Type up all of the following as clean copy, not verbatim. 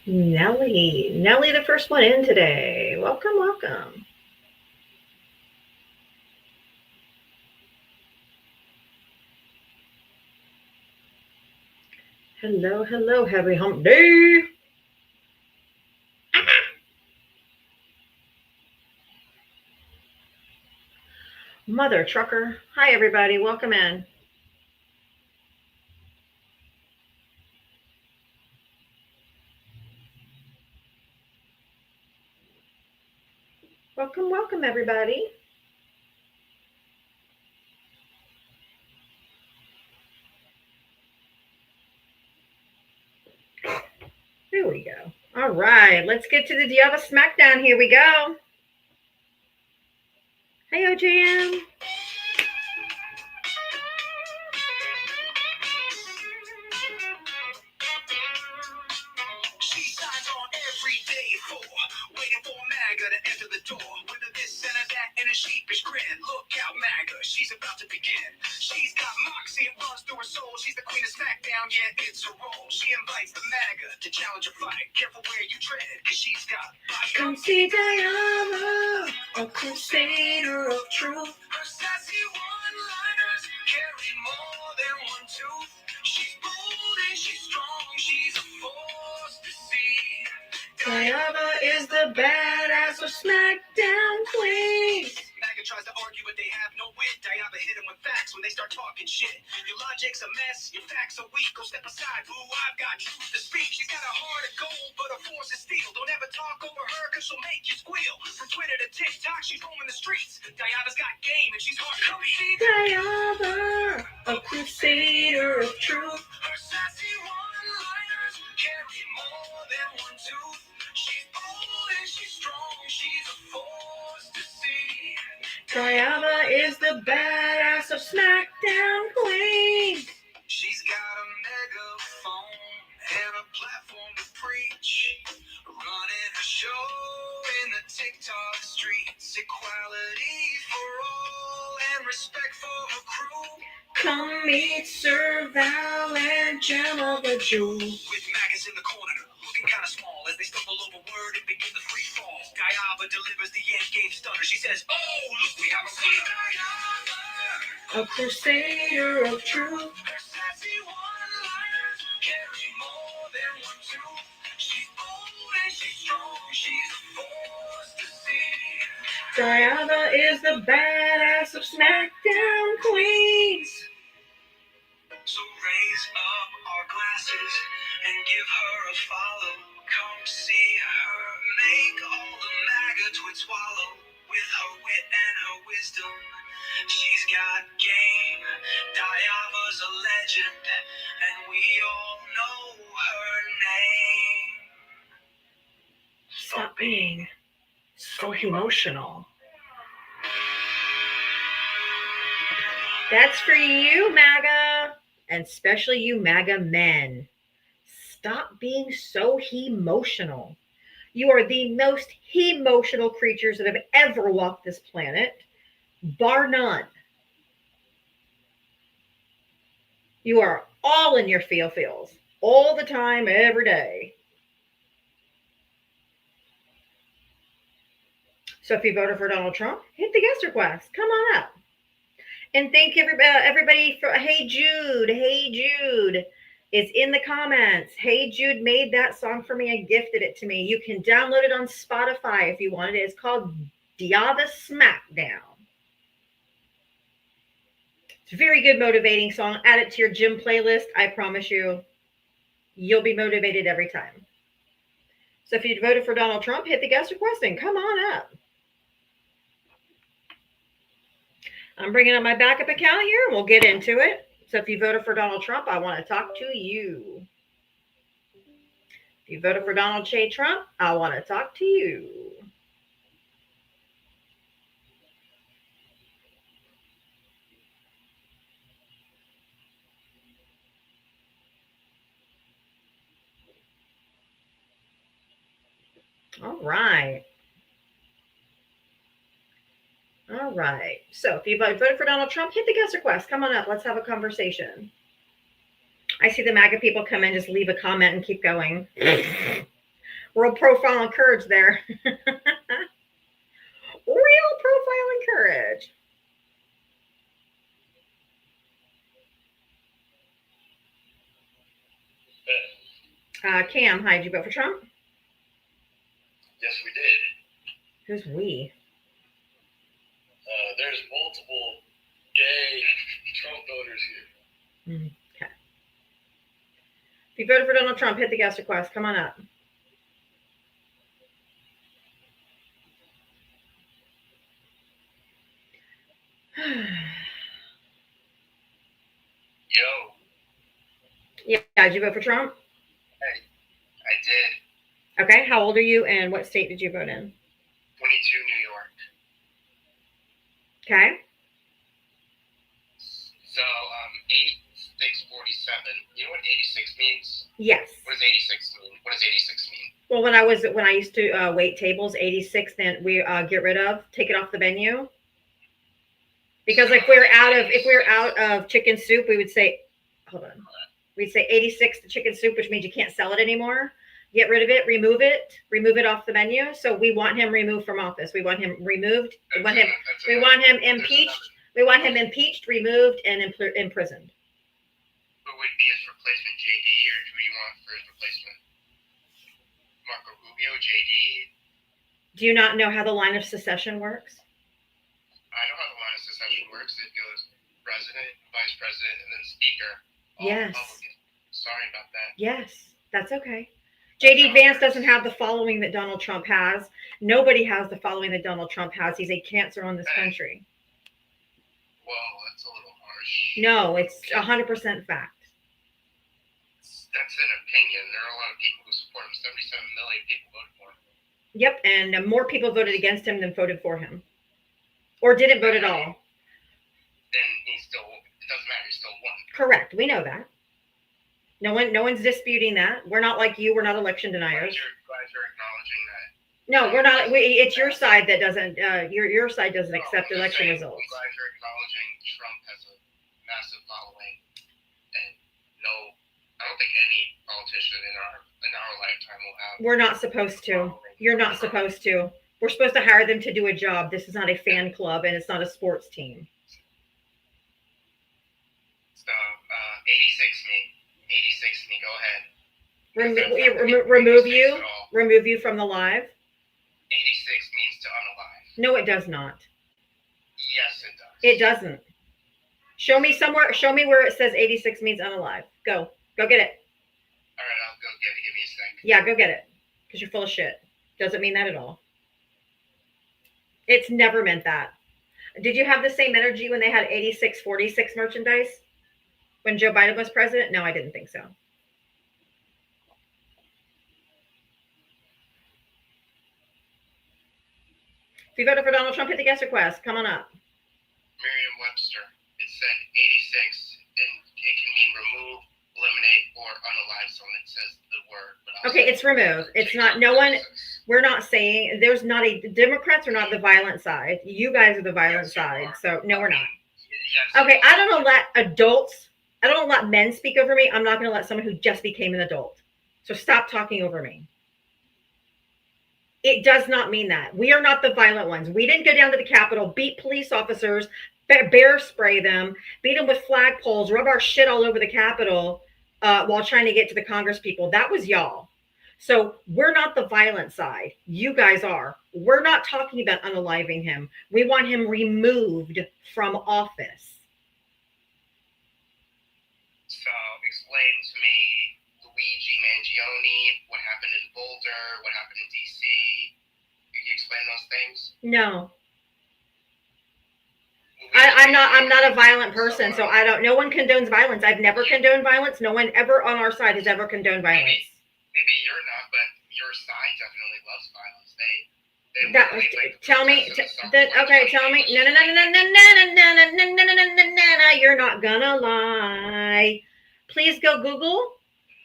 Nellie, the first one in today. Welcome, welcome. Hello, hello, happy hump day. Mother trucker. Hi, everybody. Welcome in. Welcome, welcome, everybody. There we go. All right, let's get to the Diava Smackdown. Here we go. Hey, OJM. She signs on every day waiting for MAGA to enter the door. Whether this and that and a sheepish grin. Look out, MAGA, she's about to begin. She's got moxie, it runs through her soul. She's the queen of SmackDown, yeah, it's her role. She invites the MAGA to challenge a fight. Careful where you tread, cause she's got fight. Come see Diana, a crusader of truth. Her sassy one-liners carry more than one tooth. She's bold and she's strong, she's a force to see. Diana is the badass of SmackDown queens. MAGA tries to argue, but they have no wit. Diana hit him with facts when they start talking shit. Your logic's a mess, your facts are weak. Go step aside, boo, I've got truth to speak. She's got a heart of gold, but her force is steel. Don't ever talk over her, cause she'll make you squeal. From Twitter to TikTok, she's roaming the streets. Diana's got game, and she's hard to beat. Diana, a crusader of truth. Her sassy one-liners carry more than one tooth. She's bold and she's strong, she's a force to see. Diana is the badass of SmackDown queens. She's got a megaphone and a platform to preach. Running a show in the TikTok streets. Equality for all and respect for her crew. Come meet Sir Val and Gemma the Jew. With Magus in the corner, looking kind of small as they stumble over word and begin the free fall. Diava delivers the end game stunner. She says, "Oh, look, we have a Diava, a crusader of truth." Her sassy one-liners carry more than one tooth. She's bold and she's strong. She's a force to see. Diava is the badass of SmackDown queens. So raise up our glasses and give her a follow. Come see her make all the MAGA twits swallow. With her wit and her wisdom, she's got game. Diava's a legend, and we all know her name. Stop being so emotional. That's for you, MAGA, and especially you MAGA men. Stop being so emotional. You are the most emotional creatures that have ever walked this planet, bar none. You are all in your feels all the time, every day. So if you voted for Donald Trump, hit the guest request. Come on up. And thank everybody for Hey Jude. Hey Jude is in the comments. Hey Jude made that song for me and gifted it to me. You can download it on Spotify if you want it. It's called Diava Smackdown. It's a very good motivating song. Add it to your gym playlist. I promise you'll be motivated every time. So if you voted for Donald Trump, hit the guest request and come on up. I'm bringing up my backup account here and we'll get into it. So if you voted for Donald Trump, I want to talk to you. If you voted for Donald J. Trump, I want to talk to you. All right. All right. So if you voted for Donald Trump, hit the guest request. Come on up. Let's have a conversation. I see the MAGA people come in, just leave a comment and keep going. Real profile and courage there. Real profile and courage. Cam, hi, did you vote for Trump? Yes, we did. Who's we? There's multiple gay Trump voters here. Okay. If you voted for Donald Trump, hit the guest request. Come on up. Yo. Yeah, did you vote for Trump? I did. Okay, how old are you and what state did you vote in? 22, New York. Okay. So, 8647. You know what 86 means? Yes. What does 86 mean? What does 86 mean? Well, when I used to wait tables, 86 then we get rid of, take it off the menu. Because so if we're out of chicken soup, we would say, hold on. We'd say 86 the chicken soup, which means you can't sell it anymore. Get rid of it, remove it off the menu. So we want him removed from office. We want him removed. We want him impeached. We want him impeached, removed, and imprisoned. Who would be his replacement, JD, or who do you want for his replacement? Marco Rubio, JD? Do you not know how the line of succession works? I know how the line of succession works. It goes president, vice president, and then speaker. Yes. Sorry about that. Yes, that's okay. JD Vance doesn't have the following that Donald Trump has. Nobody has the following that Donald Trump has. He's a cancer on this country. Well, that's a little harsh. No, it's 100% fact. That's an opinion. There are a lot of people who support him. 77 million people voted for him. Yep, and more people voted against him than voted for him. Or didn't vote at all. Then it doesn't matter, he still won. Correct, we know that. No one's disputing that. We're not like you, we're not election deniers. Glad you're acknowledging that. No, we're not. It's your side that doesn't. Your side doesn't accept election results. I'm glad you're acknowledging Trump has a massive following, and no, I don't think any politician in our lifetime will have. We're not supposed to. You're not supposed to. We're supposed to hire them to do a job. This is not a fan club, and it's not a sports team. So, 86 me. Go ahead. Remove you from the live. 86 means to unalive. No, it does not. Yes, it does. It doesn't. Show me where it says 86 means unalive. Go get it. All right, I'll go get it. Give me a second. Yeah, go get it. Because you're full of shit. Doesn't mean that at all. It's never meant that. Did you have the same energy when they had 86-46 merchandise? When Joe Biden was president? No, I didn't think so. If you voted for Donald Trump, hit the guest request. Come on up. Merriam-Webster. It said 86, and it can mean remove, eliminate, or unalive someone. It says the word. Okay, it's remove. It's not. No one. We're not saying there's not a. Democrats are not the violent side. You guys are the violent side. So no, we're not. Yes, okay, I don't let adults. I don't let men speak over me. I'm not going to let someone who just became an adult. So stop talking over me. It does not mean that. We are not the violent ones. We didn't go down to the Capitol, beat police officers, bear spray them, beat them with flagpoles, rub our shit all over the Capitol while trying to get to the Congress people. That was y'all. So we're not the violent side. You guys are. We're not talking about unaliving him. We want him removed from office. So explain to me Luigi Mangione, what happened in Boulder, what happened in DC. Can you explain those things? No. I'm not a violent person, so I don't. No one condones violence. I've never condoned violence. No one ever on our side has ever condoned violence. Maybe you're not, but your side definitely loves violence. Tell me. No. You're not gonna lie. Please go Google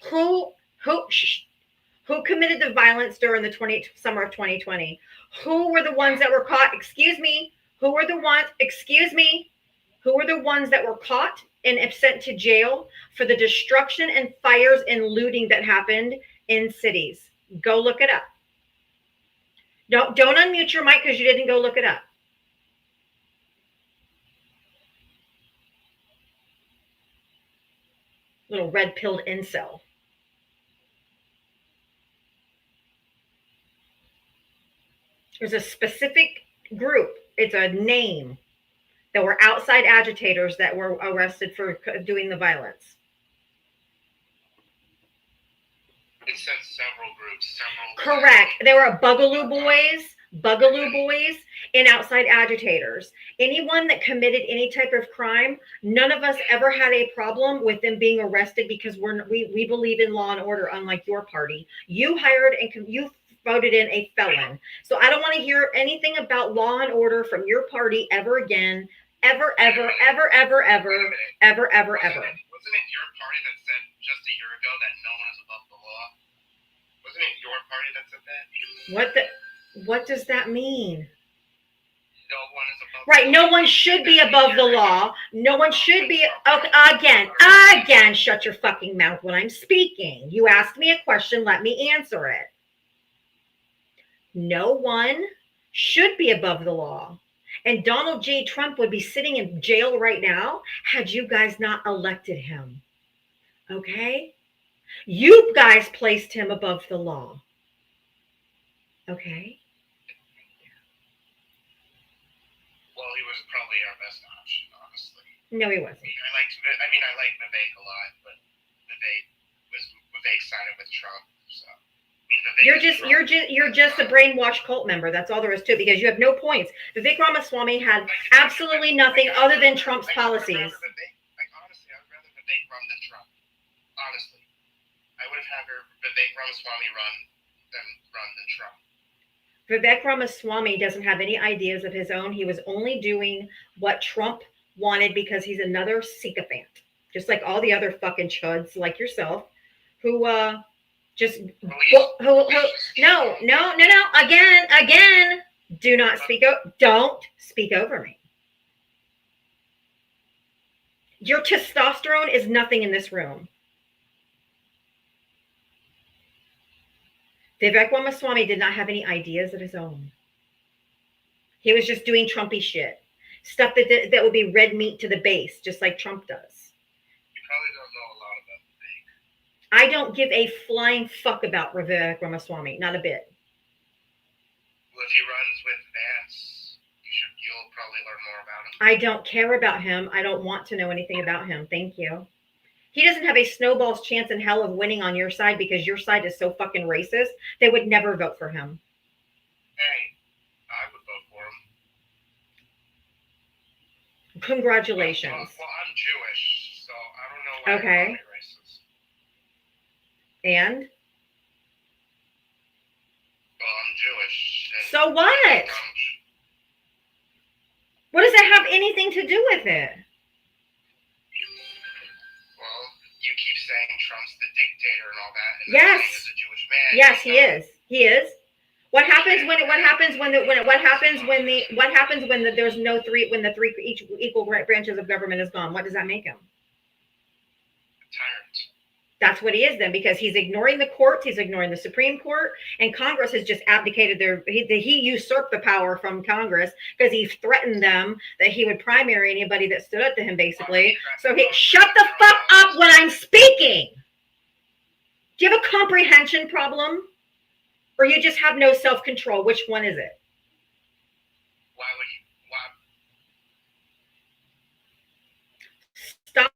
who committed the violence during the summer of 2020. Who were the ones that were caught? Excuse me. Who were the ones, excuse me, who were the ones that were caught and sent to jail for the destruction and fires and looting that happened in cities? Go look it up. Don't unmute your mic because you didn't go look it up. Little red-pilled incel. There's a specific group, it's a name, that were outside agitators that were arrested for doing the violence. It said several groups. Correct. There were Bugaloo Boys, and outside agitators. Anyone that committed any type of crime, none of us ever had a problem with them being arrested because we believe in law and order, unlike your party. You hired and you voted in a felon. So I don't want to hear anything about law and order from your party ever again. Ever. Wasn't it your party that said just a year ago that no one is above the law? Wasn't it your party that said that? What does that mean? No one is above Right, the no law. one should be above the law. No one should be. Okay, again, shut your fucking mouth when I'm speaking. You asked me a question, let me answer it. No one should be above the law. And Donald J. Trump would be sitting in jail right now had you guys not elected him. Okay? You guys placed him above the law. Okay? Well, he was probably our best option, honestly. No, he wasn't. I like Vivek a lot, but Vivek sided with Trump, so. You're just a brainwashed cult member. That's all there is to it because you have no points. Vivek Ramaswamy had absolutely nothing other than Trump's policies. Honestly, I would rather Vivek run than Trump. Honestly, I would have had Vivek Ramaswamy run than Trump. Vivek Ramaswamy doesn't have any ideas of his own. He was only doing what Trump wanted because he's another sycophant, just like all the other fucking chuds like yourself, who just no. Again. Don't speak over me. Your testosterone is nothing in this room. Vivek Ramaswamy did not have any ideas of his own. He was just doing Trumpy shit. Stuff that would be red meat to the base, just like Trump does. You probably don't know a lot about Vivek. I don't give a flying fuck about Vivek Ramaswamy, not a bit. Well, if he runs with Vance, you'll probably learn more about him. I don't care about him. I don't want to know anything about him. Thank you. He doesn't have a snowball's chance in hell of winning on your side because your side is so fucking racist. They would never vote for him. Hey, I would vote for him. Congratulations. Well, I'm Jewish, so I don't know why Okay. I'm racist. And? Well, I'm Jewish. So what? What does that have anything to do with it? Well, you keep saying Trump's the dictator and all that. And Yes. He's a Jewish man. Yes, he is. He is. What happens when there's no three each equal branches of government is gone? What does that make him? Tyrant. That's what he is then, because he's ignoring the courts, he's ignoring the Supreme Court, and Congress has just abdicated he usurped the power from Congress because he threatened them that he would primary anybody that stood up to him, basically. So shut the fuck up when I'm speaking. Do you have a comprehension problem? Or you just have no self-control? Which one is it? Why? Stop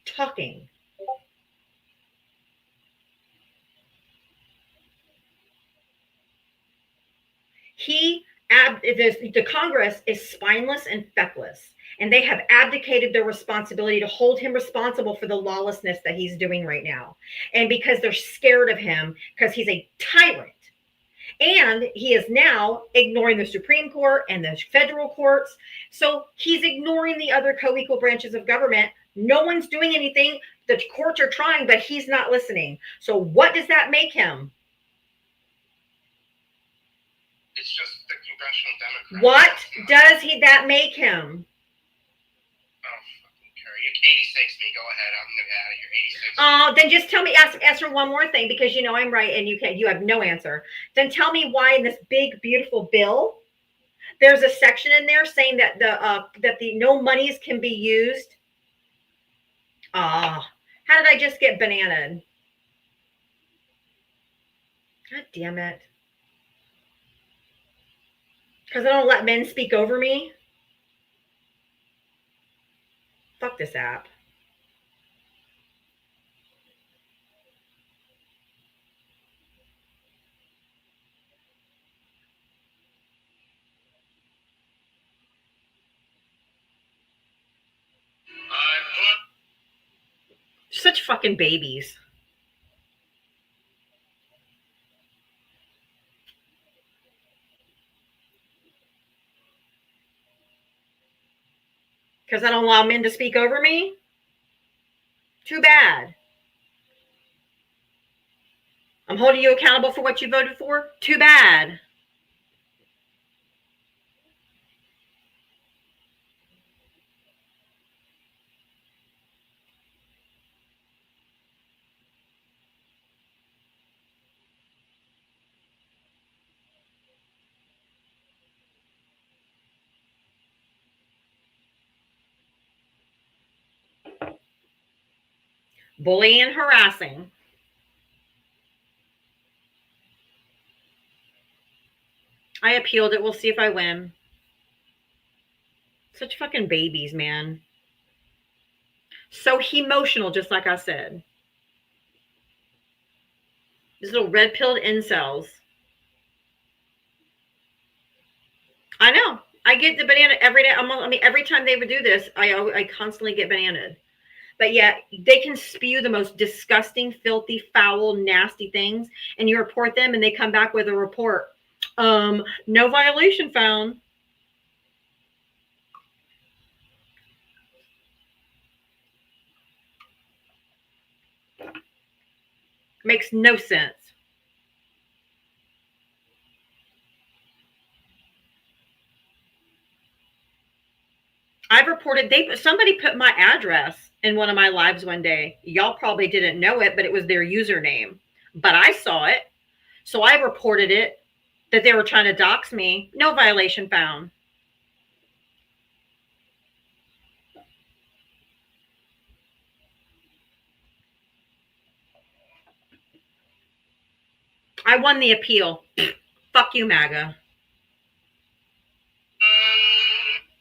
talking. The Congress is spineless and feckless, and they have abdicated their responsibility to hold him responsible for the lawlessness that he's doing right now. And because they're scared of him, because he's a tyrant. And he is now ignoring the Supreme Court and the federal courts. So he's ignoring the other co-equal branches of government. No one's doing anything. The courts are trying, but he's not listening. So what does that make him? It's just the congressional Democrat. What does that make him? Oh, fucking Curry. You're 86, me. Go ahead. I'm gonna add it. You're 86. Oh, then just tell me, ask her one more thing, because you know I'm right and you have no answer. Then tell me why in this big, beautiful bill, there's a section in there saying that the no monies can be used. How did I just get bananaed? God damn it. Because I don't let men speak over me. Fuck this app. Such fucking babies. Because I don't allow men to speak over me? Too bad. I'm holding you accountable for what you voted for? Too bad. Bullying and harassing. I appealed it. We'll see if I win. Such fucking babies, man. So emotional, just like I said. These little red-pilled incels. I know. I get the banana every day. Every time they would do this, I constantly get bananaed. But yet they can spew the most disgusting, filthy, foul, nasty things, and you report them, and they come back with a report. No violation found. Makes no sense. I've reported somebody put my address in one of my lives one day. Y'all probably didn't know it, but it was their username. But I saw it. So I reported it, that they were trying to dox me. No violation found. I won the appeal. Fuck you, MAGA.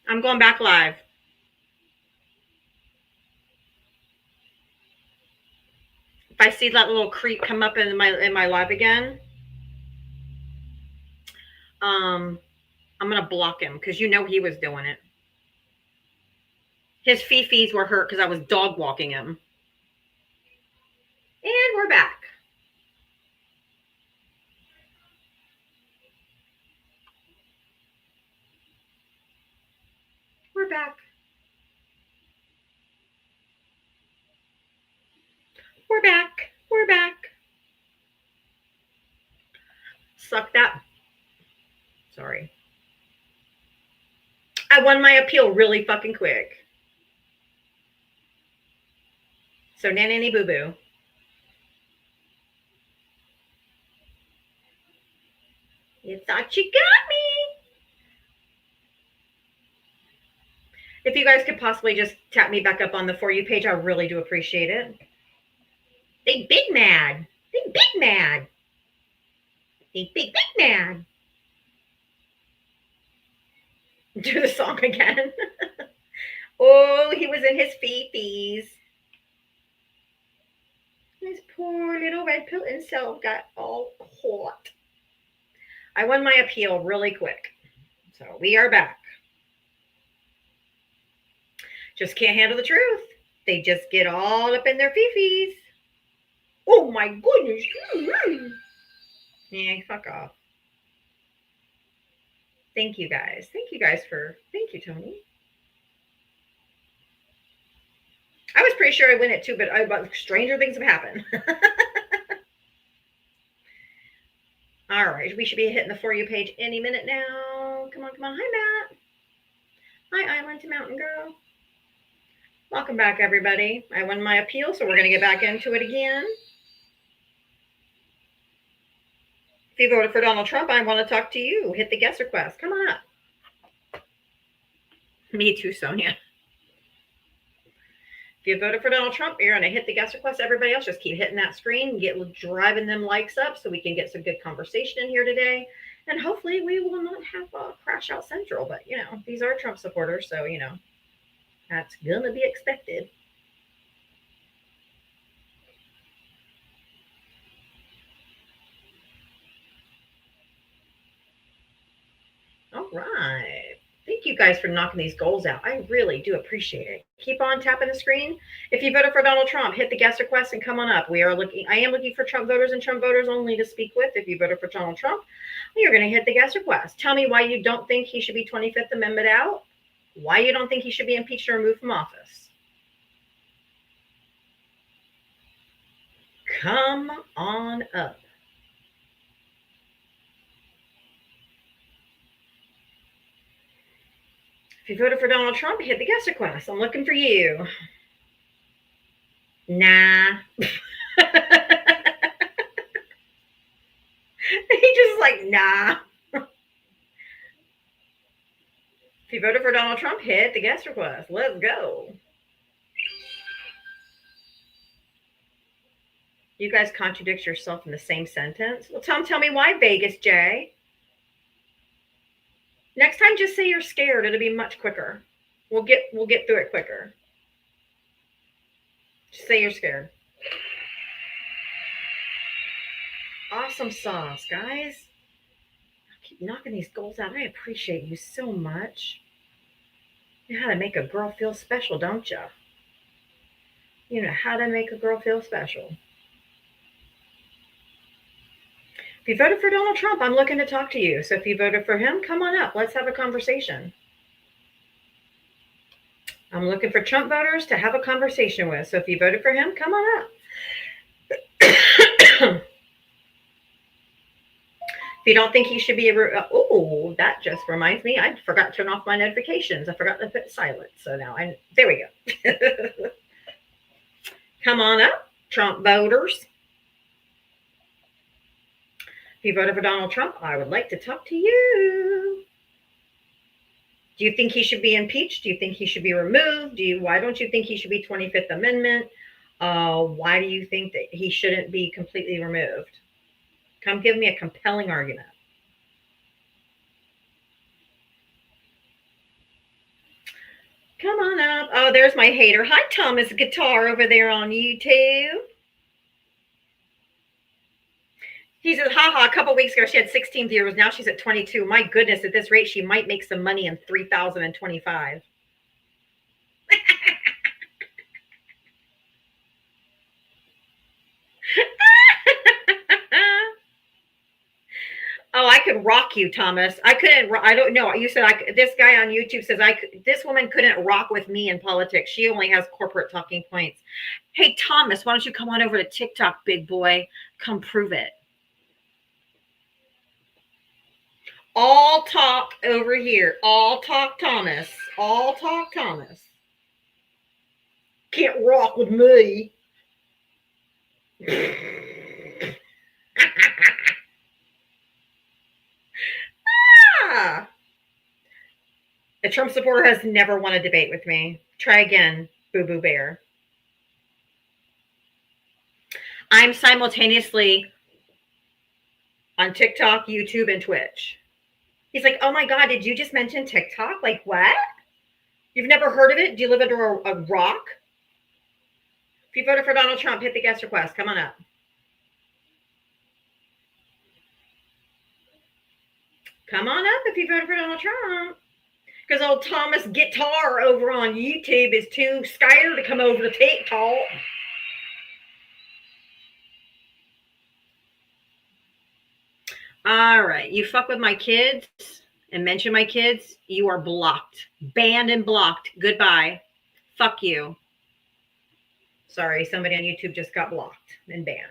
I'm going back live. If I see that little creep come up in my live again, I'm gonna block him, because you know he was doing it. His fifis were hurt because I was dog walking him. And we're back. We're back. We're back. We're back. Suck that. Sorry. I won my appeal really fucking quick. So nanny boo boo. You thought you got me. If you guys could possibly just tap me back up on the For You page, I really do appreciate it. They big mad. They big mad. They big mad. Do the song again. Oh, he was in his fifis. This poor little red pill incel got all hot. I won my appeal really quick. So we are back. Just can't handle the truth. They just get all up in their fifis. Oh my goodness. Yeah, fuck off. Thank you guys. Thank you, Tony. I was pretty sure I win it too, but stranger things have happened. All right, we should be hitting the For You page any minute now. come on, come on. Hi, Matt. Hi, Island to Mountain Girl. Welcome back, everybody. I won my appeal, so we're going to get back into it again. If you voted for Donald Trump, I want to talk to you. Hit the guest request. Come on up. Me too, Sonia. If you voted for Donald Trump, you're going to hit the guest request. Everybody else, just keep hitting that screen and get driving them likes up so we can get some good conversation in here today. And hopefully we will not have a crash out central. But, you know, these are Trump supporters, so, you know, that's going to be expected. All right. Thank you guys for knocking these goals out. I really do appreciate it. Keep on tapping the screen. If you voted for Donald Trump, hit the guest request and come on up. I am looking for Trump voters and Trump voters only to speak with. If you voted for Donald Trump, you're going to hit the guest request. Tell me why you don't think he should be 25th Amendment out. Why you don't think he should be impeached or removed from office. Come on up. If you voted for Donald Trump, hit the guest request. I'm looking for you. Nah. He just like, nah. If you voted for Donald Trump, hit the guest request. Let's go. You guys contradict yourself in the same sentence. Well, Tom, tell me why, Vegas J. Next time, just say you're scared. It'll be much quicker. We'll get through it quicker. Just say you're scared. Awesome sauce, guys. I keep knocking these goals out. I appreciate you so much. You know how to make a girl feel special, don't you? You know how to make a girl feel special. If you voted for Donald Trump, I'm looking to talk to you. So if you voted for him, come on up. Let's have a conversation. I'm looking for Trump voters to have a conversation with. So if you voted for him, come on up. If you don't think he should be oh, that just reminds me. I forgot to turn off my notifications. I forgot to put silent. So now there we go. Come on up, Trump voters. If you voted for Donald Trump, I would like to talk to you. Do you think he should be impeached? Do you think he should be removed? Why don't you think he should be 25th Amendment? Why do you think that he shouldn't be completely removed? Come give me a compelling argument. Come on up. Oh, there's my hater. Hi, Thomas Guitar over there on YouTube. He says, haha, a couple weeks ago, she had 16 viewers. Now she's at 22. My goodness, at this rate, she might make some money in 2025. Oh, I could rock you, Thomas. I couldn't. I don't know. You said this guy on YouTube says this woman couldn't rock with me in politics. She only has corporate talking points. Hey, Thomas, why don't you come on over to TikTok, big boy? Come prove it. All talk over here. All talk, Thomas. All talk, Thomas. Can't rock with me. A Trump supporter has never won a debate with me. Try again, Boo Boo Bear. I'm simultaneously on TikTok, YouTube, and Twitch. He's like, oh my God, did you just mention TikTok? Like what? You've never heard of it? Do you live under a rock? If you voted for Donald Trump, hit the guest request. Come on up. Come on up if you voted for Donald Trump. Because old Thomas Guitar over on YouTube is too scared to come over to TikTok. All right. You fuck with my kids and mention my kids, you are blocked. Banned and blocked. Goodbye. Fuck you. Sorry, somebody on YouTube just got blocked and banned.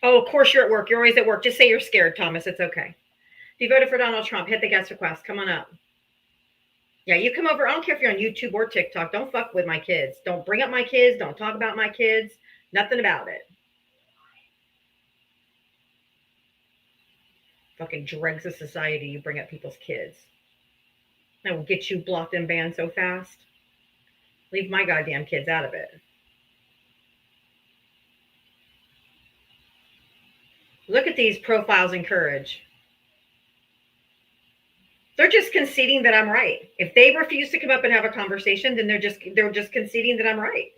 Oh, of course you're at work. You're always at work. Just say you're scared, Thomas. It's okay. If you voted for Donald Trump, hit the guest request. Come on up. Yeah, you come over. I don't care if you're on YouTube or TikTok. Don't fuck with my kids. Don't bring up my kids. Don't talk about my kids. Nothing about it. Fucking dregs of society. You bring up people's kids. I will get you blocked and banned so fast. Leave my goddamn kids out of it. Look at these profiles in Courage. They're just conceding that I'm right. If they refuse to come up and have a conversation, then they're just conceding that I'm right.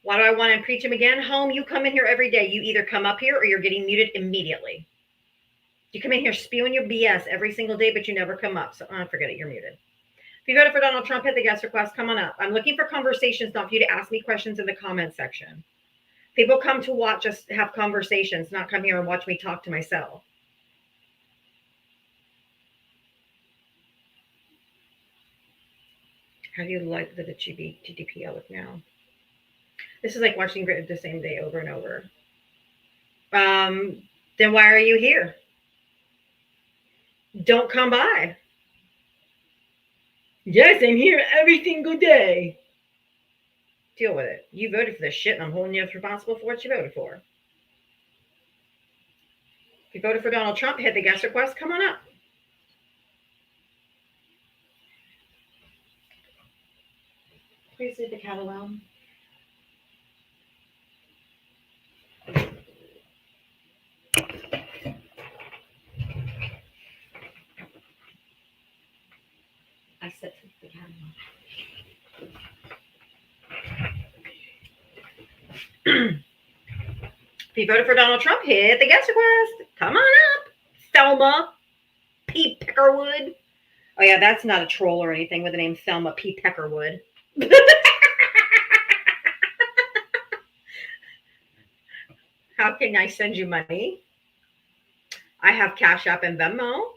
Why do I want to impeach him again? Home, you come in here every day. You either come up here or you're getting muted immediately. You come in here spewing your BS every single day, but you never come up. So forget it. You're muted. If you voted for Donald Trump, hit the guest request. Come on up. I'm looking for conversations, not for you to ask me questions in the comment section. People come to watch us have conversations, not come here and watch me talk to myself. How do you like the GDP I look now? This is like watching the same day over and over. Then why are you here? Don't come by. Yes, I'm here every single day. Deal with it. You voted for this shit, and I'm holding you responsible for what you voted for. If you voted for Donald Trump, hit the guest request. Come on up. Please leave the cat alone. I said to the cat alone. If you voted for Donald Trump, hit the guest request. Come on up. Thelma P. Peckerwood. Oh, yeah, that's not a troll or anything with the name Thelma P. Peckerwood. How can I send you money? I have Cash App and Venmo.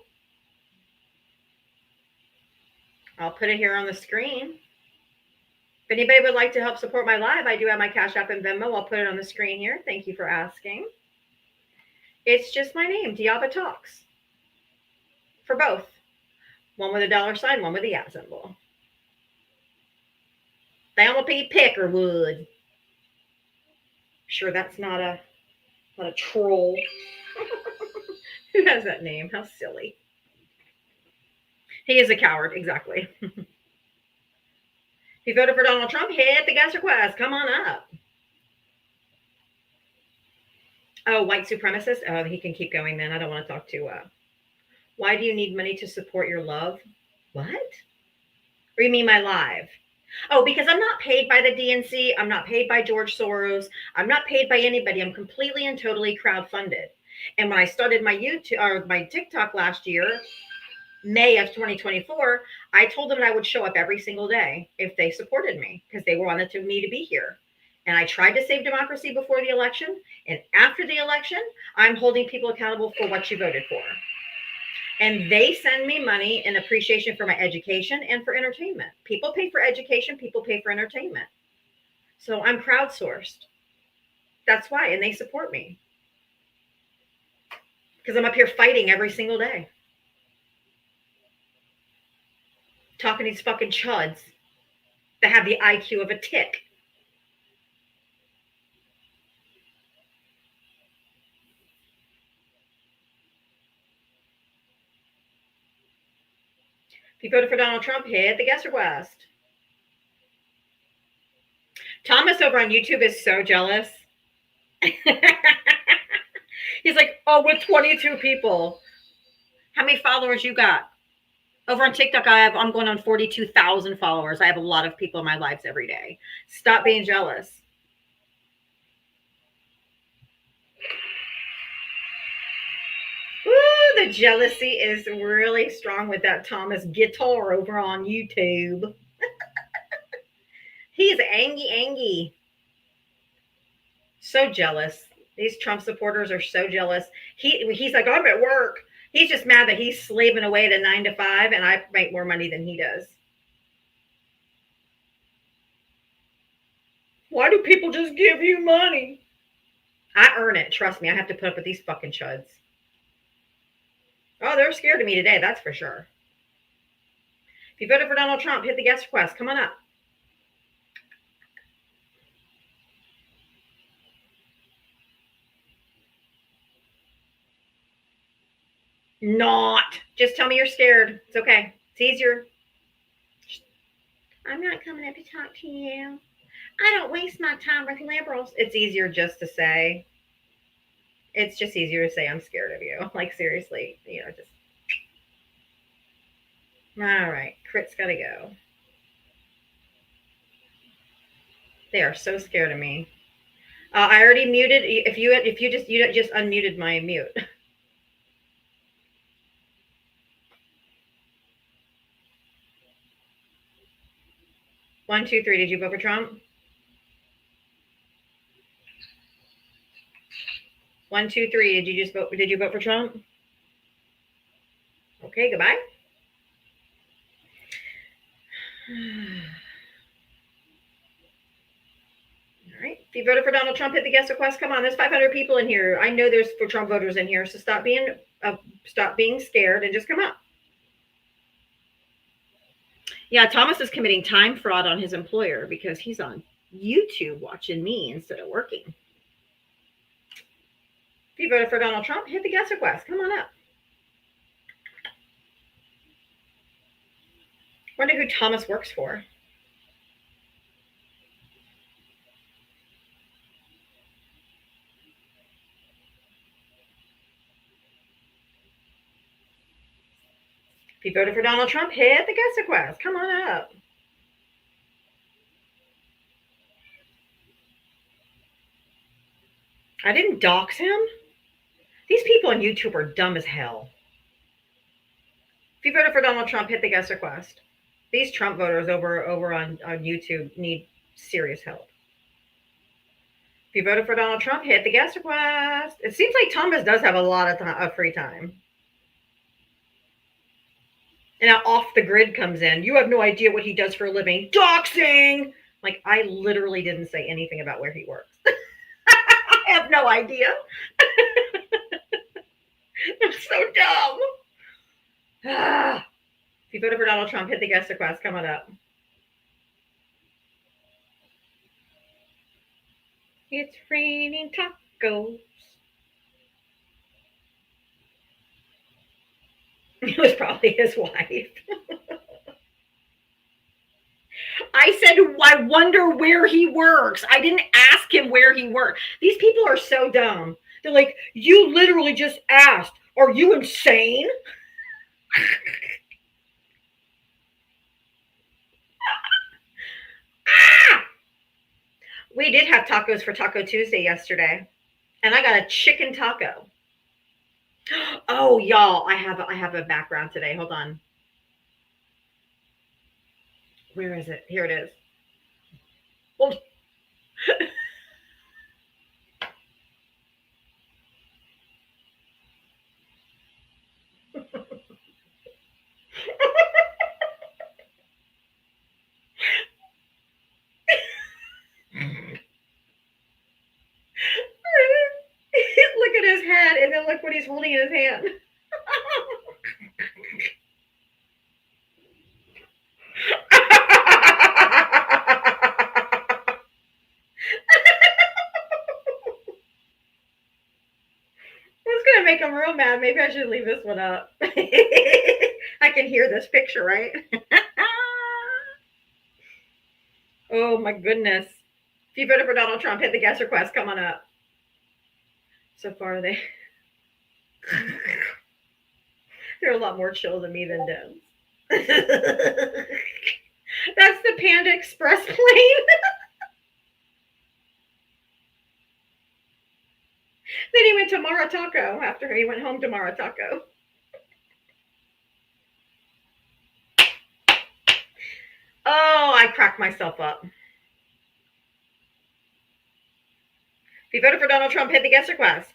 I'll put it here on the screen. If anybody would like to help support my live, I do have my Cash App and Venmo. I'll put it on the screen here. Thank you for asking. It's just my name, Diavatalks. For both. One with a $, one with the @ symbol. Thelma P. Peckerwood. Sure, that's not a troll. Who has that name? How silly. He is a coward, exactly. If you voted for Donald Trump, hit the guest request. Come on up. Oh, white supremacist? Oh, he can keep going then. I don't want to talk to... Why do you need money to support your love? What? Or you mean my live? Oh, because I'm not paid by the DNC. I'm not paid by George Soros. I'm not paid by anybody. I'm completely and totally crowdfunded. And when I started my YouTube or my TikTok last year, May of 2024, I told them that I would show up every single day if they supported me because they wanted me to be here. And I tried to save democracy before the election. And after the election, I'm holding people accountable for what you voted for. And they send me money in appreciation for my education and for entertainment. People pay for education. People pay for entertainment. So I'm crowdsourced. That's why. And they support me. Because I'm up here fighting every single day. Talking to these fucking chuds that have the IQ of a tick. If you voted for Donald Trump, hit the guest request. Thomas over on YouTube is so jealous. He's like, oh, we're 22 people. How many followers you got? Over on TikTok, I'm going on 42,000 followers. I have a lot of people in my lives every day. Stop being jealous. Ooh, the jealousy is really strong with that Thomas guitar over on YouTube. He's angy. So jealous. These Trump supporters are so jealous. He's like, I'm at work. He's just mad that he's slaving away at a 9 to 5 and I make more money than he does. Why do people just give you money? I earn it. Trust me. I have to put up with these fucking chuds. Oh, they're scared of me today. That's for sure. If you voted for Donald Trump, hit the guest request. Come on up. Not. Just tell me you're scared. It's okay. It's easier. I'm not coming up to talk to you. I don't waste my time with liberals. It's easier just to say. It's just easier to say I'm scared of you. Like, seriously, just. All right. Crit's got to go. They are so scared of me. I already muted. If you just unmuted my mute. 1, 2, 3. Did you vote for Trump? 1, 2, 3. Did you vote for Trump? Okay, goodbye. All right. If you voted for Donald Trump, hit the guest request. Come on, there's 500 people in here. I know there's for Trump voters in here, so stop being scared and just come up. Yeah, Thomas is committing time fraud on his employer because he's on YouTube watching me instead of working. If you voted for Donald Trump, hit the guest request. Come on up. Wonder who Thomas works for. If you voted for Donald Trump, hit the guest request. Come on up. I didn't dox him. These people on YouTube are dumb as hell. If you voted for Donald Trump, hit the guest request. These Trump voters over on YouTube need serious help. If you voted for Donald Trump, hit the guest request. It seems like Thomas does have a lot of free time. And now off the grid comes in. You have no idea what he does for a living. Doxing! Like, I literally didn't say anything about where he works. I have no idea. I'm so dumb. If you voted for Donald Trump, hit the guest request. Come on up. It's raining tacos. It was probably his wife. I said, I wonder where he works. I didn't ask him where he works. These people are so dumb. They're like, you literally just asked. Are you insane? We did have tacos for Taco Tuesday yesterday, and I got a chicken taco. Oh, y'all, I have a background today. Hold on. Where is it? Here it is. Hold. Look at his head, and then look what he's holding in his hand. It's gonna make him real mad. Maybe I should leave this one up. I can hear this picture, right? Oh my goodness. If you voted for Donald Trump, hit the guest request. Come on up. So far, they're a lot more chill than me than Dems. That's the Panda Express plane. Then he went to Marataco after he went home to Marataco. Oh, I cracked myself up. If you voted for Donald Trump, hit the guest request.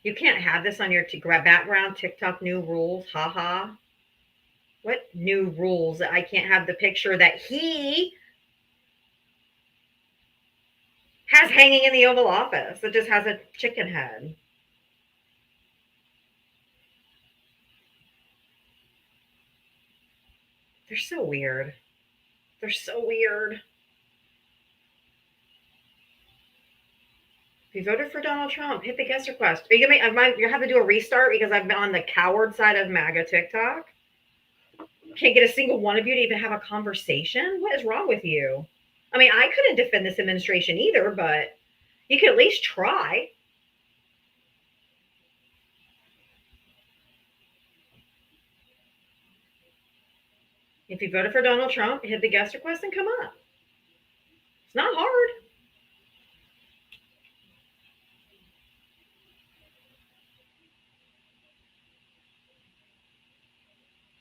You can't have this on your background. TikTok new rules. Haha. What new rules? I can't have the picture that he has hanging in the Oval Office. It just has a chicken head. They're so weird. They're so weird. If you voted for Donald Trump, hit the guest request. Are you gonna you have to do a restart because I've been on the coward side of MAGA TikTok? Can't get a single one of you to even have a conversation? What is wrong with you? I mean, I couldn't defend this administration either, but you could at least try. If you voted for Donald Trump, hit the guest request and come up. It's not hard.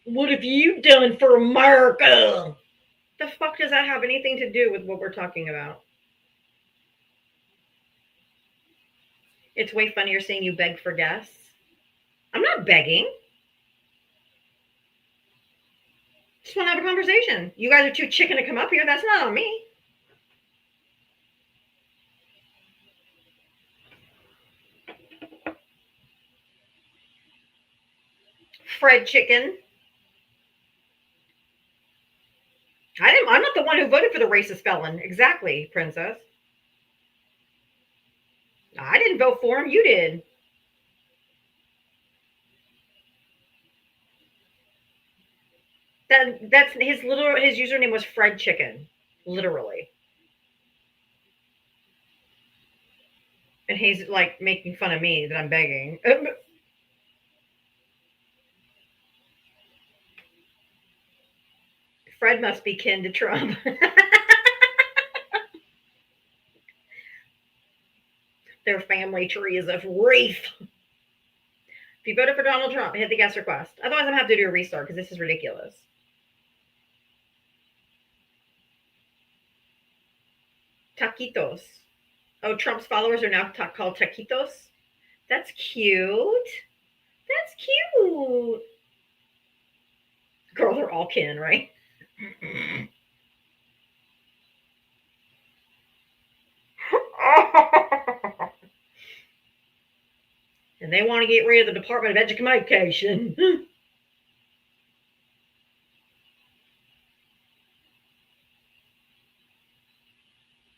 What have you done for America? The fuck does that have anything to do with what we're talking about? It's way funnier seeing you beg for guests. I'm not begging. Just want to have a conversation. You guys are too chicken to come up here. That's not on me. Fred Chicken. I'm not the one who voted for the racist felon. Exactly, princess. I didn't vote for him. You did. That's his username was Fred Chicken, literally. And he's like making fun of me that I'm begging. Fred must be kin to Trump. Their family tree is of wreath. If you voted for Donald Trump, hit the guest request. Otherwise, I'm going to have to do a restart because this is ridiculous. Taquitos. Oh, Trump's followers are now called taquitos? That's cute. That's cute. Girl, they're all kin, right? And they want to get rid of the Department of Education.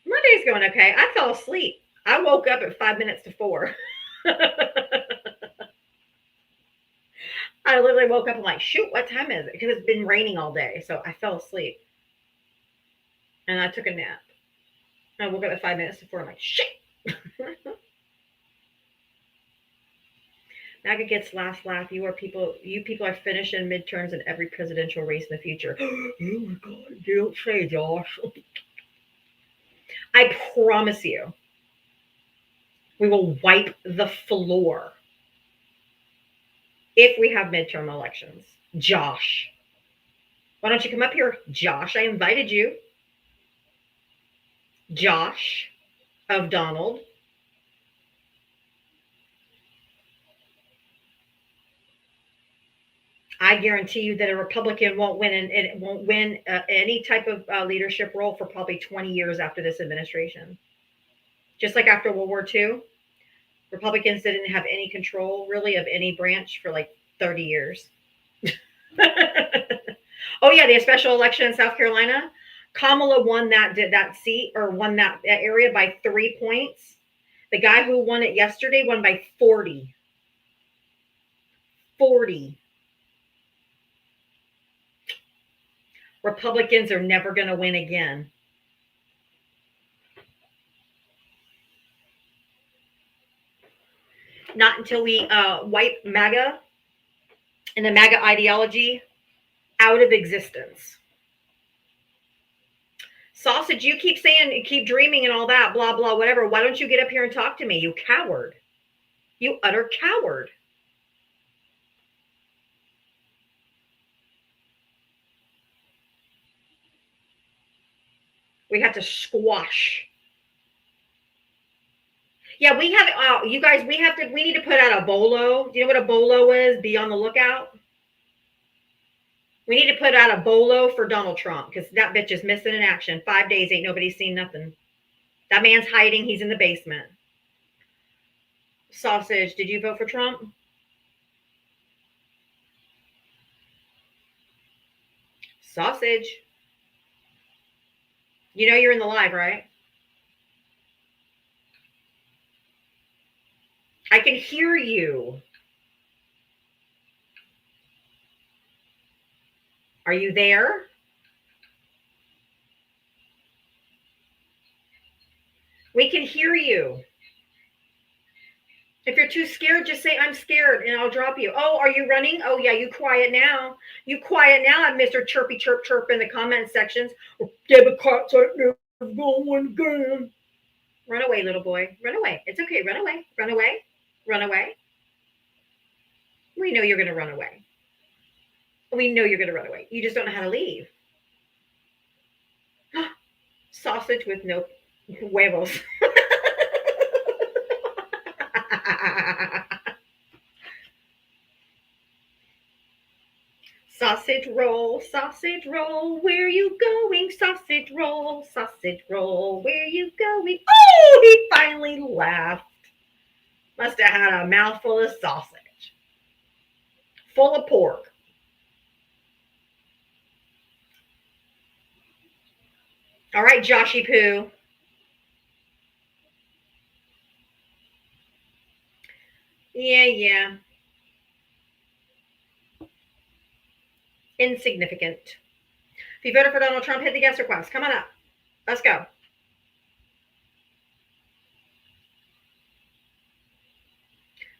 My day's going okay. I fell asleep. I woke up at 5 minutes to 4. I literally woke up and like, shoot, what time is it? Because it's been raining all day. So I fell asleep. And I took a nap. I woke up at 5 minutes to 4. I'm like, shit. MAGA gets laugh. You people are finishing midterms in every presidential race in the future. Oh my God, don't say, Josh. I promise you, we will wipe the floor if we have midterm elections. Josh, why don't you come up here? Josh, I invited you. Josh of Donald. I guarantee you that a Republican won't win, and it won't win any type of leadership role for probably 20 years after this administration. Just like after World War II, Republicans didn't have any control really of any branch for like 30 years. Oh yeah, the special election in South Carolina. Kamala won that seat or won that area by 3 points. The guy who won it yesterday won by 40. 40. Republicans are never going to win again. Not until we wipe MAGA and the MAGA ideology out of existence. Sausage, you keep saying, keep dreaming and all that, blah, blah, whatever. Why don't you get up here and talk to me, you coward? You utter coward. We have to squash. Yeah, we have, you guys, we need to put out a bolo. Do you know what a bolo is? Be on the lookout. We need to put out a bolo for Donald Trump because that bitch is missing in action. 5 days, ain't nobody seen nothing. That man's hiding. He's in the basement. Sausage, did you vote for Trump? Sausage. You know you're in the live, right? I can hear you. Are you there? We can hear you. If you're too scared, just say, I'm scared, and I'll drop you. Oh, are you running? Oh, yeah, you quiet now. You quiet now, Mr. Chirpy Chirp Chirp in the comment sections. Democrats are going again. Run away, little boy. Run away. It's okay. Run away. Run away. Run away. We know you're going to run away. We know you're going to run away. You just don't know how to leave. Sausage with no huevos. Sausage roll, where you going? Sausage roll, where you going? Oh, he finally laughed. Must have had a mouthful of sausage. Full of pork. All right, Joshy Poo. Yeah. Insignificant. If you voted for Donald Trump, hit the guest request. Come on up. Let's go.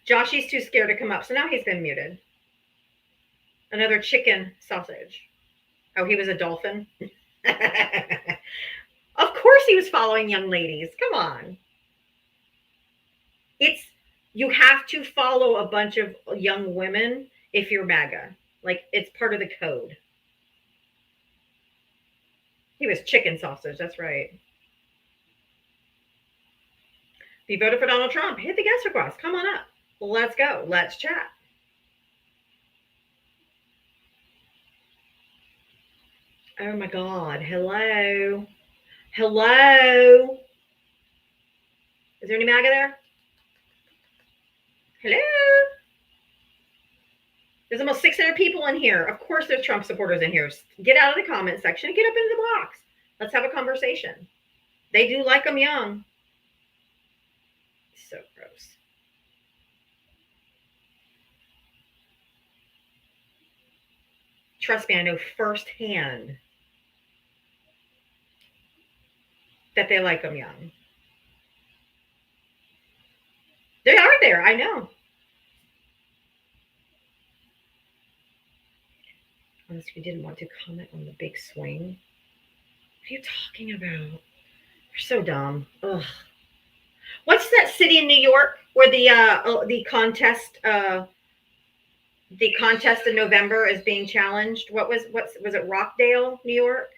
Joshy's too scared to come up, so now he's been muted. Another chicken sausage. Oh, he was a dolphin? Of course he was following young ladies. Come on. You have to follow a bunch of young women if you're MAGA. Like, it's part of the code. He was chicken sausage. That's right. If you voted for Donald Trump, hit the guest request. Come on up. Let's go. Let's chat. Oh my God. Hello. Hello. Is there any MAGA there? Hello. There's almost 600 people in here. Of course there's Trump supporters in here. Get out of the comment section and get up into the box. Let's have a conversation. They do like them young. So gross. Trust me, I know firsthand that they like them young. They are there, I know. Unless you didn't want to comment on the big swing. What are you talking about? You're so dumb. Ugh. What's that city in New York where the contest in November is being challenged? Was it Rockdale, New York?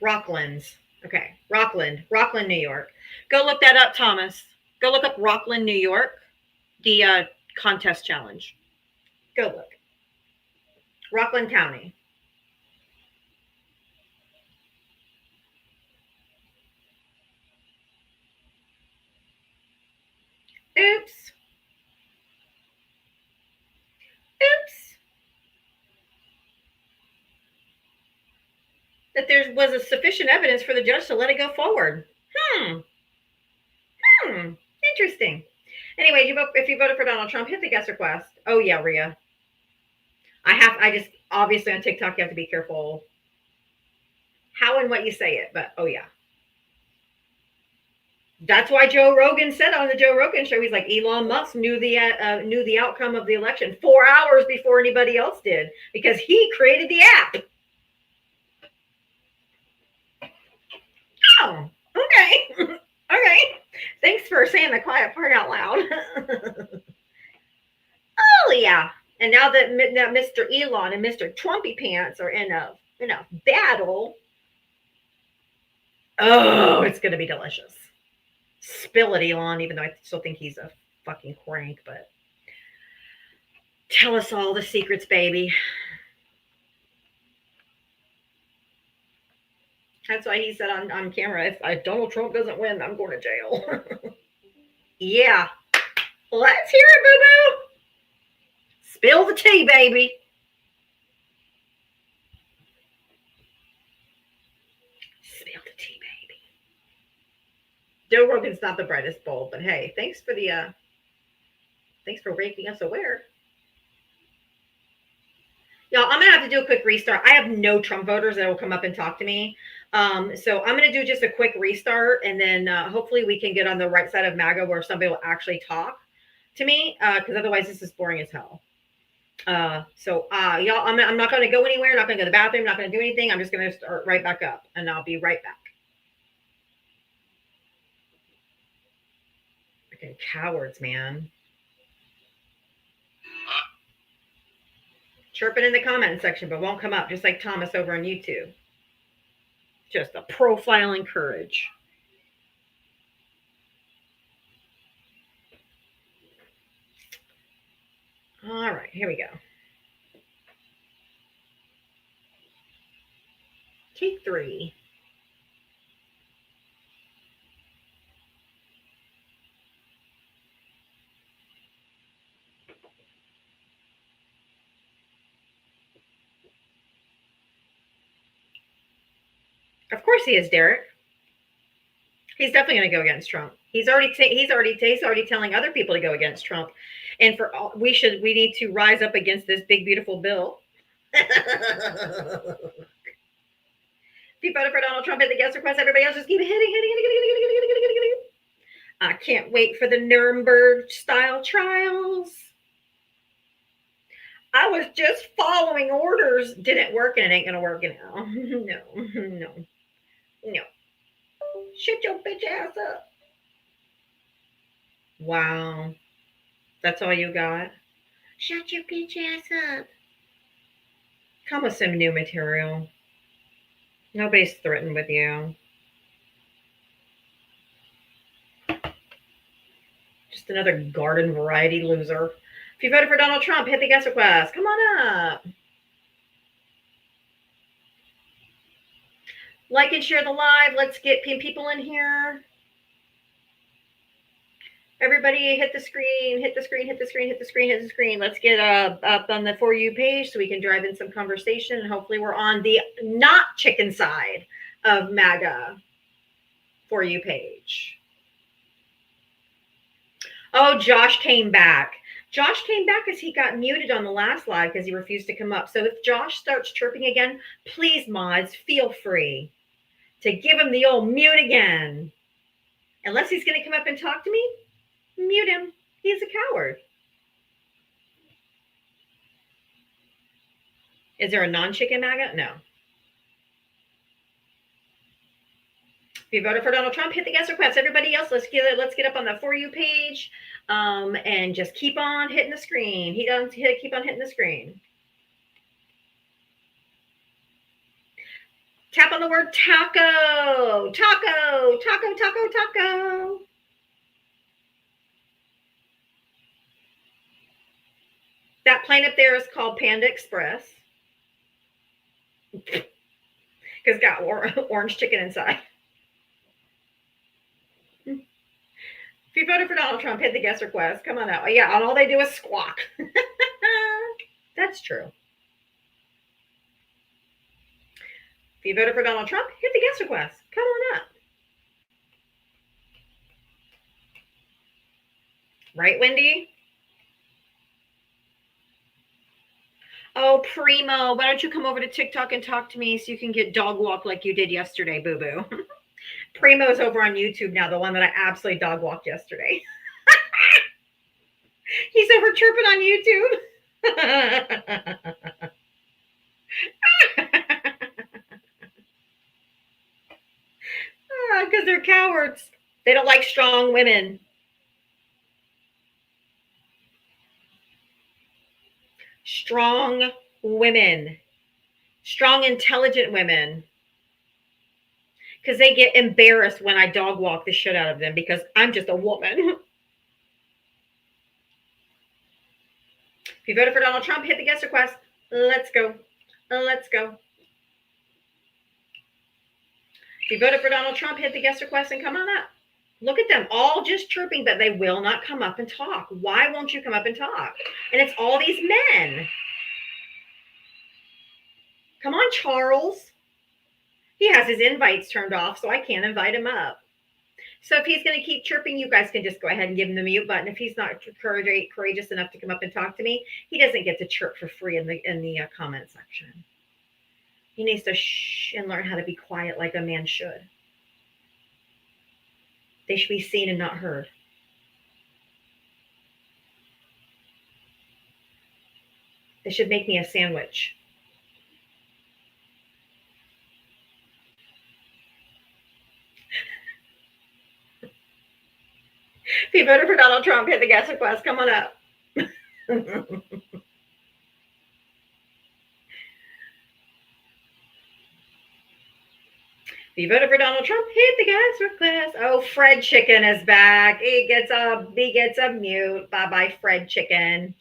Rocklands. Okay. Rockland, New York. Go look that up, Thomas. Go look up Rockland, New York, the contest challenge. Go look. Rockland County. Oops. That there was a sufficient evidence for the judge to let it go forward. Interesting. Anyway, if you voted for Donald Trump, hit the guest request. Oh yeah, Rhea. I just obviously on TikTok you have to be careful how and what you say it, but oh yeah. That's why Joe Rogan said on the Joe Rogan show, he's like, Elon Musk knew the outcome of the election 4 hours before anybody else did because he created the app. Oh, okay. Okay. Thanks for saying the quiet part out loud. Oh yeah. And now that Mr. Elon and Mr. Trumpy Pants are in a battle, oh, it's gonna be delicious. Spill it, Elon, even though I still think he's a fucking crank, but tell us all the secrets, baby. That's why he said on camera, if Donald Trump doesn't win, I'm going to jail. Yeah. Let's hear it, boo-boo. Spill the tea, baby. Spill the tea, baby. Joe Rogan's not the brightest bulb, but hey, thanks for making us aware. Y'all, I'm gonna have to do a quick restart. I have no Trump voters that will come up and talk to me. So I'm gonna do just a quick restart, and then hopefully we can get on the right side of MAGA where somebody will actually talk to me, because otherwise this is boring as hell. Y'all, I'm not gonna go anywhere. I'm not gonna go to the bathroom. I'm not gonna do anything. I'm just gonna start right back up, and I'll be right back. Freaking cowards, man. Chirping in the comment section, but won't come up, just like Thomas over on YouTube. Just a profiling courage. All right, here we go. Take 3. Of course he is, Derek. He's definitely going to go against Trump. He's already telling other people to go against Trump, and we need to rise up against this big beautiful bill. If you voted for Donald Trump, hit the guest request. Everybody else just keep hitting. I can't wait for the Nuremberg style trials. I was just following orders. Didn't work, and it ain't gonna work now. No. Shut your bitch ass up. Wow. That's all you got? Shut your bitch ass up. Come with some new material. Nobody's threatened with you. Just another garden variety loser. If you voted for Donald Trump, hit the guest request. Come on up. Like and share the live. Let's get people in here. Everybody hit the screen. Let's get up on the For You page so we can drive in some conversation. And hopefully we're on the not chicken side of MAGA For You page. Oh, Josh came back. Josh came back because he got muted on the last live because he refused to come up. So if Josh starts chirping again, please, mods, feel free to give him the old mute again. Unless he's going to come up and talk to me, mute him. He's a coward. Is there a non-chicken MAGA? No. If you voted for Donald Trump, hit the guest request. Everybody else, let's get up on the For You page, and just keep on hitting the screen. Keep on hitting the screen. Tap on the word taco. Taco. That plane up there is called Panda Express because it's got orange chicken inside. If you voted for Donald Trump, hit the guest request. Come on out. Yeah, and all they do is squawk. That's true. If you voted for Donald Trump, hit the guest request. Come on up. Right, Wendy? Oh, Primo, why don't you come over to TikTok and talk to me so you can get dog walk like you did yesterday, boo-boo. Primo's over on YouTube now, the one that I absolutely dog walked yesterday. He's over chirping on YouTube. Because they're cowards. They don't like strong women. Strong women. Strong, intelligent women. Because they get embarrassed when I dog walk the shit out of them because I'm just a woman. If you voted for Donald Trump, hit the guest request. Let's go. If you voted for Donald Trump, hit the guest request and come on up. Look at them, all just chirping, but they will not come up and talk. Why won't you come up and talk? And it's all these men. Come on, Charles. He has his invites turned off, so I can't invite him up. So if he's going to keep chirping, you guys can just go ahead and give him the mute button. If he's not courageous enough to come up and talk to me, he doesn't get to chirp for free in the comment section. He needs to shh and learn how to be quiet like a man should. They should be seen and not heard. They should make me a sandwich. If you voted for Donald Trump, hit the guest request. Come on up. If you voted for Donald Trump, hit the guest request. Oh, Fred Chicken is back. He gets a mute. Bye-bye, Fred Chicken.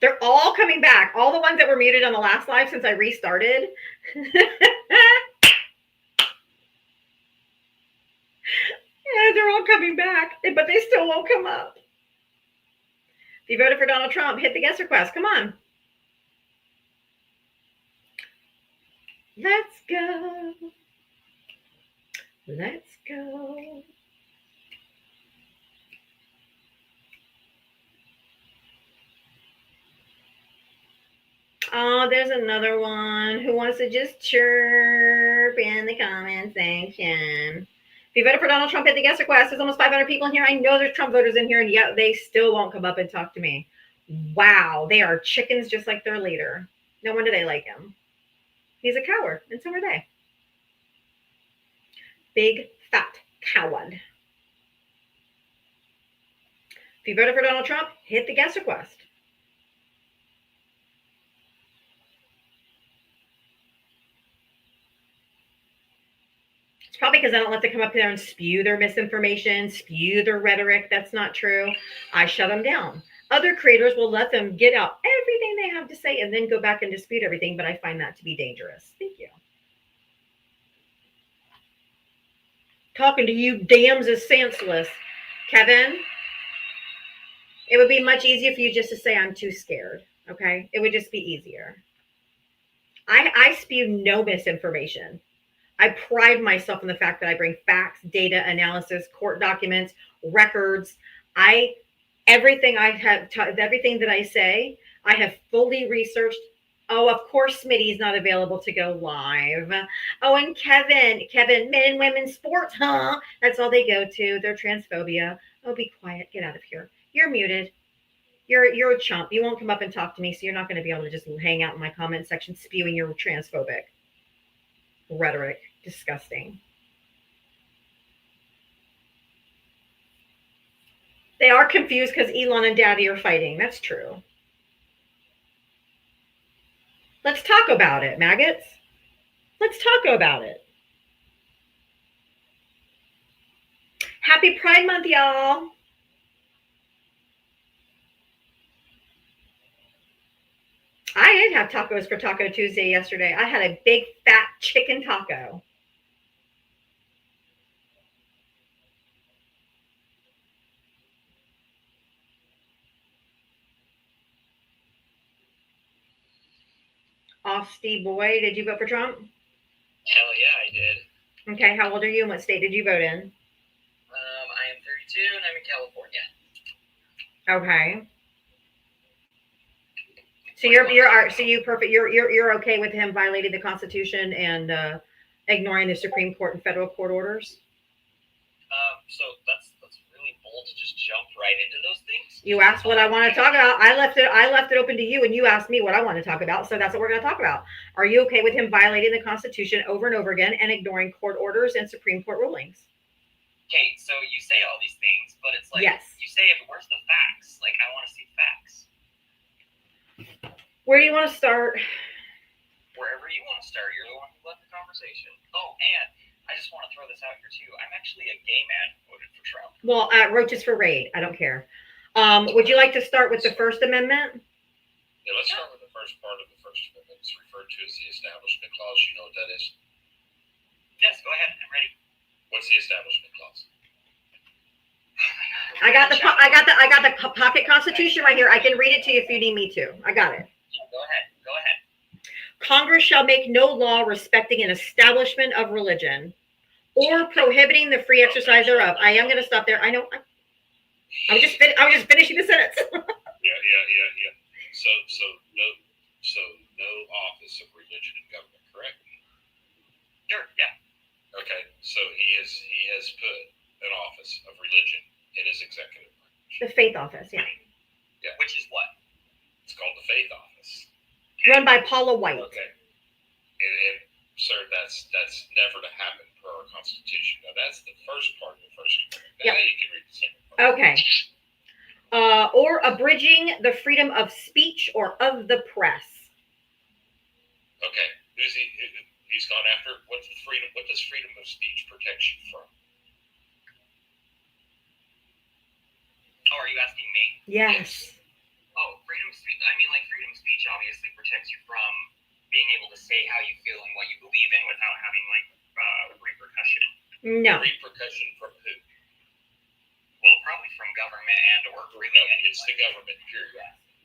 They're all coming back. All the ones that were muted on the last live since I restarted. Yeah, they're all coming back, but they still won't come up. If you voted for Donald Trump, hit the guest request. Come on. Let's go. Let's go. Oh, there's another one who wants to just chirp in the comment section. If you voted for Donald Trump, hit the guest request. There's almost 500 people in here. I know there's Trump voters in here, and yet they still won't come up and talk to me. Wow, they are chickens just like their leader. No wonder they like him. He's a coward, and so are they. Big, fat coward. If you voted for Donald Trump, hit the guest request. It's probably because I don't let them come up there and spew their misinformation, spew their rhetoric. That's not true. I shut them down. Other creators will let them get out everything they have to say and then go back and dispute everything, but I find that to be dangerous. Thank you. Talking to you dams is senseless. Kevin, it would be much easier for you just to say I'm too scared, okay? It would just be easier. I spew no misinformation. I pride myself in the fact that I bring facts, data, analysis, court documents, records. Everything that I say, I have fully researched. Oh, of course, Smitty's not available to go live. Oh, and Kevin, men and women sports, huh? That's all they go to. They're transphobia. Oh, be quiet. Get out of here. You're muted. You're a chump. You won't come up and talk to me, so you're not going to be able to just hang out in my comment section spewing your transphobic rhetoric. Disgusting. They are confused because Elon and Daddy are fighting. That's true. Let's talk about it, maggots. Let's talk about it. Happy Pride Month, y'all. I did have tacos for Taco Tuesday yesterday. I had a big fat chicken taco. Steve Boy, did you vote for Trump? Hell yeah, I did. Okay, how old are you and what state did you vote in? I am 32 and I'm in California. Okay. So you're okay with him violating the Constitution and ignoring the Supreme Court and federal court orders? So that's really bold to just jump right into those things. You asked what I want to talk about. I left it open to you, and you asked me what I want to talk about. So that's what we're going to talk about. Are you okay with him violating the Constitution over and over again and ignoring court orders and Supreme Court rulings? Okay, so you say all these things, but it's like, yes. You say it, but where's the facts? Like, I want to see facts. Where do you want to start? Wherever you want to start. You're the one who led the conversation. Oh, and I just want to throw this out here too. I'm actually a gay man who voted for Trump. Well, roaches for raid. I don't care. Would you like to start with the First Amendment? Yeah, let's start with the first part of the First Amendment is referred to as the Establishment Clause. You know what that is? Yes, go ahead. I'm ready. What's the Establishment Clause? I got the pocket constitution right here. I can read it to you if you need me to. I got it. Yeah, go ahead. Go ahead. Congress shall make no law respecting an establishment of religion or prohibiting the free exercise thereof. I am going to stop there. I know. I was just finishing the sentence. Yeah. So no office of religion in government, correct? Sure. Yeah. Okay. So he has put an office of religion in his executive branch. The faith office, yeah. Yeah. Which is what? It's called the Faith Office. Run by Paula White. Okay. And sir, that's never to happen per our Constitution. Now that's the first part of the First Amendment. Now you can read the second part. Okay. Or abridging the freedom of speech or of the press. Okay. He's gone after what does freedom of speech protect you from? Oh, are you asking me? Yes. Oh, freedom of speech. I mean, like, freedom of speech obviously protects you from being able to say how you feel and what you believe in without having, like, repercussion. No. Repercussion from who? Well, probably from government and or really No, it's the government, period.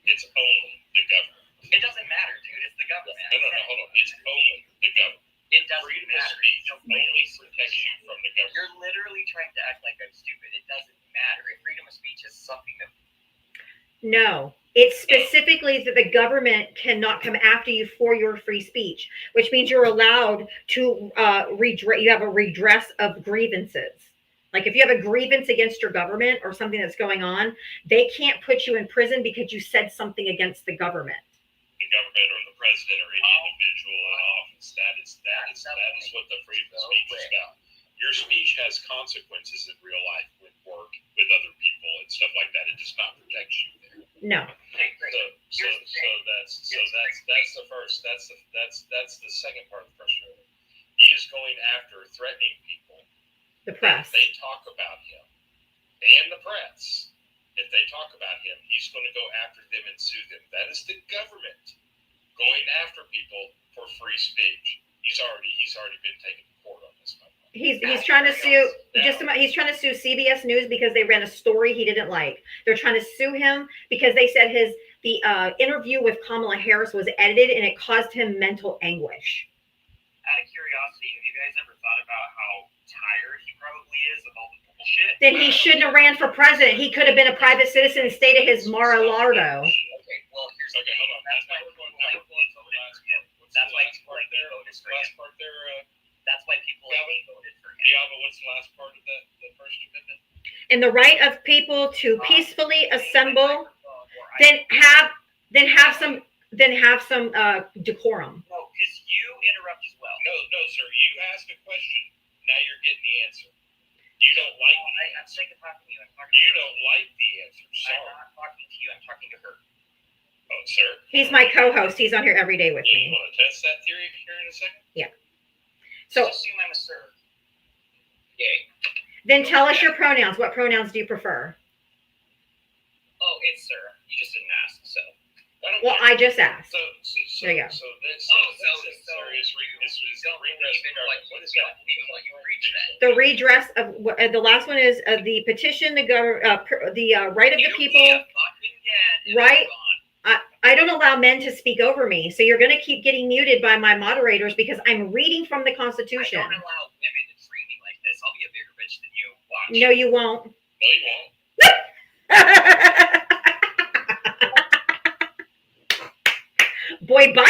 It's only the government. It doesn't matter, dude. It's the government. No, hold on. It's only the government. It doesn't Freedom of matter. speech only protects you from the government. You're literally trying to act like I'm stupid. It doesn't matter. If freedom of speech is something that... No. It's specifically that the government cannot come after you for your free speech, which means you're allowed to you have a redress of grievances. Like if you have a grievance against your government or something that's going on, they can't put you in prison because you said something against the government. The government or the president or any individual in office. That is what the freedom of speech is about. Your speech has consequences in real life with work, with other people and stuff like that. It does not protect you there. No. Okay, great. So that's the second part of the First Amendment. He is going after threatening people. The press. If they talk about him and the press. If they talk about him, he's going to go after them and sue them. That is the government going after people for free speech. He's already been taken to court on this. He's trying to sue he's trying to sue CBS News because they ran a story he didn't like. They're trying to sue him because they said the interview with Kamala Harris was edited and it caused him mental anguish. Out of curiosity, have you guys ever thought about how tired he probably is of all the bullshit? Then he shouldn't have ran for president. He could have been a private citizen and stayed at his Mar-a-Lago. Okay, well, here's the thing. Hold on. That's why people like me voted for him. That's why people like me voted for him. Last part there, That's why people like me voted for him. Diava, what's the last part of the First Amendment? And the right of people to peacefully assemble, then have some decorum. No, because you interrupt as well. No, sir. You asked a question. Now you're getting the answer. You don't like. I'm sick of talking to you. You don't like the answer. I'm Sorry. not talking to you. I'm talking to her. Oh, sir. He's my co-host. He's on here every day with You me. want to test that theory here in a second? So Just assume I'm a sir. Yay. then tell us your pronouns. What pronouns do you prefer? Oh, it's sir. You just didn't ask, so. Well, I just asked. So There you go. So this. So The redress of the last one is the petition, the right of the people. Right. I don't allow men to speak over me, so you're going to keep getting muted by my moderators because I'm reading from the Constitution. I don't allow women to treat me like this. I'll be a bigger bitch than you. Watch. No, you won't. No, you won't. Boy, bye.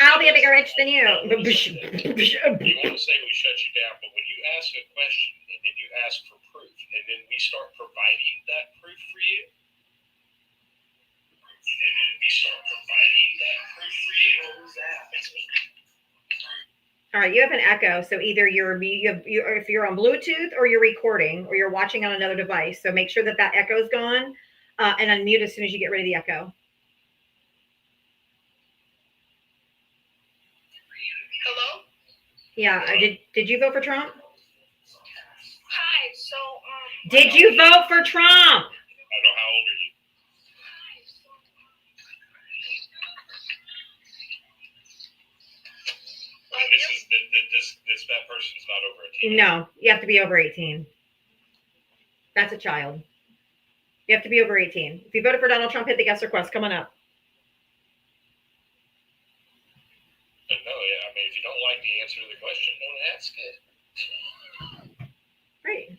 I'll be a bigger bitch than you. You want to say we shut you down, but when you ask a question and then you ask for proof, and then we start providing that proof for you, All right, you have an echo, so either if you're on Bluetooth or you're recording or you're watching on another device. So make sure that echo is gone and unmute as soon as you get rid of the echo. Hello? Yeah, did you vote for Trump? Hi, so, Did you vote for Trump? I don't know how old are you. This that person's not over 18. No, you have to be over 18. That's a child. You have to be over 18. If you voted for Donald Trump, hit the guest request. Come on up. No, yeah, I mean, if you don't like the answer to the question, don't ask it. Right.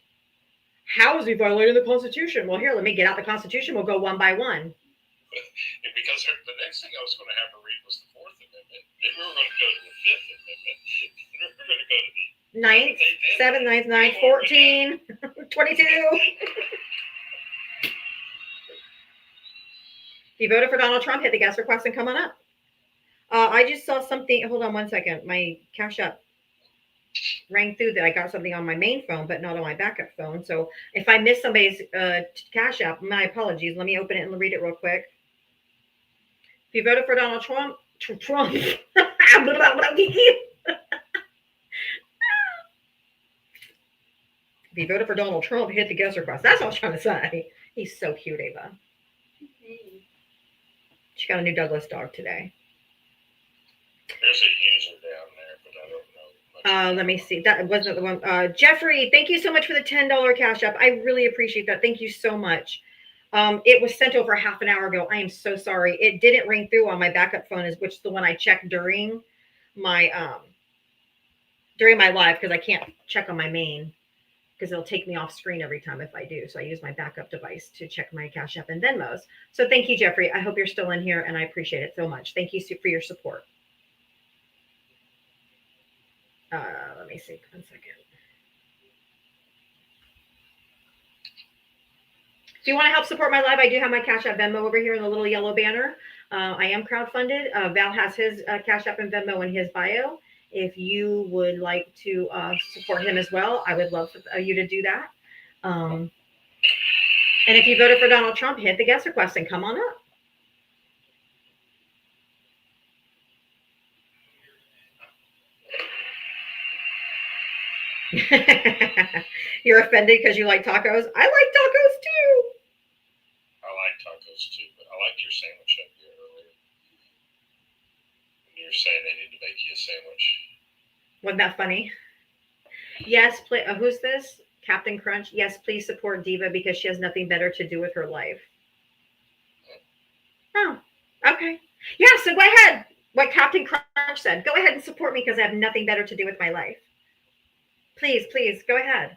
How is he violating the Constitution? Well, here, let me get out the Constitution. We'll go one by one. Because the next thing I was going to have her read was the Fourth Amendment. Then we were going to go to the Fifth Amendment. Then we were going to go to the Ninth, 7, 9, 9, 14, 22. If you voted for Donald Trump, hit the guest request and come on up. I just saw something. Hold on one second. My Cash App rang through that I got something on my main phone, but not on my backup phone. So if I miss somebody's Cash App, my apologies. Let me open it and read it real quick. If you voted for Donald Trump, if you voted for Donald Trump, hit the guest request. That's what I was trying to say. He's so cute, Ava. She got a new Douglas dog today. There's a user down there, but I don't know. Let me see. That wasn't the one. Jeffrey, thank you so much for the $10 Cash App. I really appreciate that. Thank you so much. It was sent over half an hour ago. I am so sorry. It didn't ring through on my backup phone, which is the one I checked during my live, because I can't check on my main because it'll take me off screen every time if I do. So I use my backup device to check my Cash App and Venmos. So thank you, Jeffrey. I hope you're still in here, and I appreciate it so much. Thank you for your support. Let me see. 1 second. If you want to help support my live, I do have my Cash App Venmo over here in the little yellow banner. I am crowdfunded. Val has his Cash App and Venmo in his bio. If you would like to support him as well, I would love for you to do that. And if you voted for Donald Trump, hit the guest request and come on up. You're offended because you like tacos? I like tacos too. I like tacos too, but I liked your sandwich up here earlier. When you were saying they need to make you a sandwich. Wasn't that funny? Yes, who's this? Captain Crunch. Yes, please support Diva because she has nothing better to do with her life. Oh, okay. Yeah, so go ahead. What Captain Crunch said. Go ahead and support me because I have nothing better to do with my life. Please, go ahead.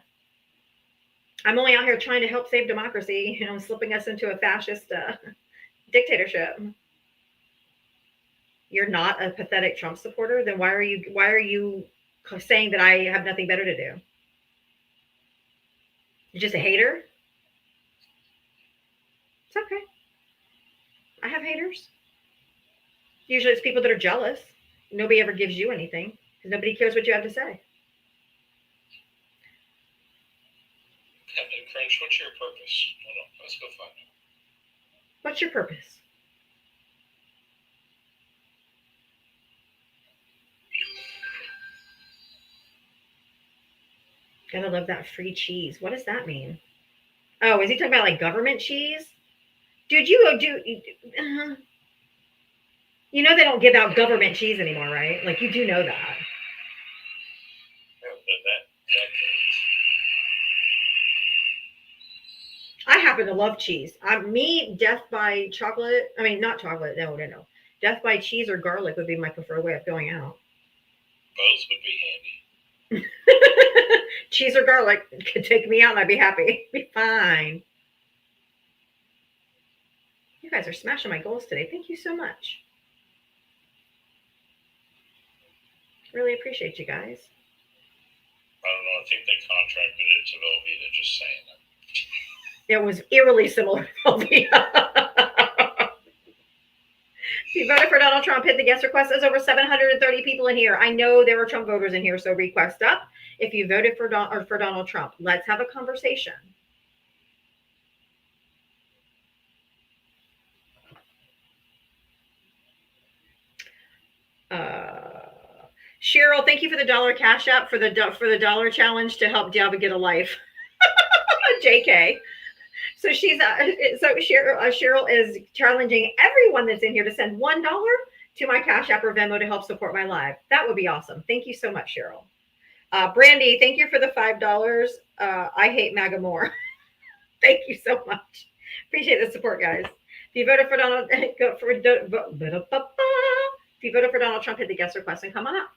I'm only out here trying to help save democracy, slipping us into a fascist dictatorship. You're not a pathetic Trump supporter? Then why are you saying that I have nothing better to do? You're just a hater? It's okay. I have haters. Usually it's people that are jealous. Nobody ever gives you anything because nobody cares what you have to say. Captain Crunch, what's your purpose? Hold on, let's go find out. What's your purpose? Gotta love that free cheese. What does that mean? Oh, is he talking about like government cheese? Dude, you know they don't give out government cheese anymore, right? Like you do know that. Yeah, that I happen to love cheese. Death by chocolate. I mean, not chocolate. No. Death by cheese or garlic would be my preferred way of going out. both would be handy. Cheese or garlic could take me out and I'd be happy. Be fine. You guys are smashing my goals today. Thank you so much. Really appreciate you guys. I don't know. I think they contracted it to Velveeta, just saying that. It was eerily similar to Velveeta. If you voted for Donald Trump, hit the guest request. There's over 730 people in here. I know there are Trump voters in here, so request up. If you voted for Donald Trump, let's have a conversation. Cheryl, thank you for the $1 Cash App for the dollar challenge to help Diava get a life. JK. So Cheryl is challenging everyone that's in here to send $1 to my Cash App or Venmo to help support my live. That would be awesome. Thank you so much, Cheryl. Brandy, thank you for the $5. I hate MAGA more. Thank you so much. Appreciate the support, guys. If you voted for Donald, if you voted for Donald Trump, hit the guest request and come on up.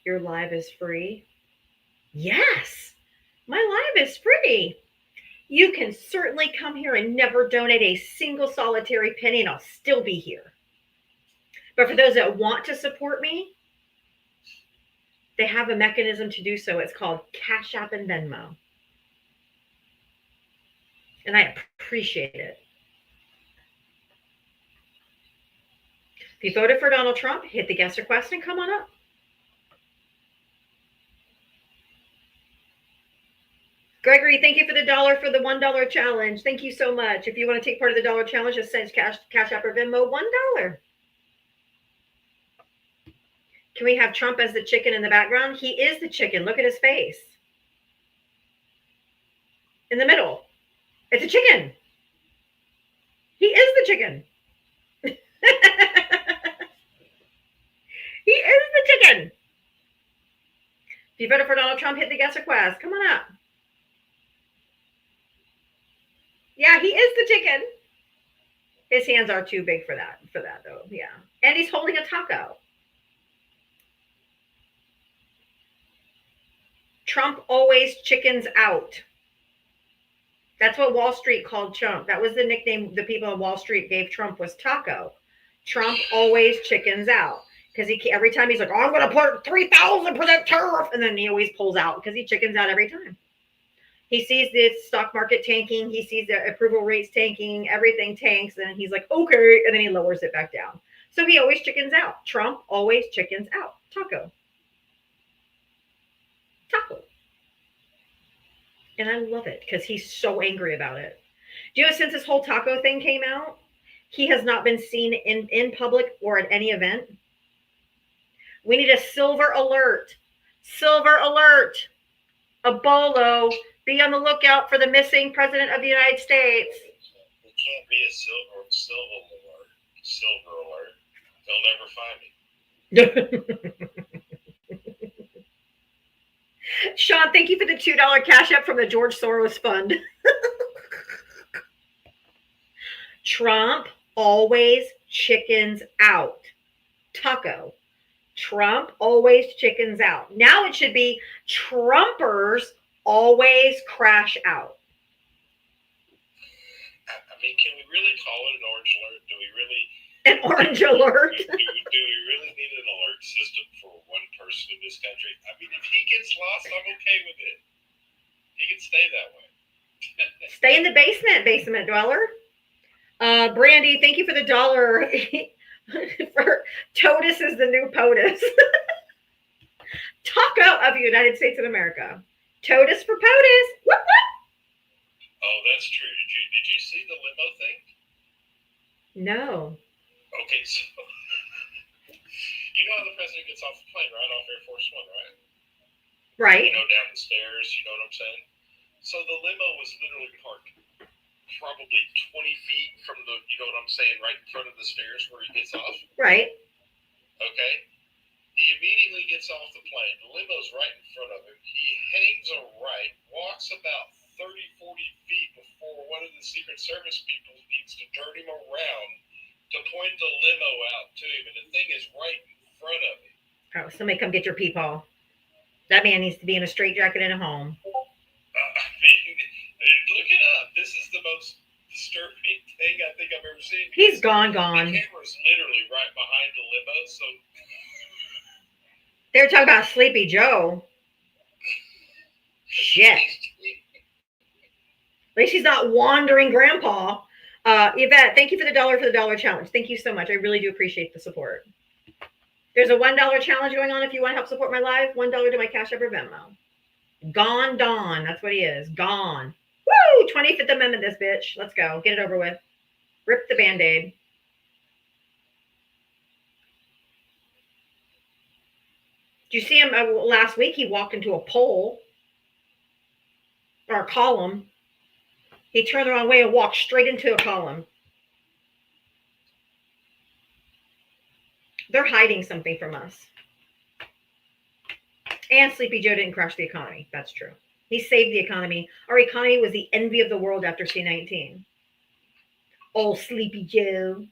Your live is free. Yes, my live is free. You can certainly come here and never donate a single solitary penny, and I'll still be here. But for those that want to support me, they have a mechanism to do so. It's called Cash App and Venmo. And I appreciate it. If you voted for Donald Trump, hit the guest request and come on up. Gregory, thank you for the $1 for the $1 challenge. Thank you so much. If you want to take part of the $1 challenge, just send Cash App or Venmo $1. Can we have Trump as the chicken in the background? He is the chicken. Look at his face. In the middle. It's a chicken. He is the chicken. He is the chicken. If you voted for Donald Trump, hit the guest request. Come on up. Yeah, he is the chicken. His hands are too big for that though. Yeah. And he's holding a taco. Trump always chickens out. That's what Wall Street called Trump. That was the nickname the people on Wall Street gave Trump, was taco. Trump always chickens out. Because every time he's like, oh, I'm going to put 3,000% tariff. And then he always pulls out because he chickens out every time. He sees the stock market tanking. He sees the approval rates tanking. Everything tanks. And he's like, okay. And then he lowers it back down. So he always chickens out. Trump always chickens out. Taco. Taco. And I love it because he's so angry about it. Do you know, since this whole taco thing came out, he has not been seen in public or at any event. We need a silver alert. Silver alert. A bolo. Be on the lookout for the missing president of the United States. It can't be a silver alert. They'll never find me. Sean, thank you for the $2 cash app from the George Soros Fund. Trump always chickens out. Taco. Trump always chickens out. Now it should be Trumpers always crash out. I mean, can we really call it an orange alert? Do we really? An orange alert? Do we really need an alert system for one person in this country? I mean, if he gets lost, I'm okay with it. He can stay that way. Stay in the basement dweller. Brandy, thank you for the $1. For TOTUS is the new POTUS. Taco of the United States of America. TOTUS for POTUS. Whoop, whoop. Oh, that's true. Did you see the limo thing? No. Okay, so you know how the president gets off the plane, right? Off Air Force One, right? Right. You know, down the stairs, you know what I'm saying? So the limo was literally parked probably 20 feet from the, you know what I'm saying, right in front of the stairs where he gets off. Right. Okay. He immediately gets off the plane. The limo's right in front of him. He hangs a right, walks about 30, 40 feet before one of the Secret Service people needs to turn him around to point the limo out to him. And the thing is right in front of him. Oh, somebody come get your peepaw. That man needs to be in a straitjacket and a home. I mean, look it up. This is the most disturbing thing I think I've ever seen. He's gone. The camera's literally right behind the limo, so They were talking about Sleepy Joe. Shit. At least he's not wandering grandpa. Yvette, thank you for the $1 challenge. Thank you so much. I really do appreciate the support. There's a $1 challenge going on if you want to help support my live. $1 to my Cash App or Venmo. Gone Dawn. That's what he is. Gone. Woo! 25th Amendment this bitch. Let's go. Get it over with. Rip the Band-Aid. Did you see him last week? He walked into a pole. or a column. He turned the wrong way and walked straight into a column. They're hiding something from us. And Sleepy Joe didn't crash the economy. That's true. He saved the economy. Our economy was the envy of the world after C-19. Old Sleepy Joe.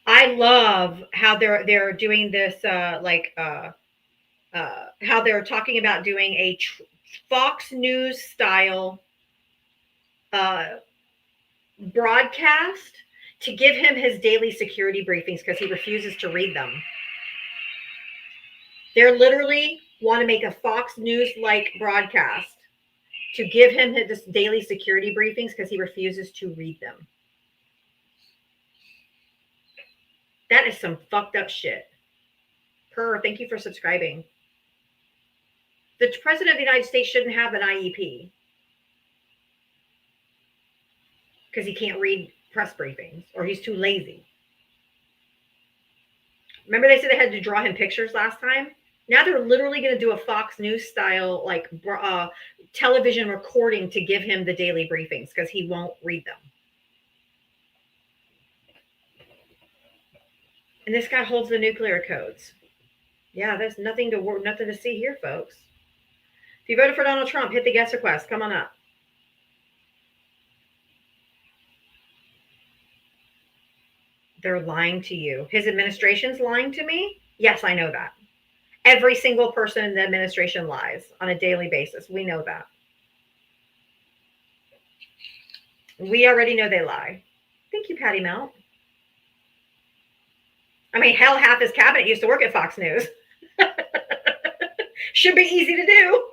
I love how they're doing this, how they're talking about doing a Fox News style broadcast to give him his daily security briefings because he refuses to read them. They're literally want to make a Fox News like broadcast to give him his daily security briefings because he refuses to read them. That is some fucked up shit. Thank you for subscribing. The president of the United States shouldn't have an IEP because he can't read press briefings or he's too lazy. Remember they said they had to draw him pictures last time? Now they're literally going to do a Fox News style like television recording to give him the daily briefings because he won't read them. And this guy holds the nuclear codes. Yeah, there's nothing to see here, folks. If you voted for Donald Trump, hit the guest request. Come on up. They're lying to you. His administration's lying to me? Yes, I know that. Every single person in the administration lies on a daily basis. We know that. We already know they lie. Thank you, Patty Melt. I mean, hell, half his cabinet used to work at Fox News. Should be easy to do.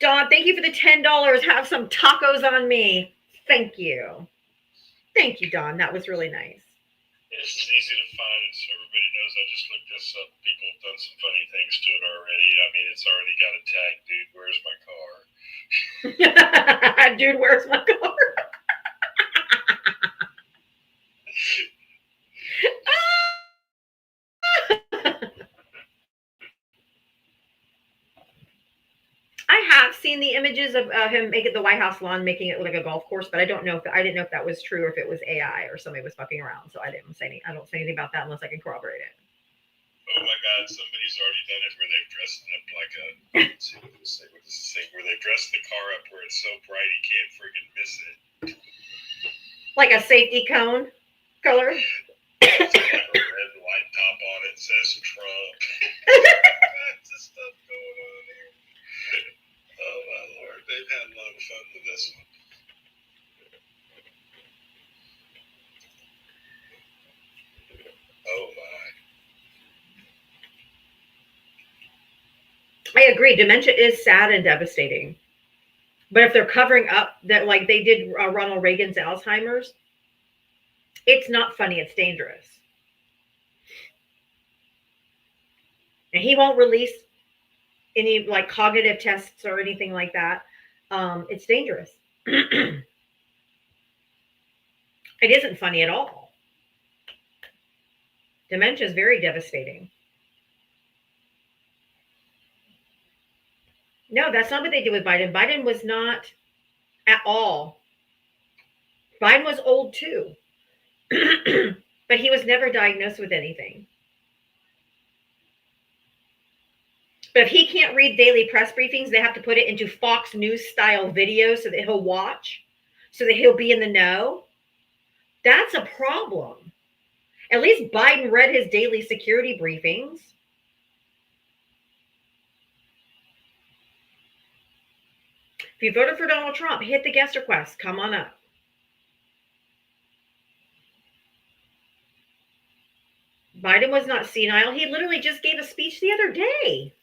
Dawn, thank you for the $10. Have some tacos on me. Thank you. Thank you, Dawn. That was really nice. It's easy to find, so everybody knows. I just looked this up. People have done some funny things to it already. I mean, it's already got a tag, dude, where's my car? Dude, where's my car? I have seen the images of him making the White House lawn, making it look like a golf course, but I didn't know if that was true or if it was AI or somebody was fucking around. So I don't say anything about that unless I can corroborate it. Oh my God, somebody's already done it where they've dressed it up like a, what does this say? Where they've dressed the car up where it's so bright he can't friggin' miss it. Like a safety cone color? It's got a red light top on it, says Trump. That's the stuff going on here. Oh my Lord, they've had a lot of fun with this one. Oh my. I agree. Dementia is sad and devastating. But if they're covering up that, like they did Ronald Reagan's Alzheimer's, it's not funny. It's dangerous. And he won't release any like cognitive tests or anything like that. It's dangerous. It isn't funny at all. Dementia is very devastating. No, that's not what they did with Biden. Biden was not at all. Biden was old too, but he was never diagnosed with anything. But if he can't read daily press briefings, they have to put it into Fox News style videos so that he'll watch, so that he'll be in the know. That's a problem. At least Biden read his daily security briefings. If you voted for Donald Trump, hit the guest request. Come on up. Biden was not senile. He literally just gave a speech the other day.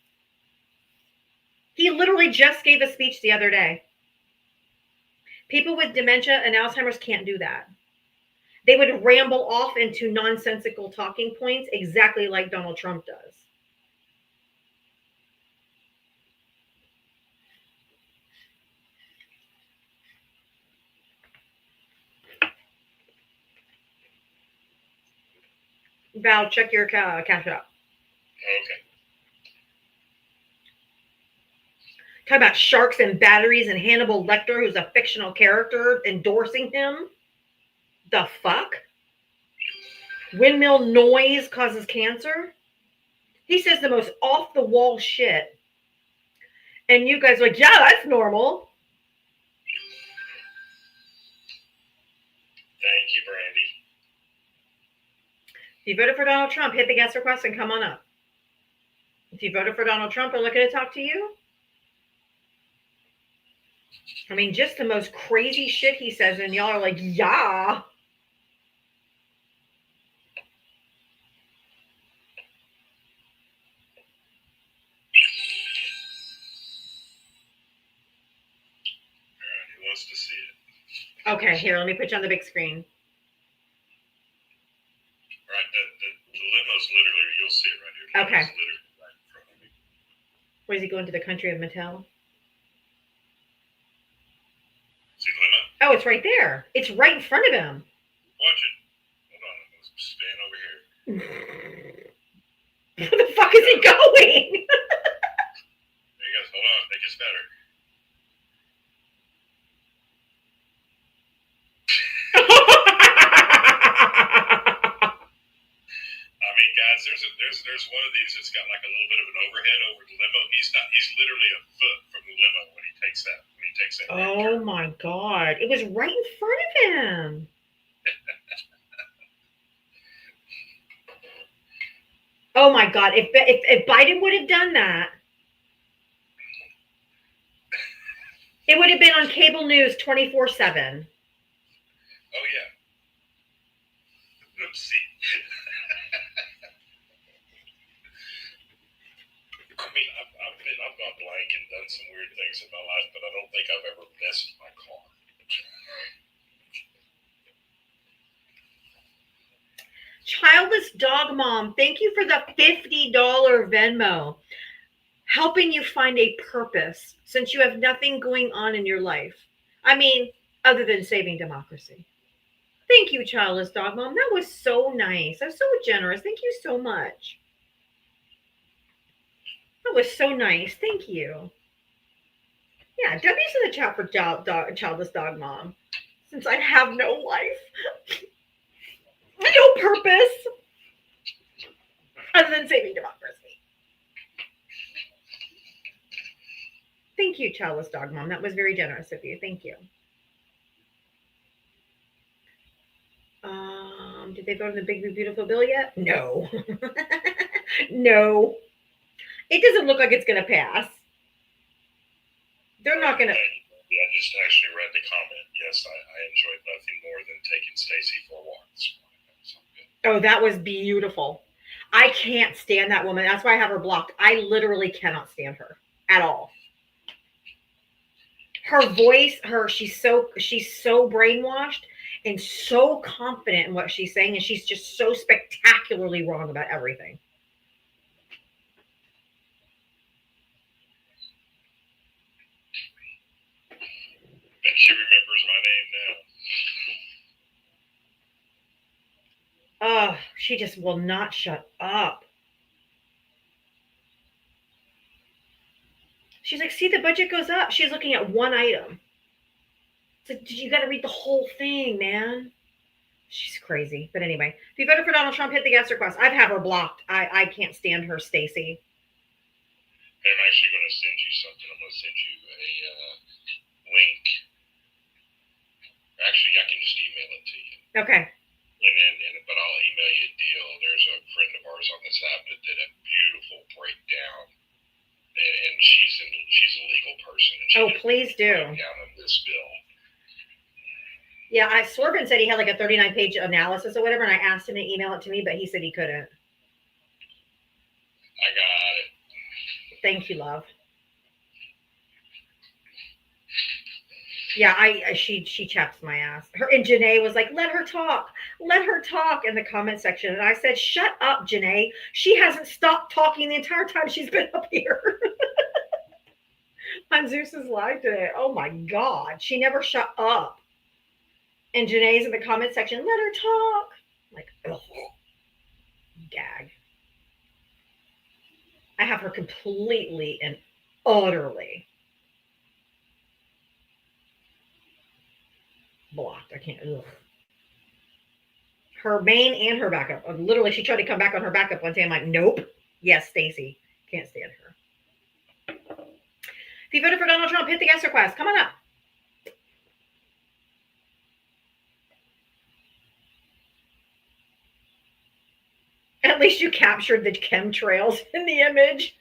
People with dementia and Alzheimer's can't do that. They would ramble off into nonsensical talking points exactly like Donald Trump does. Val, check your cash out. Okay. Talk about sharks and batteries and Hannibal Lecter, who's a fictional character, endorsing him. The fuck? Windmill noise causes cancer? He says the most off-the-wall shit. And you guys are like, yeah, that's normal. Thank you, Brandy. If you voted for Donald Trump, hit the guest request and come on up. If you voted for Donald Trump, we're looking to talk to you. I mean, just the most crazy shit he says, and y'all are like, yeah. Who wants to see it? Okay, here, let me put you on the big screen. Right, the limo's literally, you'll see it right here. The Okay. limo's literally right in front of me. Where is he going to the country of Mattel? See the limo? Oh, it's right there. It's right in front of him. Watch it. Hold on, I'm staying over here. Where the fuck is he going? There you go. Hold on, it gets better. I mean, guys, there's one of these that's got like a little bit of an overhead over the limo. He's literally a foot from the limo when he takes that. Oh my God. It was right in front of him. Oh my God. If Biden would have done that, it would have been on cable news 24/7. Oh yeah. Oopsie. I mean, I've gone blank and done some weird things in my life, but I don't think I've ever missed my car. Childless Dog Mom, thank you for the $50 Venmo. Helping you find a purpose since you have nothing going on in your life. I mean, other than saving democracy. Thank you, Childless Dog Mom. That was so nice. That was so generous. Thank you so much. That was so nice. Thank you. Yeah, W's in the chat for Childless Dog Mom. Since I have no life, no purpose, other than saving democracy. Thank you, Childless Dog Mom. That was very generous of you. Thank you. Did they vote on the Big Beautiful Bill yet? No. No. It doesn't look like it's going to pass. They're not going to. Yeah, I just actually read the comment. Yes, I enjoyed nothing more than taking Stacy for a walk this morning. Oh, that was beautiful. I can't stand that woman. That's why I have her blocked. I literally cannot stand her at all. Her voice, she's so brainwashed and so confident in what she's saying, and she's just so spectacularly wrong about everything. And she remembers my name now. Oh, she just will not shut up. She's like, see, the budget goes up. She's looking at one item. It's like, you got to read the whole thing, man. She's crazy. But anyway, if you voted for Donald Trump, hit the guest request. I'd have her blocked. I can't stand her, Stacy. I'm actually going to send you something. I'm going to send you a link. Actually, I can just email it to you. Okay. But I'll email you a deal. There's a friend of ours on this app that did a beautiful breakdown, and she's a legal person. And she please do. Breakdown of this bill. Yeah, Swervin said he had like a 39-page analysis or whatever, and I asked him to email it to me, but he said he couldn't. I got it. Thank you, love. Yeah, she chaps my ass. And Janae was like, let her talk in the comment section. And I said, shut up, Janae. She hasn't stopped talking the entire time she's been up here. On Zeus's live today. Oh my God. She never shut up. And Janae's in the comment section, let her talk. I'm like, ugh. gag. I have her completely and utterly blocked. I can't. Ugh. Her main and her backup. Literally, she tried to come back on her backup one day. I'm like, nope. Yes, Stacy. Can't stand her. If you voted for Donald Trump, hit the guest request. Come on up. At least you captured the chemtrails in the image.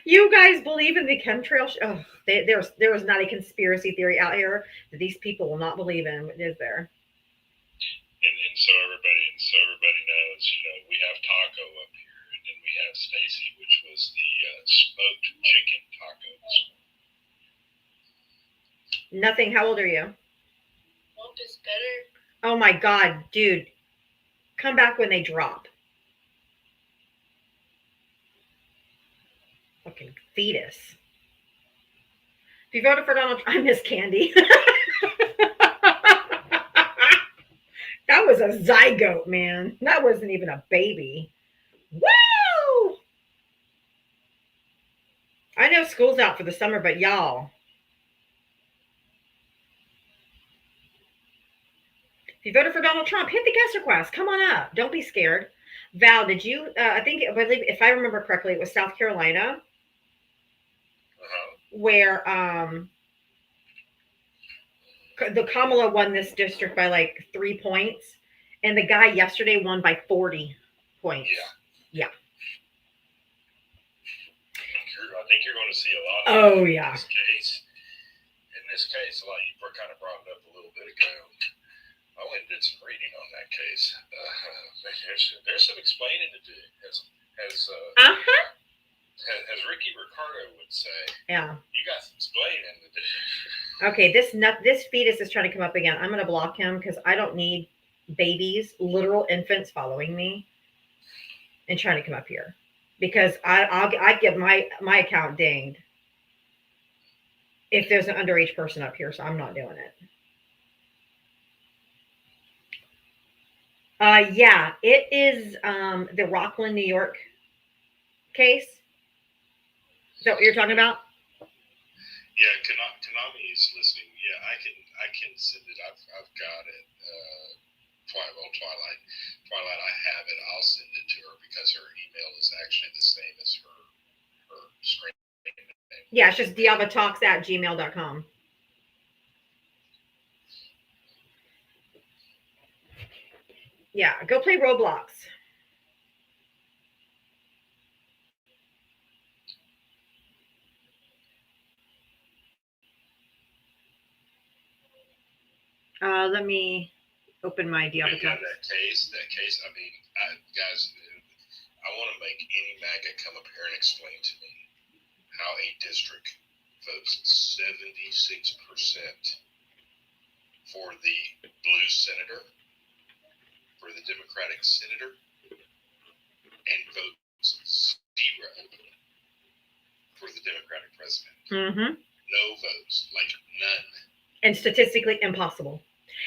You guys believe in the chemtrails? Oh, there is not a conspiracy theory out here that these people will not believe in, is there? And so everybody knows, we have taco up here, and then we have Stacy, which was the smoked chicken tacos. Nothing. How old are you? Hope is better. Oh my God, dude. Come back when they drop. Fucking fetus. If you voted for Donald Trump, I miss Candy. That was a zygote, man. That wasn't even a baby. Woo! I know school's out for the summer, but y'all. If you voted for Donald Trump, hit the guest request. Come on up. Don't be scared. Val, did you? I believe, if I remember correctly, it was South Carolina, where the Kamala won this district by like 3 points, and the guy yesterday won by 40 points. Yeah. I think you're going to see a lot Oh, of yeah. In this case, like you kind of brought it up a little bit ago. I went and did some reading on that case. There's some explaining to do, as Ricky Ricardo would say. Yeah. You got some explaining to do. Okay, this fetus is trying to come up again. I'm going to block him because I don't need babies, literal infants following me and trying to come up here, because I get my account dinged if there's an underage person up here, so I'm not doing it. Yeah, it is the Rockland, New York case. Is that what you're talking about? Yeah, Konami is listening. Yeah, I can send it. I've got it. Twilight, I have it. I'll send it to her because her email is actually the same as her screen name. Yeah, it's just Diavatalks@gmail.com. Yeah, go play Roblox. Let me open my Diavatalks. That case. I mean, guys, I want to make any MAGA come up here and explain to me how a district votes 76% for the blue senator, for the Democratic senator, and votes 0 for the Democratic president. Mm-hmm. No votes, like none. And statistically impossible.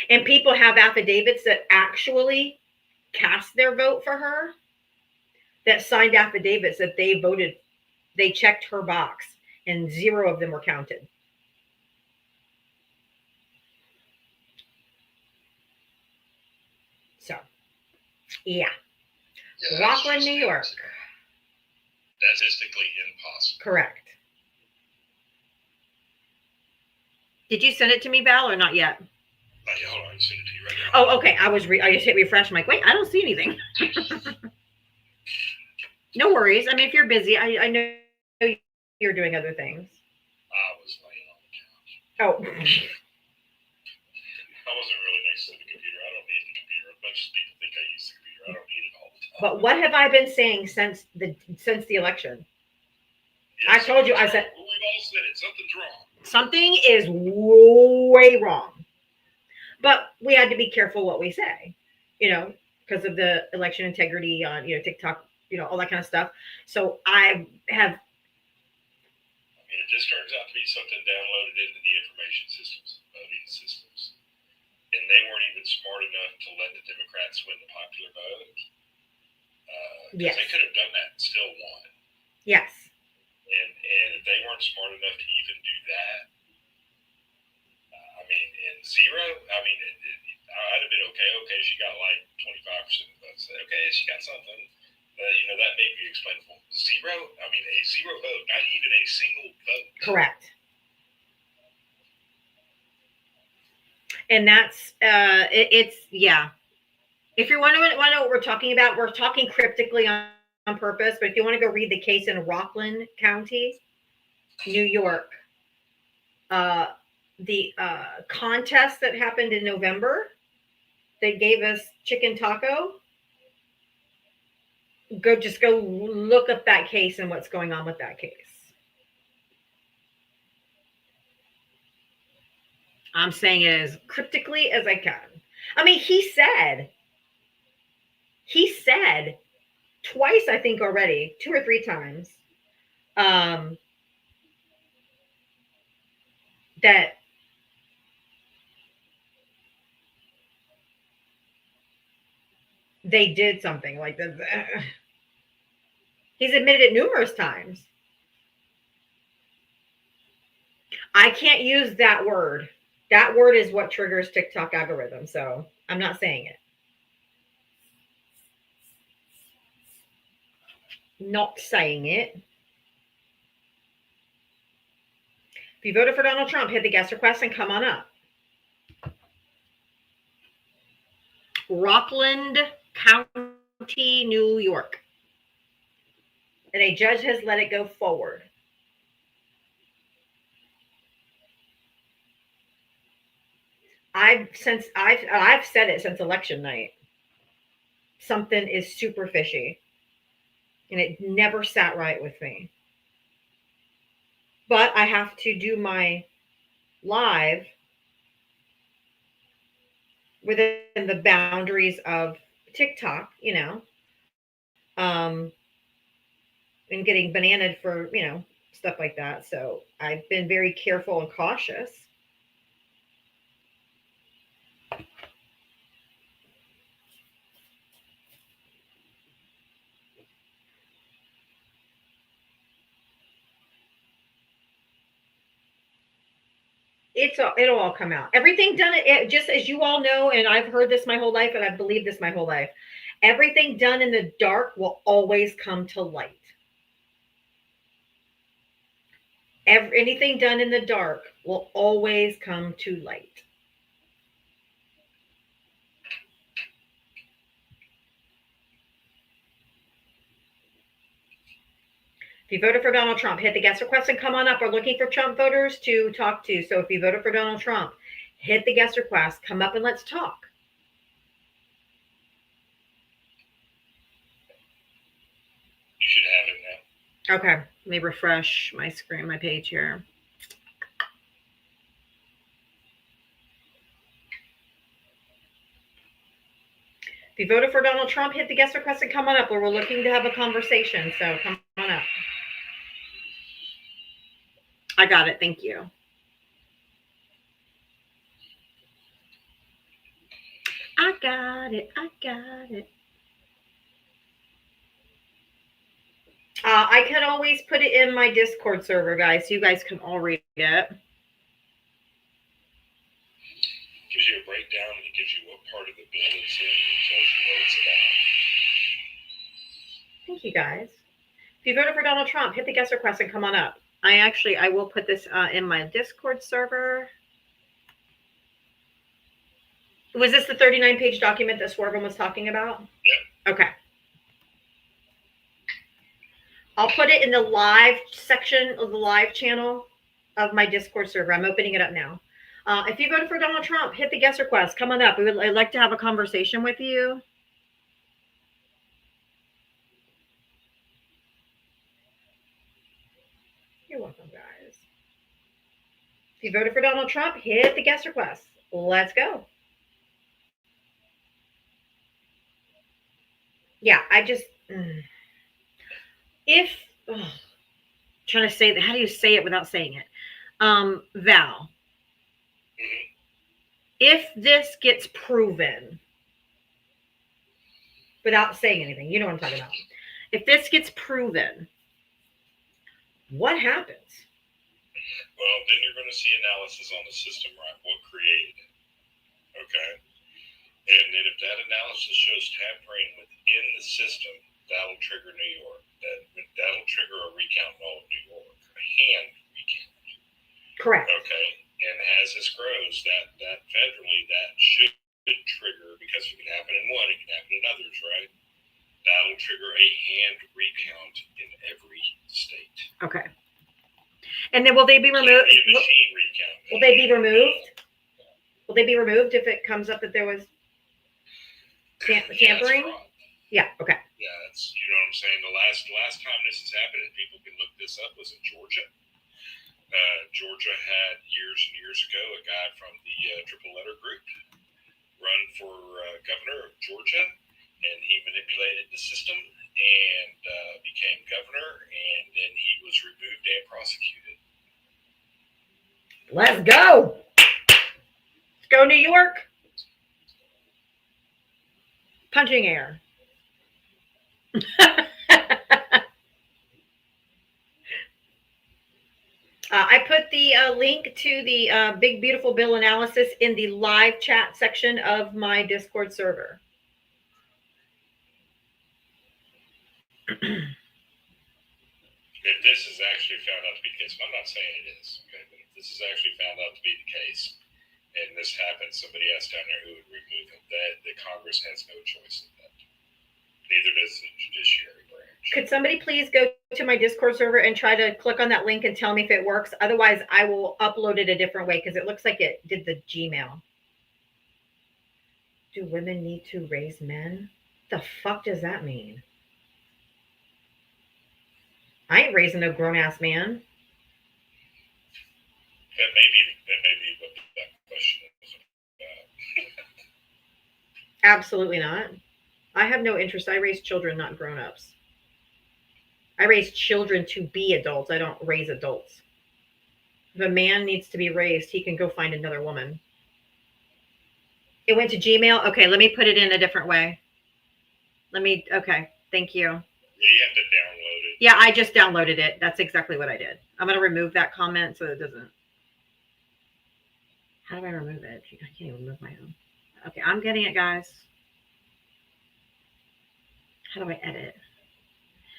And people have affidavits that actually cast their vote for her, that signed affidavits that they voted, they checked her box, and 0 of them were counted. So, yeah. Rockland, New York. Statistically impossible. Correct. Did you send it to me, Val, or not yet? Hold on, I send it to you right now. Oh, okay. I just hit refresh. I'm like, wait, I don't see anything. No worries. I mean, if you're busy, I know you're doing other things. I was laying on the couch. Oh. I wasn't really next to the computer. I don't need the computer. As much as people think I use the computer, I don't need it all the time. But what have I been saying since the election? Yeah, I told you, I said, we've all said it. Something's wrong. something is way wrong. But we had to be careful what we say, because of the election integrity on, TikTok, all that kind of stuff. So I have. I mean, it just turns out to be something downloaded into the information systems, voting systems. and they weren't even smart enough to let the Democrats win the popular vote. Yes. They could have done that and still won. Yes. And if they weren't smart enough to even do that, I mean, in zero, I mean, I'd have been okay. Okay, she got like 25% of the votes. Okay, she got something. That may be explainable. Zero, I mean, a zero vote, not even a single vote. Correct. And that's, it's, yeah. If you want to know what we're talking about, we're talking cryptically on purpose, but if you want to go read the case in Rockland County, New York, the contest that happened in November that gave us chicken taco, go look up that case and what's going on with that case. I'm saying it as cryptically as I can. I mean, he said twice, I think already, 2 or 3 times, that they did something like that. He's admitted it numerous times. I can't use that word. That word is what triggers TikTok algorithm, so I'm not saying it. Not saying it. If you voted for Donald Trump, hit the guest request and come on up. Rockland County, New York. And a judge has let it go forward. I've said it since election night. Something is super fishy. And it never sat right with me. But I have to do my live within the boundaries of TikTok, and getting bananaed for, stuff like that. So I've been very careful and cautious. It'll all come out. Everything done, just as you all know, and I've heard this my whole life, and I've believed this my whole life. Everything done in the dark will always come to light. Anything done in the dark will always come to light. If you voted for Donald Trump, hit the guest request and come on up. We're looking for Trump voters to talk to. So if you voted for Donald Trump, hit the guest request, come up and let's talk. You should have it now. Okay, let me refresh my screen, my page here. If you voted for Donald Trump, hit the guest request and come on up. We're looking to have a conversation, so come on up. I got it. Thank you. I got it. I can always put it in my Discord server, guys, so you guys can all read it. Gives you a breakdown, and it gives you what part of the bill it's in, and tells you what it's about. Thank you, guys. If you voted for Donald Trump, hit the guest request and come on up. I will put this in my Discord server. Was this the 39-page document that Swerven was talking about? Yeah. Okay. I'll put it in the live section of the live channel of my Discord server. I'm opening it up now. If you voted for Donald Trump, hit the guest request. Come on up. I'd like to have a conversation with you. You're welcome, guys. If you voted for Donald Trump, hit the guest request. Let's go. Yeah, trying to say that, how do you say it without saying it? Val, if this gets proven, without saying anything, you know what I'm talking about. If this gets proven, what happens? Well, then you're going to see analysis on the system, right? What created it? Okay. And then if that analysis shows tampering within the system, that'll trigger New York. That'll trigger a recount in all of New York, a hand recount. Correct. Okay. And as this grows, that federally, that should trigger, because it can happen in one, it can happen in others, right? That'll trigger a hand recount in every state. Okay. And then will they be removed? A machine recount. Will they be removed? Will they be removed if it comes up that there was tampering? Yeah. Okay. Yeah, that's, you know what I'm saying. The last time this has happened, and people can look this up, was in Georgia. Georgia had years and years ago a guy from the Triple Letter Group run for governor of Georgia, and he manipulated the system and became governor, and then he was removed and prosecuted. Let's go. Let's go, New York. Punching air. I put the link to the Big Beautiful Bill analysis in the live chat section of my Discord server. If this is actually found out to be the case, and I'm not saying it is, okay, but if this is actually found out to be the case, and this happens, somebody asked down there who would remove it, that the Congress has no choice in that. Neither does the judiciary branch. Could somebody please go to my Discord server and try to click on that link and tell me if it works? Otherwise, I will upload it a different way because it looks like it did the Gmail. Do women need to raise men? The fuck does that mean? I ain't raising no grown-ass man. That may be what that question is about. Absolutely not. I have no interest. I raise children, not grown-ups. I raise children to be adults. I don't raise adults. If a man needs to be raised, he can go find another woman. It went to Gmail. Okay, let me put it in a different way. Okay, thank you. Yeah, you have to download it. Yeah, I just downloaded it. That's exactly what I did. I'm going to remove that comment so it doesn't. How do I remove it? I can't even remove my own. Okay, I'm getting it, guys. How do I edit?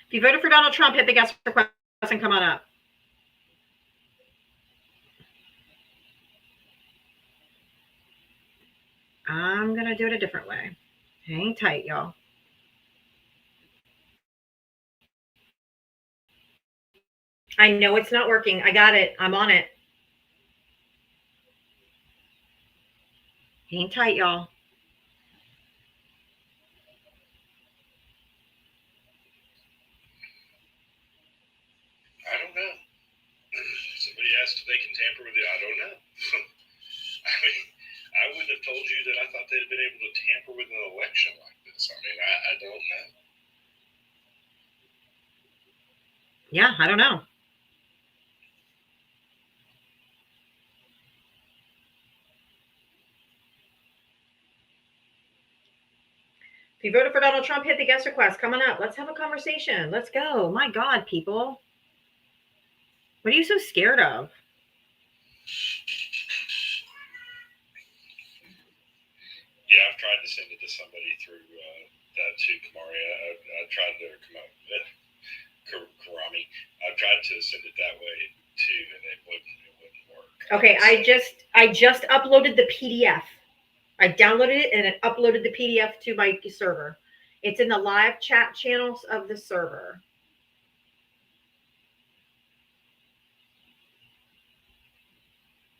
If you voted for Donald Trump, hit the guest request and come on up. I'm going to do it a different way. Hang tight, y'all. I know it's not working. I got it. I'm on it. Hang tight, y'all. I don't know. Somebody asked if they can tamper with it. I don't know. I mean, I wouldn't have told you that I thought they'd been able to tamper with an election like this. I mean, I don't know. Yeah, I don't know. If you voted for Donald Trump, hit the guest request. Come on up. Let's have a conversation. Let's go. My God, people. What are you so scared of? Yeah, I've tried to send it to somebody through that too, Kamari. I tried to come up with Karami. I've tried to send it that way too, and it wouldn't work. Okay, I just uploaded the PDF. I downloaded it and it uploaded the PDF to my server. It's in the live chat channels of the server.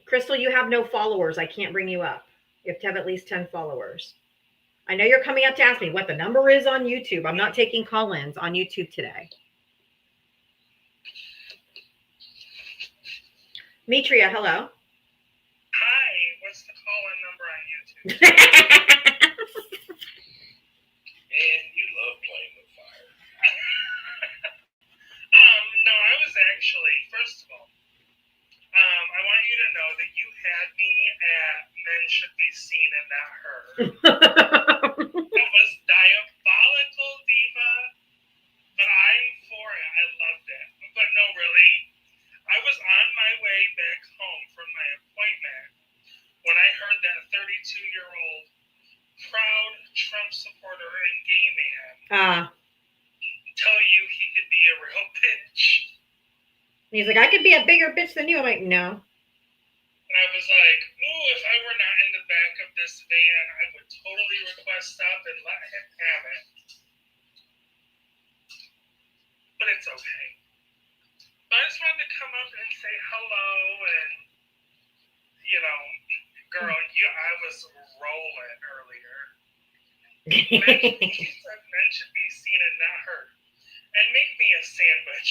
Crystal, you have no followers. I can't bring you up. You have to have at least 10 followers. I know you're coming up to ask me what the number is on YouTube. I'm not taking call-ins on YouTube today. Mitria, hello. Hi, what's the call-in number on YouTube? And you love playing with fire. No, I was actually, first of all, I want you to know that you had me at men should be seen and not heard. That was diabolical, Diva, but I'm for it. I loved it. But no, really, I was on my way back home from my appointment when I heard that 32-year-old proud Trump supporter and gay man tell you he could be a real bitch. He's like, I could be a bigger bitch than you. I'm like, no. And I was like, ooh, if I were not in the back of this van, I would totally request up and let him have it. But it's okay. But I just wanted to come up and say hello and, you know, girl, I was rolling earlier. He said men should be seen and not heard. And make me a sandwich.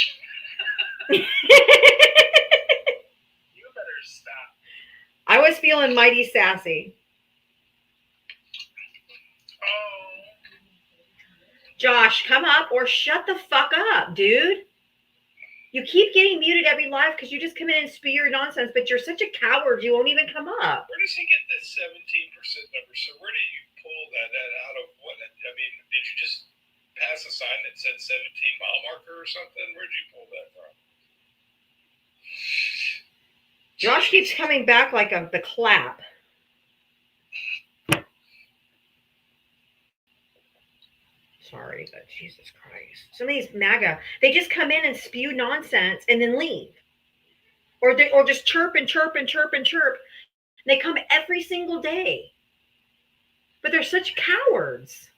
You better stop. I was feeling mighty sassy. Oh. Josh, come up or shut the fuck up, dude. You keep getting muted every live because you just come in and spew your nonsense, but you're such a coward, you won't even come up. Where does he get this 17% number? So where do you pull that out of? What? I mean, did you just pass a sign that said 17-mile marker or something? Where'd you pull that from? Josh keeps coming back like the clap. Sorry, but Jesus Christ. Some of these MAGA, they just come in and spew nonsense and then leave. Or just chirp and chirp and chirp and chirp. They come every single day. But they're such cowards.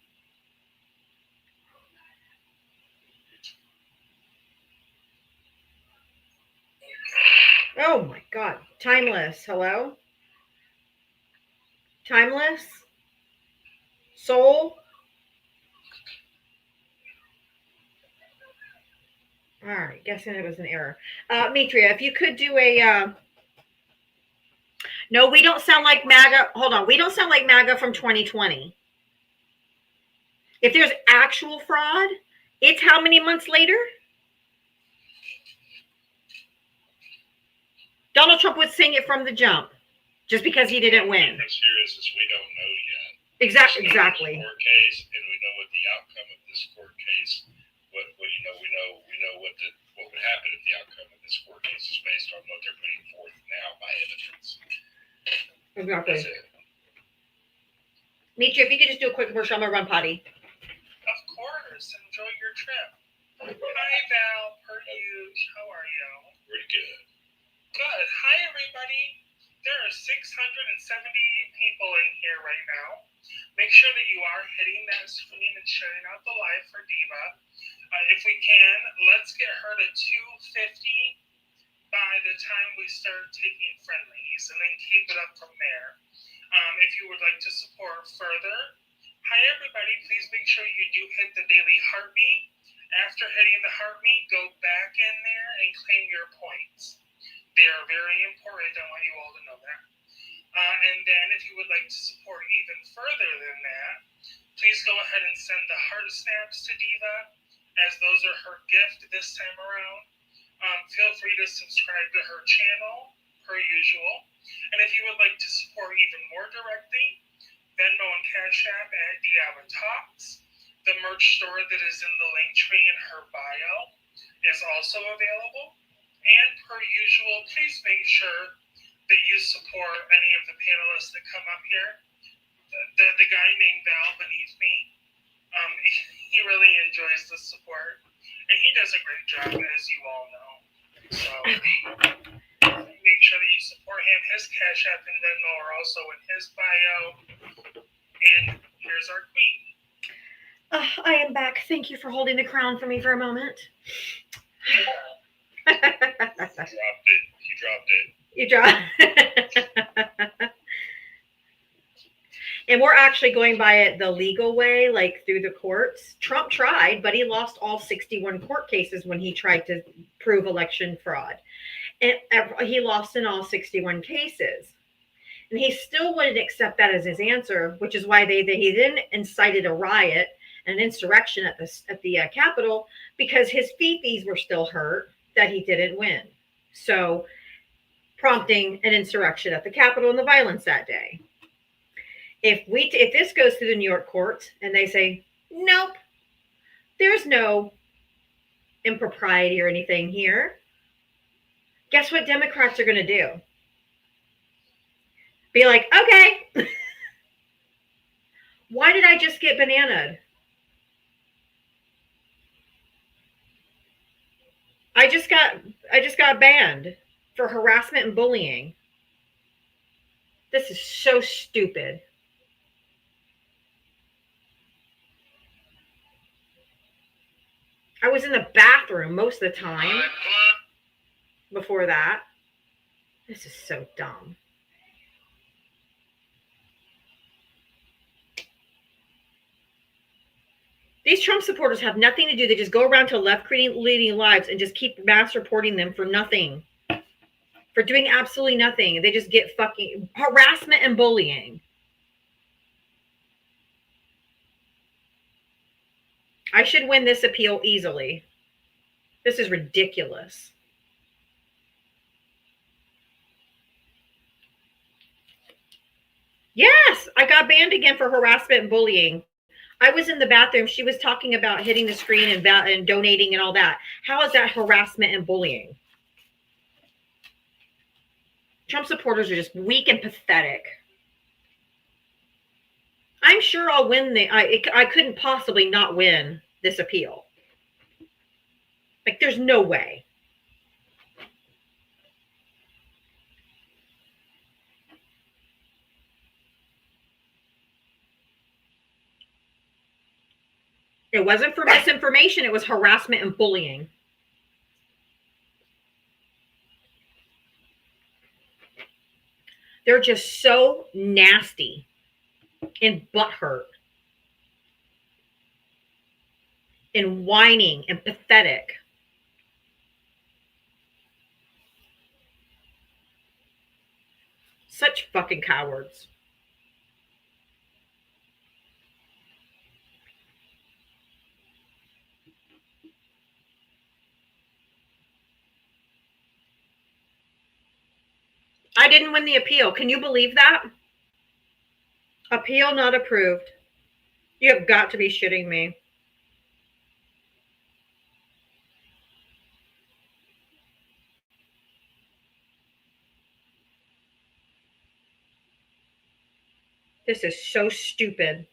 Oh my God. Timeless. Hello? Timeless? Soul? All right. Guessing it was an error. Mitria, if you could do a... No, we don't sound like MAGA. Hold on. We don't sound like MAGA from 2020. If there's actual fraud, it's how many months later? Donald Trump would sing it from the jump just because he didn't win. The difference here is we don't know yet. Exactly. Court case, and we know what the outcome of this court case. We know what would happen if the outcome of this court case is based on what they're putting forth now by evidence. Exactly. That's it. Mitri, if you could just do a quick commercial, I'm gonna run potty. Of course. Enjoy your trip. Hi, Val. Per usual. How are you? Pretty good. Good. Hi, everybody. There are 670 people in here right now. Make sure that you are hitting that screen and sharing out the live for Diva. If we can, let's get her to 250 by the time we start taking friendlies, and then keep it up from there. If you would like to support further, hi everybody, please make sure you do hit the daily heartbeat. After hitting the heartbeat, go back in there and claim your points. They are very important. I want you all to know that. And then if you would like to support even further than that, please go ahead and send the heart snaps to Diva, as those are her gift this time around. Feel free to subscribe to her channel, per usual. And if you would like to support even more directly, Venmo and Cash App at Diavatalks. The merch store that is in the link tree in her bio is also available. And per usual, please make sure that you support any of the panelists that come up here. The guy named Val beneath me, he really enjoys the support. And he does a great job, as you all know. So make sure that you support him. His Cash App and Venmo are also in his bio. And here's our queen. I am back. Thank you for holding the crown for me for a moment. He dropped it. You dropped And we're actually going by it the legal way, like through the courts. Trump tried, but he lost all 61 court cases when he tried to prove election fraud. And he lost in all 61 cases. And he still wouldn't accept that as his answer, which is why he then incited a riot, an insurrection at the Capitol, because his fifis were still hurt that he didn't win. So prompting an insurrection at the Capitol and the violence that day. If this goes to the New York courts and they say, nope, there's no impropriety or anything here, guess what Democrats are going to do? Be like, okay, why did I just get bananaed? I just got banned for harassment and bullying. This is so stupid. I was in the bathroom most of the time before that. This is so dumb. These Trump supporters have nothing to do. They just go around to left-leaning lives and just keep mass reporting them for nothing. For doing absolutely nothing. They just get fucking harassment and bullying. I should win this appeal easily. This is ridiculous. Yes, I got banned again for harassment and bullying. I was in the bathroom. She was talking about hitting the screen and donating and all that. How is that harassment and bullying? Trump supporters are just weak and pathetic. I'm sure I'll win I couldn't possibly not win this appeal. Like, there's no way. It wasn't for misinformation. It was harassment and bullying. They're just so nasty and butthurt and whining and pathetic. Such fucking cowards. I didn't win the appeal. Can you believe that? Appeal not approved. You have got to be shitting me. This is so stupid.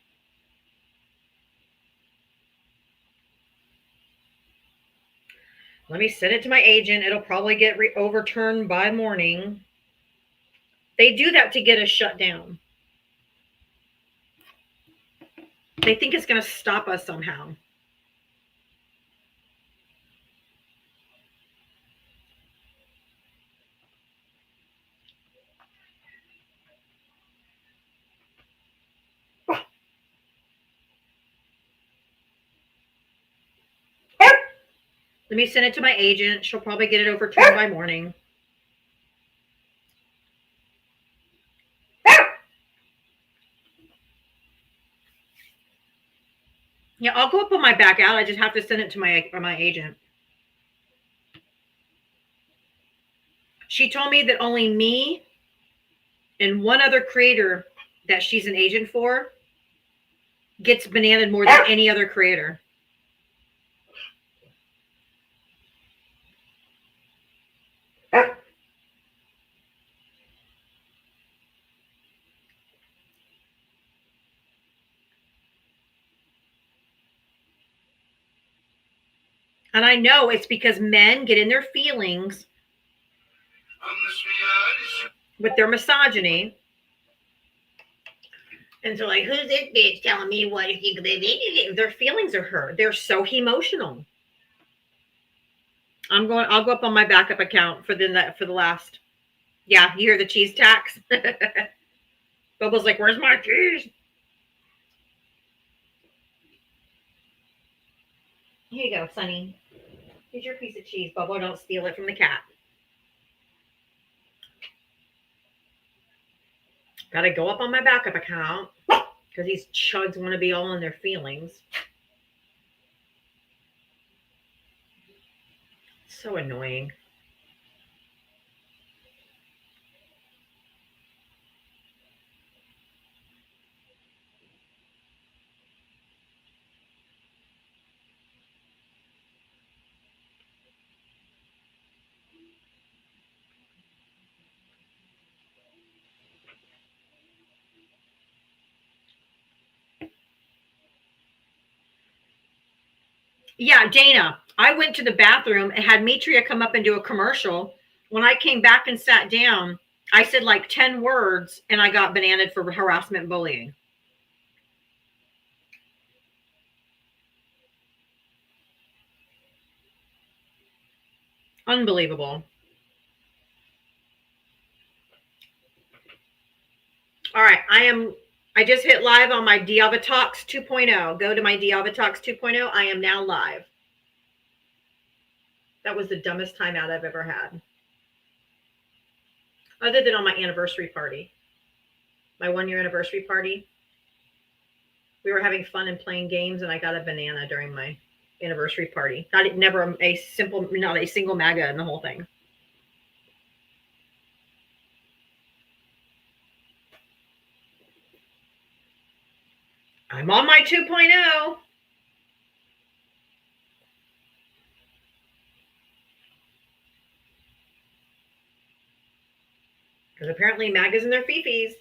Let me send it to my agent. It'll probably get overturned by morning. They do that to get us shut down. They think it's going to stop us somehow. Let me send it to my agent. She'll probably get it overturned by morning. Yeah, I'll go up on my back out. I just have to send it to my agent. She told me that only me and one other creator that she's an agent for gets bananaed more than any other creator. And I know it's because men get in their feelings with their misogyny. And so, like, who's this bitch telling me what if you their feelings are hurt. They're so emotional. I'll go up on my backup account for the last. Yeah, you hear the cheese tax? Bubba's like, where's my cheese? Here you go, Sonny. Here's your piece of cheese, Bubba. Don't steal it from the cat. Gotta go up on my backup account because these chuds want to be all in their feelings. So annoying. Yeah, Dana, I went to the bathroom and had Mitria come up and do a commercial. When I came back and sat down, I said like 10 words and I got bananaed for harassment and bullying. Unbelievable. All right, I just hit live on my Diavatalks 2.0. Go to my Diavatalks 2.0. I am now live. That was the dumbest timeout I've ever had. Other than on my anniversary party. My 1-year anniversary party. We were having fun and playing games, and I got a banana during my anniversary party. Not a single MAGA in the whole thing. I'm on my 2.0. Because apparently MAGA's in their fifis.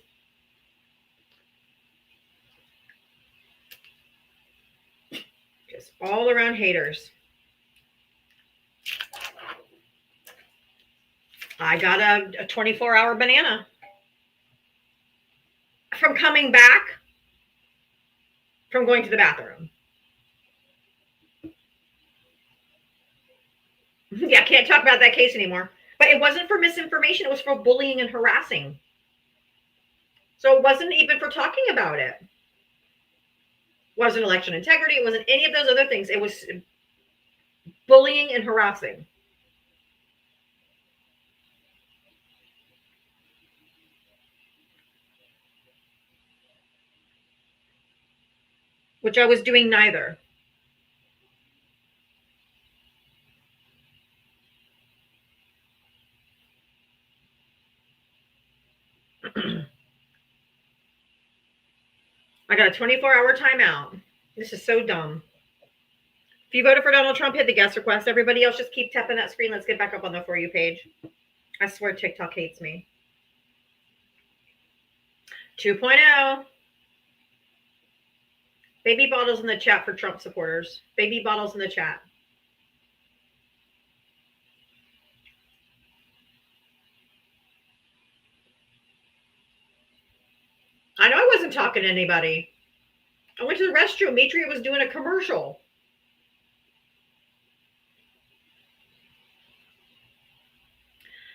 Just all around haters. I got a 24-hour banana from coming back from going to the bathroom. Yeah, can't talk about that case anymore. But it wasn't for misinformation. It was for bullying and harassing. So it wasn't even for talking about it. It wasn't election integrity. It wasn't any of those other things. It was bullying and harassing. Which I was doing neither. I got a 24-hour timeout. This is so dumb. If you voted for Donald Trump, hit the guest request. Everybody else, just keep tapping that screen. Let's get back up on the For You page. I swear TikTok hates me. 2.0. Baby bottles in the chat for Trump supporters. Baby bottles in the chat. I know I wasn't talking to anybody. I went to the restroom. Mitria was doing a commercial.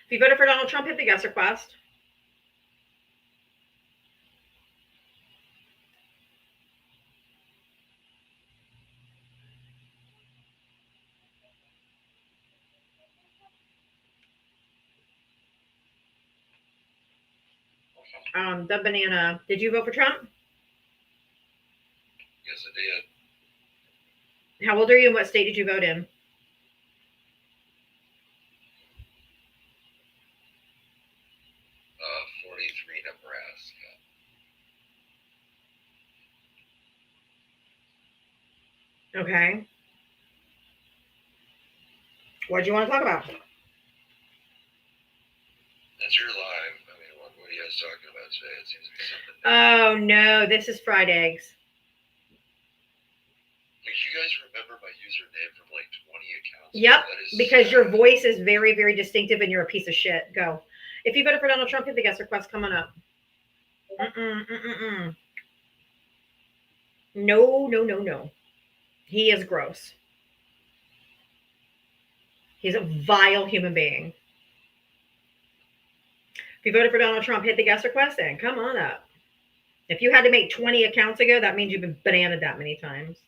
If you voted for Donald Trump, hit the guest request. The banana. Did you vote for Trump? Yes, I did. How old are you and what state did you vote in? 43, Nebraska. Okay. What do you want to talk about? That's your live. I mean, what are you guys talking about today? It seems to be something. Oh, no. This is fried eggs. Like, you guys remember my username from like 20 accounts? Yep, because sad. your voice is very, very distinctive and you're a piece of shit. Go. If you voted for Donald Trump, hit the guest request. Come on up. No, no, no, no. He is gross. He's a vile human being. If you voted for Donald Trump, hit the guest request then. Come on up. If you had to make 20 accounts ago, that means you've been bananaed that many times.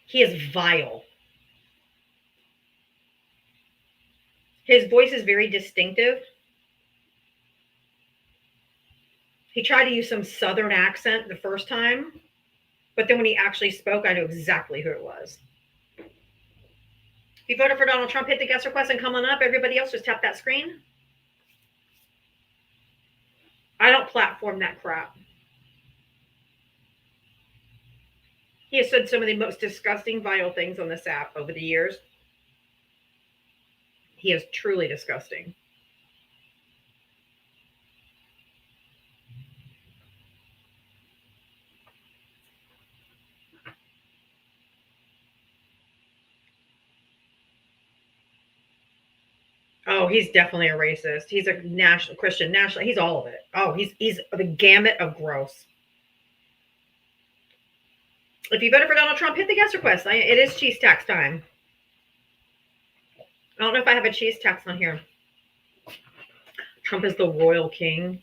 He is vile. His voice is very distinctive. He tried to use some Southern accent the first time, but then when he actually spoke, I knew exactly who it was. If you voted for Donald Trump, hit the guest request and come on up. Everybody else, just tap that screen. I don't platform that crap. He has said some of the most disgusting, vile things on this app over the years. He is truly disgusting. Oh, he's definitely a racist. He's a national Christian national. He's all of it. Oh, he's the gamut of gross. If you voted for Donald Trump, hit the guest request. It is cheese tax time. I don't know if I have a cheese tax on here. Trump is the royal king.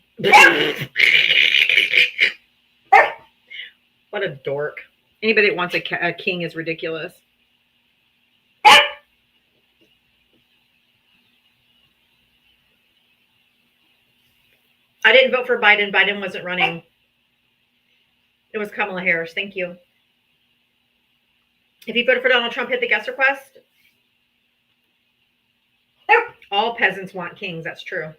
What a dork. Anybody that wants a king is ridiculous. I didn't vote for Biden. Biden wasn't running. It was Kamala Harris. Thank you. If you voted for Donald Trump, hit the guest request. All peasants want kings. That's true.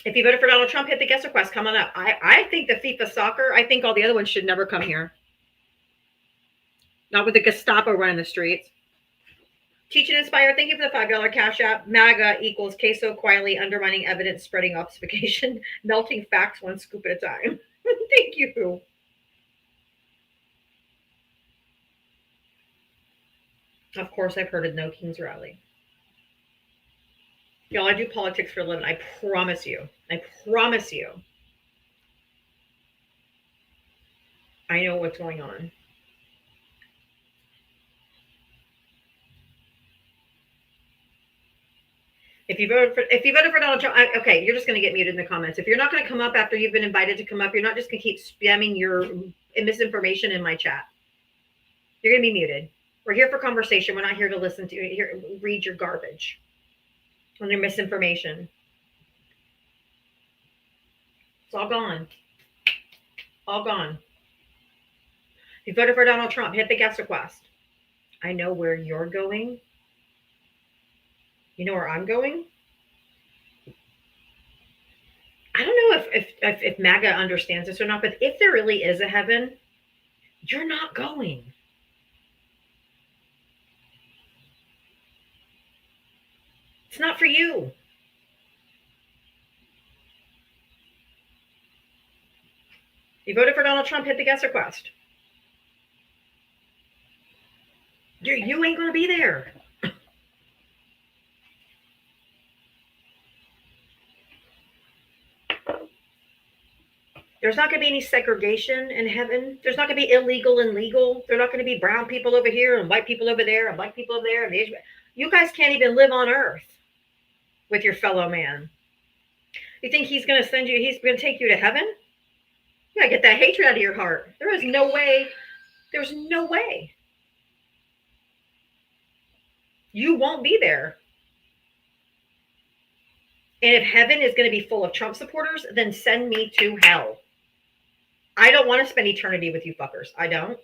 If you voted for Donald Trump, hit the guest request. Come on up. I think the FIFA soccer, I think all the other ones should never come here. Not with the Gestapo running the streets. Teach and inspire. Thank you for the $5 cash app. MAGA equals queso quietly undermining evidence, spreading obfuscation, melting facts one scoop at a time. Thank you. Of course, I've heard of No King's Rally. Y'all, I do politics for a living. I promise you. I promise you. I know what's going on. If you voted for Donald Trump, okay, you're just going to get muted in the comments. If you're not going to come up after you've been invited to come up, you're not just going to keep spamming your misinformation in my chat. You're going to be muted. We're here for conversation. We're not here to listen to read your garbage and your misinformation. It's all gone. All gone. If you voted for Donald Trump, hit the guest request. I know where you're going. You know where I'm going? I don't know if MAGA understands this or not, but if there really is a heaven, you're not going. It's not for you. You voted for Donald Trump, hit the guest request. You ain't going to be there. There's not going to be any segregation in heaven. There's not going to be illegal and legal. There's not going to be brown people over here and white people over there and black people over there. And you guys can't even live on earth with your fellow man. You think he's going to he's going to take you to heaven? You got to get that hatred out of your heart. There is no way. There's no way. You won't be there. And if heaven is going to be full of Trump supporters, then send me to hell. I don't want to spend eternity with you fuckers. I don't.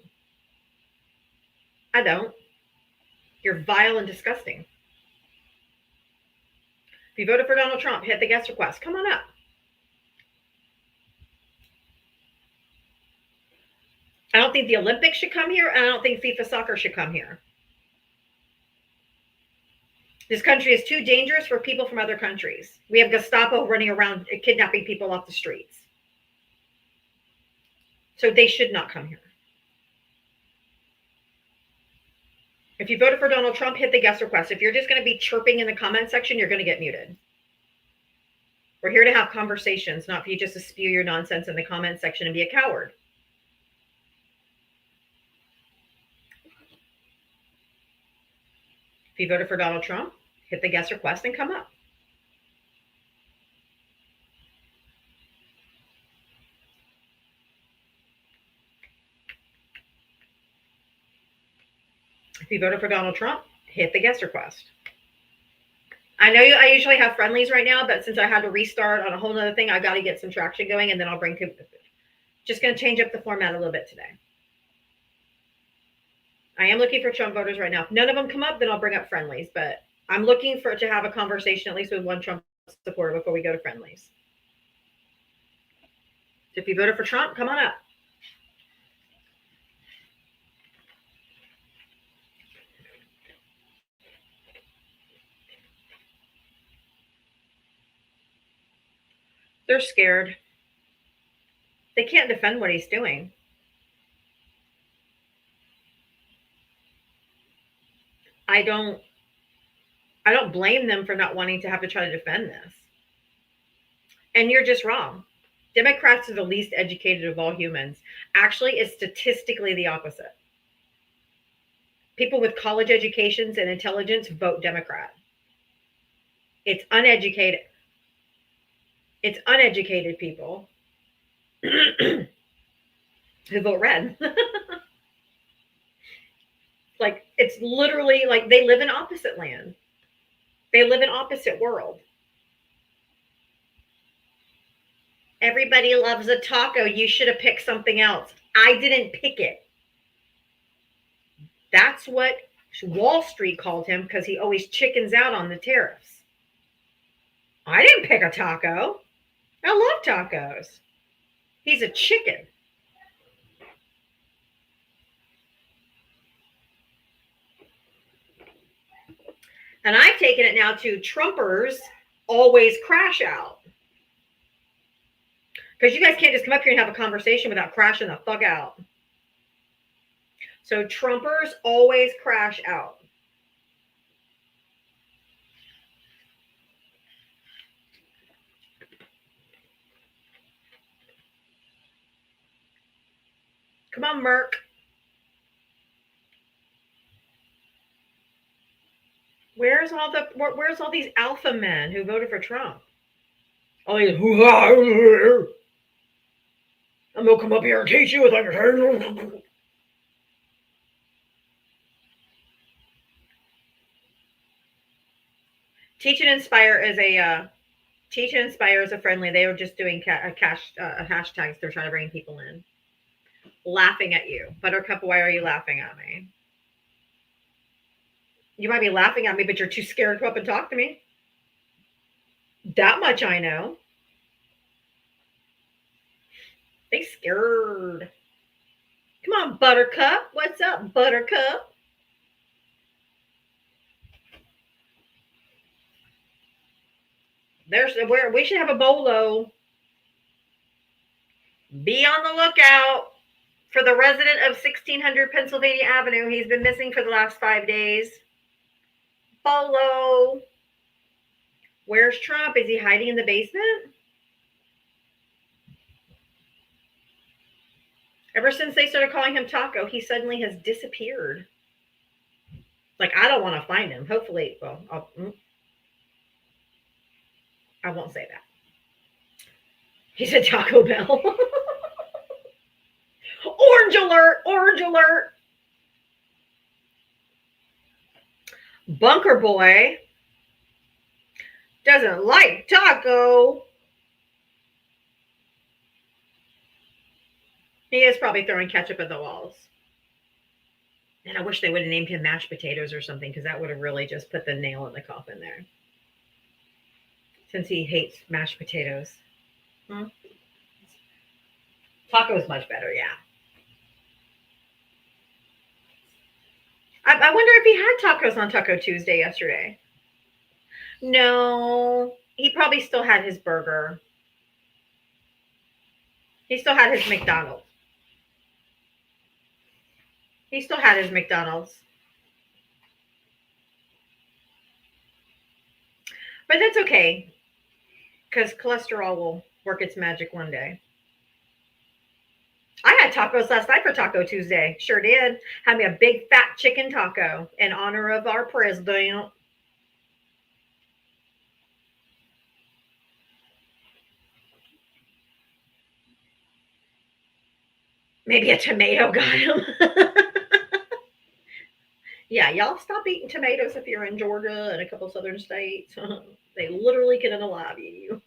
You're vile and disgusting. If you voted for Donald Trump, hit the guest request. Come on up. I don't think the Olympics should come here, and I don't think FIFA soccer should come here. This country is too dangerous for people from other countries. We have Gestapo running around kidnapping people off the streets. So they should not come here. If you voted for Donald Trump, hit the guest request. If you're just going to be chirping in the comment section, you're going to get muted. We're here to have conversations, not for you just to spew your nonsense in the comment section and be a coward. If you voted for Donald Trump, hit the guest request and come up. If you voted for Donald Trump, hit the guest request. I know I usually have friendlies right now, but since I had to restart on a whole nother thing, I got to get some traction going, and then I'll just going to change up the format a little bit today. I am looking for Trump voters right now. If none of them come up, then I'll bring up friendlies, but I'm looking to have a conversation at least with one Trump supporter before we go to friendlies. So if you voted for Trump, come on up. They're scared. They can't defend what he's doing. I don't blame them for not wanting to have to try to defend this. And you're just wrong. Democrats are the least educated of all humans. Actually, it's statistically the opposite. People with college educations and intelligence vote Democrat. It's uneducated people who vote red. Like, it's literally like they live in opposite land. They live in opposite world. Everybody loves a taco. You should have picked something else. I didn't pick it. That's what Wall Street called him because he always chickens out on the tariffs. I didn't pick a taco. I love tacos. He's a chicken. And I've taken it now to Trumpers always crash out. Because you guys can't just come up here and have a conversation without crashing the fuck out. So Trumpers always crash out. Come on, Merc. Where's all these alpha men who voted for Trump? All these I'm gonna come up here and teach you with like Teach and Inspire is a Teach and Inspire is a friendly. They were just doing hashtags. They're trying to bring people in. Laughing at you, Buttercup. Why are you laughing at me? You might be laughing at me, but you're too scared to come up and talk to me. That much I know. They scared. Come on, Buttercup. What's up, Buttercup? There's where we should have a bolo. Be on the lookout for the resident of 1600 Pennsylvania Avenue. He's been missing for the last 5 days. Bolo. Where's Trump? Is he hiding in the basement? Ever since they started calling him Taco, he suddenly has disappeared. Like, I don't want to find him. Hopefully, well, I won't say that. He said Taco Bell. Orange alert! Orange alert! Bunker Boy doesn't like taco. He is probably throwing ketchup at the walls. And I wish they would have named him mashed potatoes or something, because that would have really just put the nail in the coffin there. Since he hates mashed potatoes. Taco is much better, yeah. I wonder if he had tacos on Taco Tuesday yesterday. No, he probably still had his burger. He still had his McDonald's. He still had his McDonald's. But that's okay, because cholesterol will work its magic one day. I had tacos last night for Taco Tuesday. Sure did. Had me a big fat chicken taco in honor of our president. Maybe a tomato got him. Yeah, y'all stop eating tomatoes if you're in Georgia and a couple southern states. They literally can unalive you.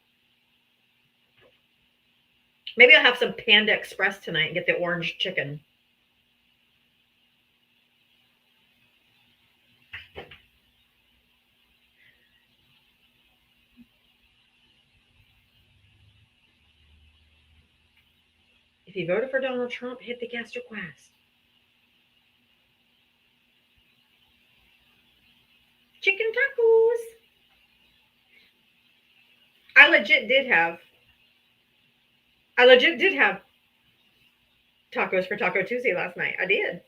Maybe I'll have some Panda Express tonight and get the orange chicken. If you voted for Donald Trump, hit the gastric quest. Chicken tacos. I legit did have tacos for Taco Tuesday last night. I did.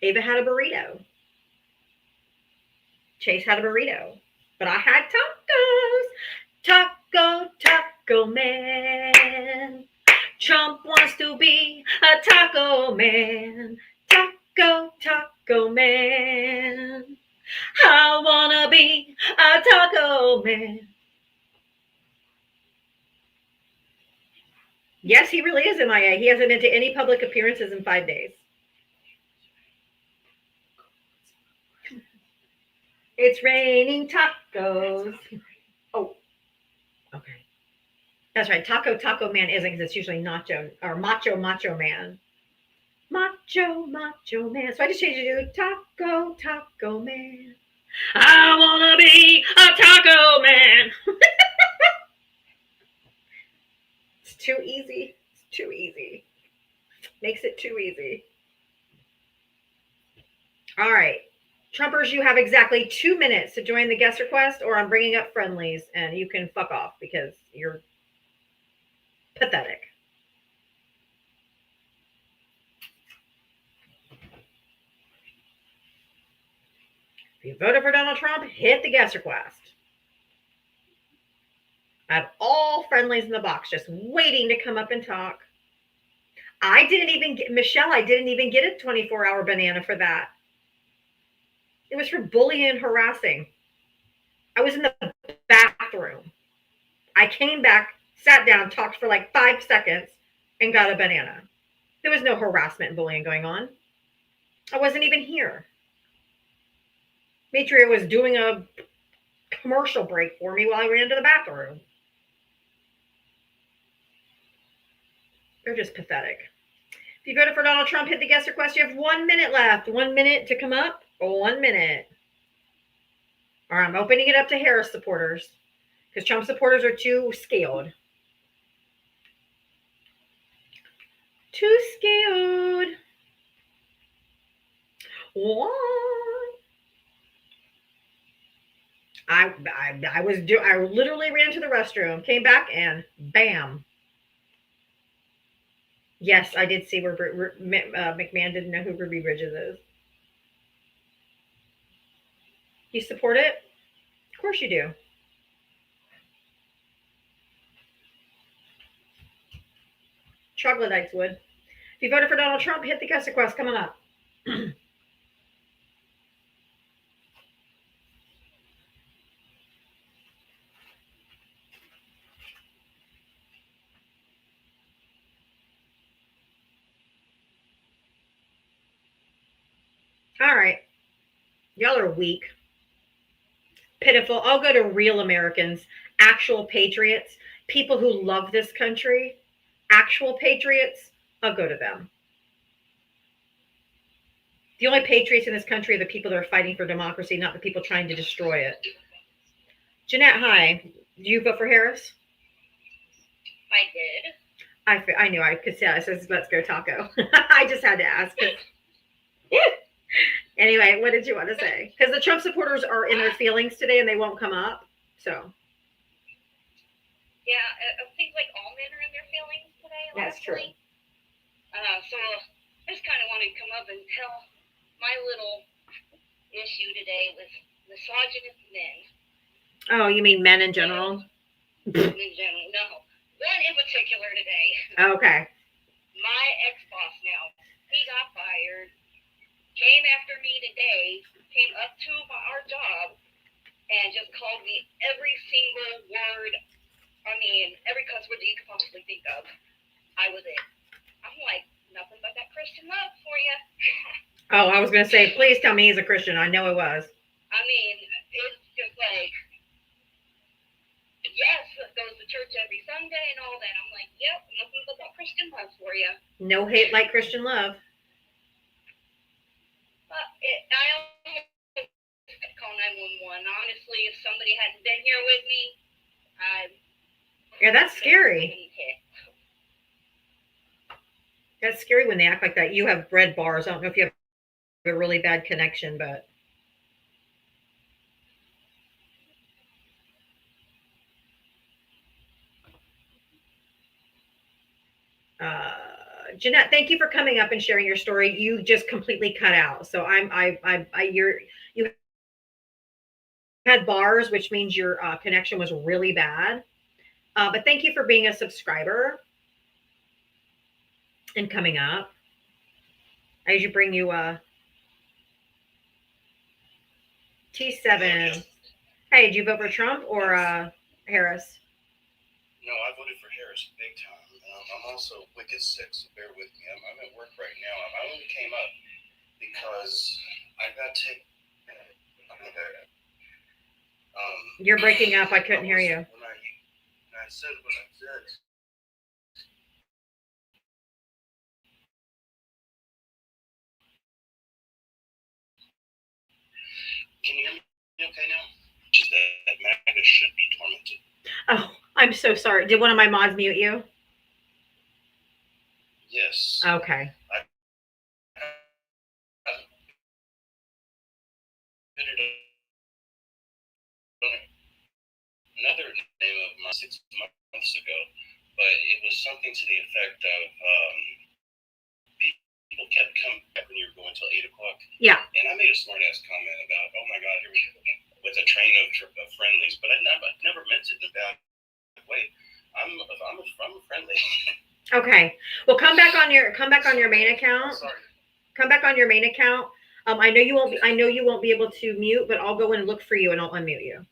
Ava had a burrito. Chase had a burrito. But I had tacos. Taco man. Trump wants to be a taco man. Taco man. I wanna be a taco man. Yes, he really is MIA. He hasn't been to any public appearances in 5 days. It's raining tacos. Oh, okay. That's right. Taco man isn't, because it's usually nacho or macho man. Macho man. So I just changed it to taco man. I wanna be a taco man. It's too easy. It's too easy. Makes it too easy. All right. Trumpers, you have exactly 2 minutes to join the guest request, or I'm bringing up friendlies and you can fuck off because you're pathetic. If you voted for Donald Trump, hit the guest request. I have all friendlies in the box just waiting to come up and talk. I didn't even get, Michelle, I didn't even get a 24-hour banana for that. It was for bullying and harassing. I was in the bathroom. I came back, sat down, talked for like 5 seconds, and got a banana. There was no harassment and bullying going on. I wasn't even here. Matria was doing a commercial break for me while I ran to the bathroom. They're just pathetic. If you voted for Donald Trump, hit the guest request. You have 1 minute left. 1 minute to come up. 1 minute. All right, I'm opening it up to Harris supporters because Trump supporters are too scared. Too scared. What? I literally ran to the restroom, came back, and bam. Yes, I did see where McMahon didn't know who Ruby Bridges is. You support it? Of course you do. Troglodytes would. If you voted for Donald Trump, hit the guest request coming up. All right. Y'all are weak. Pitiful. I'll go to real Americans, actual patriots, people who love this country, actual patriots. I'll go to them. The only patriots in this country are the people that are fighting for democracy, not the people trying to destroy it. Jeanette, hi. Do you vote for Harris? I did. I knew I could say. I says, let's go taco. I just had to ask. Anyway, what did you want to say? Because the Trump supporters are in their feelings today and they won't come up. So. Yeah, it seems like all men are in their feelings today. That's true. So I just kind of wanted to come up and tell my little issue today with misogynist men. Oh, you mean men in general? Men in general, no. One in particular today. Okay. My ex-boss now, he got fired, came after me today, came up to our job, and just called me every single word, every cuss word that you could possibly think of. I was it. I'm like, nothing but that Christian love for you. Oh, I was going to say, please tell me he's a Christian. I know it was. It's just like, yes, goes to church every Sunday and all that. I'm like, yep, nothing but that Christian love for you. No hate like Christian love. I almost call 911. Honestly, if somebody hadn't been here with me, Yeah, that's scary. That's scary when they act like that. You have red bars. I don't know if you have a really bad connection, but. Jeanette, thank you for coming up and sharing your story. You just completely cut out. So you had bars, which means your connection was really bad. But thank you for being a subscriber and coming up. I usually bring you T7. Hey, did you vote for Trump or Harris? No, I voted for Harris big time. I'm also wicked sick, so bear with me. I'm at work right now. I only came up because I got taken. You're breaking up. I couldn't hear you. When I said what I said. Can you hear me okay now? Just that MAGA should be tormented. Oh, I'm so sorry. Did one of my mods mute you? Yes. Okay. Another name of mine 6 months ago, but it was something to the effect of people kept coming back when you were going till 8 o'clock. Yeah. And I made a smart ass comment about, oh my God, here we go again, with a train of friendlies, but I never meant it in a bad way. I'm friendly. Okay. Well, come back on your main account. Sorry. Come back on your main account. I know you won't be able to mute, but I'll go and look for you and I'll unmute you.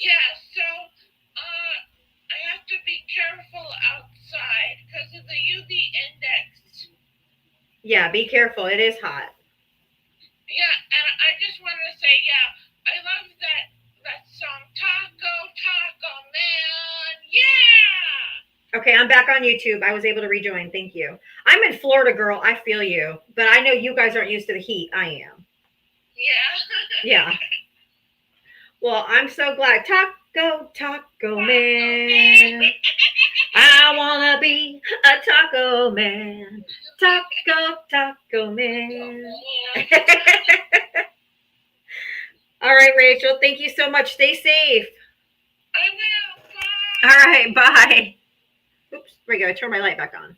Yeah, so I have to be careful outside because of the UV index. Yeah, be careful. It is hot. Yeah, and I just wanted to say, yeah, I love that song, Taco Man. Yeah. Okay, I'm back on YouTube. I was able to rejoin. Thank you. I'm in Florida, girl. I feel you. But I know you guys aren't used to the heat. I am. Yeah. Yeah. Well, I'm so glad. Taco Man. I want to be a taco man. Taco man. All right, Rachel. Thank you so much. Stay safe. I will. Bye. All right, bye. Oops, there we go. I turned my light back on.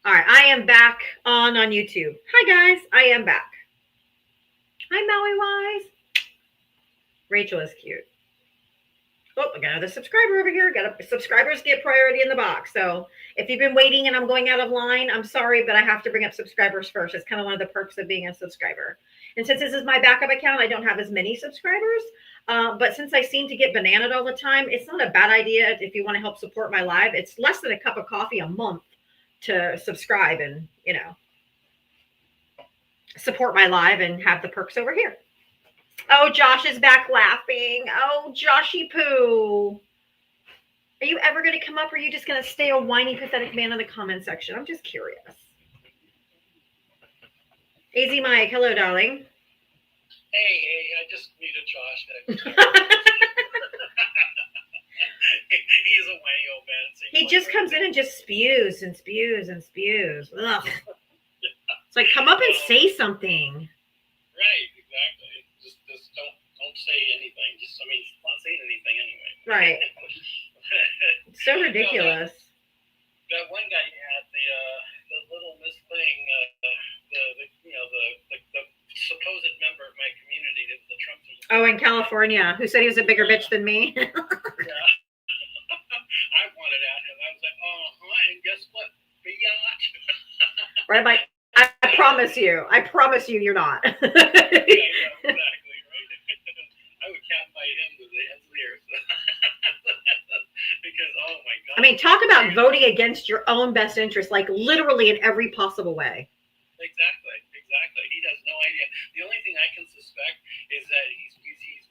All right, I am back on YouTube. Hi, guys. I am back. Hi, Maui Wise. Rachel is cute. Oh, I got another subscriber over here. Subscribers get priority in the box. So if you've been waiting and I'm going out of line, I'm sorry, but I have to bring up subscribers first. It's kind of one of the perks of being a subscriber. And since this is my backup account, I don't have as many subscribers. But since I seem to get bananaed all the time, it's not a bad idea if you want to help support my live. It's less than a cup of coffee a month to subscribe and, support my live and have the perks over here. Oh, Josh is back laughing. Oh, Joshy Poo. Are you ever going to come up or are you just going to stay a whiny, pathetic man in the comment section? I'm just curious. AZ Mike, hello, darling. Hey, I just muted Josh. He's a whiny old man. He just comes in and just spews and spews and spews. Ugh. It's like, come up and say something. Right, exactly. Just don't say anything. It's not saying anything anyway. Right. It's so ridiculous. That one guy you had, the little Miss thing, the supposed member of my community, the Trump. Oh, in California, who said he was a bigger bitch than me. Yeah. I wanted at him. I was like, and guess what? Biatch. Right, like, I promise you, you're not. Yeah, exactly, right? I would catfight him to the ends of the earth. Because, oh my God. I mean, talk about voting against your own best interest, like literally in every possible way. Exactly. He has no idea. The only thing I can suspect is that he's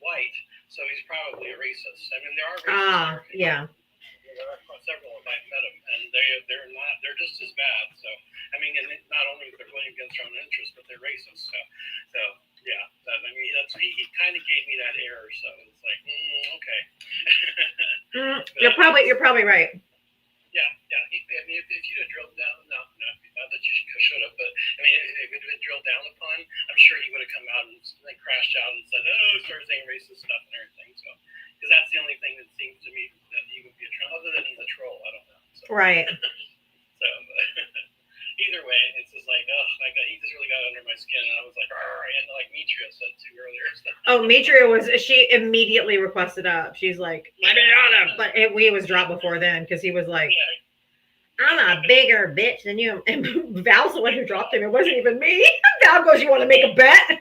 white, so he's probably a racist. I mean, there are racists. Yeah. There are several of I've met them, and they're just as bad. So, I mean, and not only they're voting against their own interests, but they're racist. So yeah. He kind of gave me that error. So it's like, okay. You're probably right. Yeah. If you had drilled down, not that you should have, but I mean, if it had been drilled down upon, I'm sure he would have come out and crashed out and said, started saying racist stuff and everything. So, because that's the only thing that seems to me that he would be a troll, other than he's a troll. I don't know. So. Right. So, either way, it's just like, he just really got under my skin, and I was like, and like Mitria said too earlier. Oh, Mitria she immediately requested up. She's like, let me on him. But we was dropped before then because he was like, I'm a bigger bitch than you. And Val's the one who dropped him. It wasn't even me. Val goes, you want to make a bet? Right.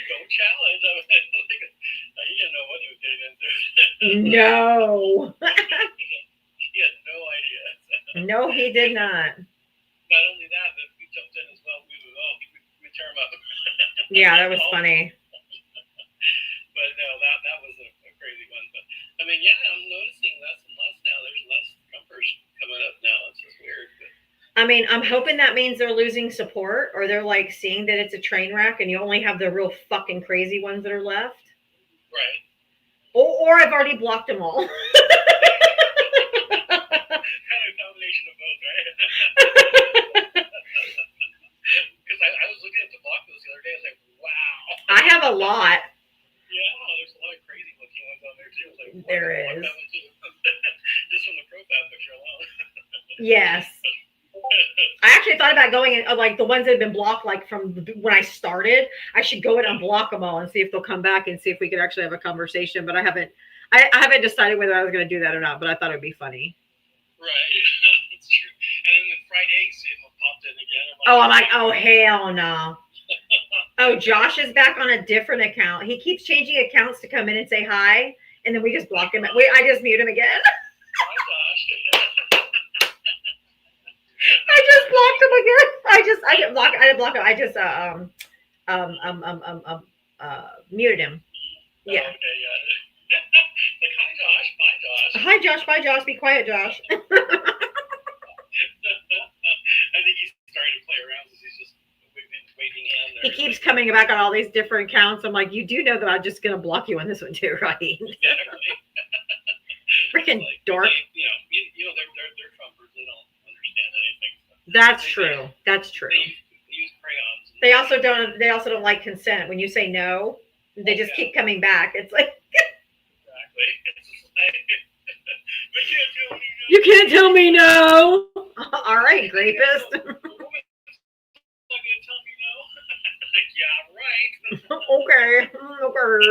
Don't challenge. He didn't know what he was getting into. No. He had no idea. No, he did not. Not only that, but we jumped in as well. We tear him up. Yeah, that was funny. But no, that was a crazy one. But I mean, yeah, I'm noticing less and less now. There's less Trumpers coming up now. It's just weird. But. I mean, I'm hoping that means they're losing support, or they're like seeing that it's a train wreck, and you only have the real fucking crazy ones that are left. Right. Or I've already blocked them all. Kind of a combination of both, right? Because I was looking at the block list the other day. I was like, wow. I have a lot. Yeah, there's a lot of crazy looking ones on there too. Like, there is. Just from the profile picture alone. Yes. I actually thought about going in, like the ones that have been blocked, like from when I started. I should go in and unblock them all and see if they'll come back and see if we could actually have a conversation. But I haven't decided whether I was going to do that or not. But I thought it would be funny. Right. That's true. And then the fried eggs popped in again. I'm like, oh hell no. Oh, Josh is back on a different account. He keeps changing accounts to come in and say hi, and then we just block him. I just mute him again. Hi, Josh. I just blocked him again. I didn't block him. I just muted him. Yeah. Okay, yeah. Like, hi, Josh. Bye, Josh. Hi, Josh. Bye, Josh. Be quiet, Josh. I think he's starting to play around because he's just waving hand there. He keeps coming back on all these different accounts. I'm like, you do know that I'm just going to block you on this one too, right? Exactly. Freaking like, dork. They're Trumpers. They don't understand anything. That's true. That's true. They use crayons. They also don't like consent. When you say no, they just keep coming back. It's like Exactly. It's like, they can't tell me no. You can't tell me no. All right, rapist. A woman's not gonna tell me no. Yeah, right. Okay. Okay.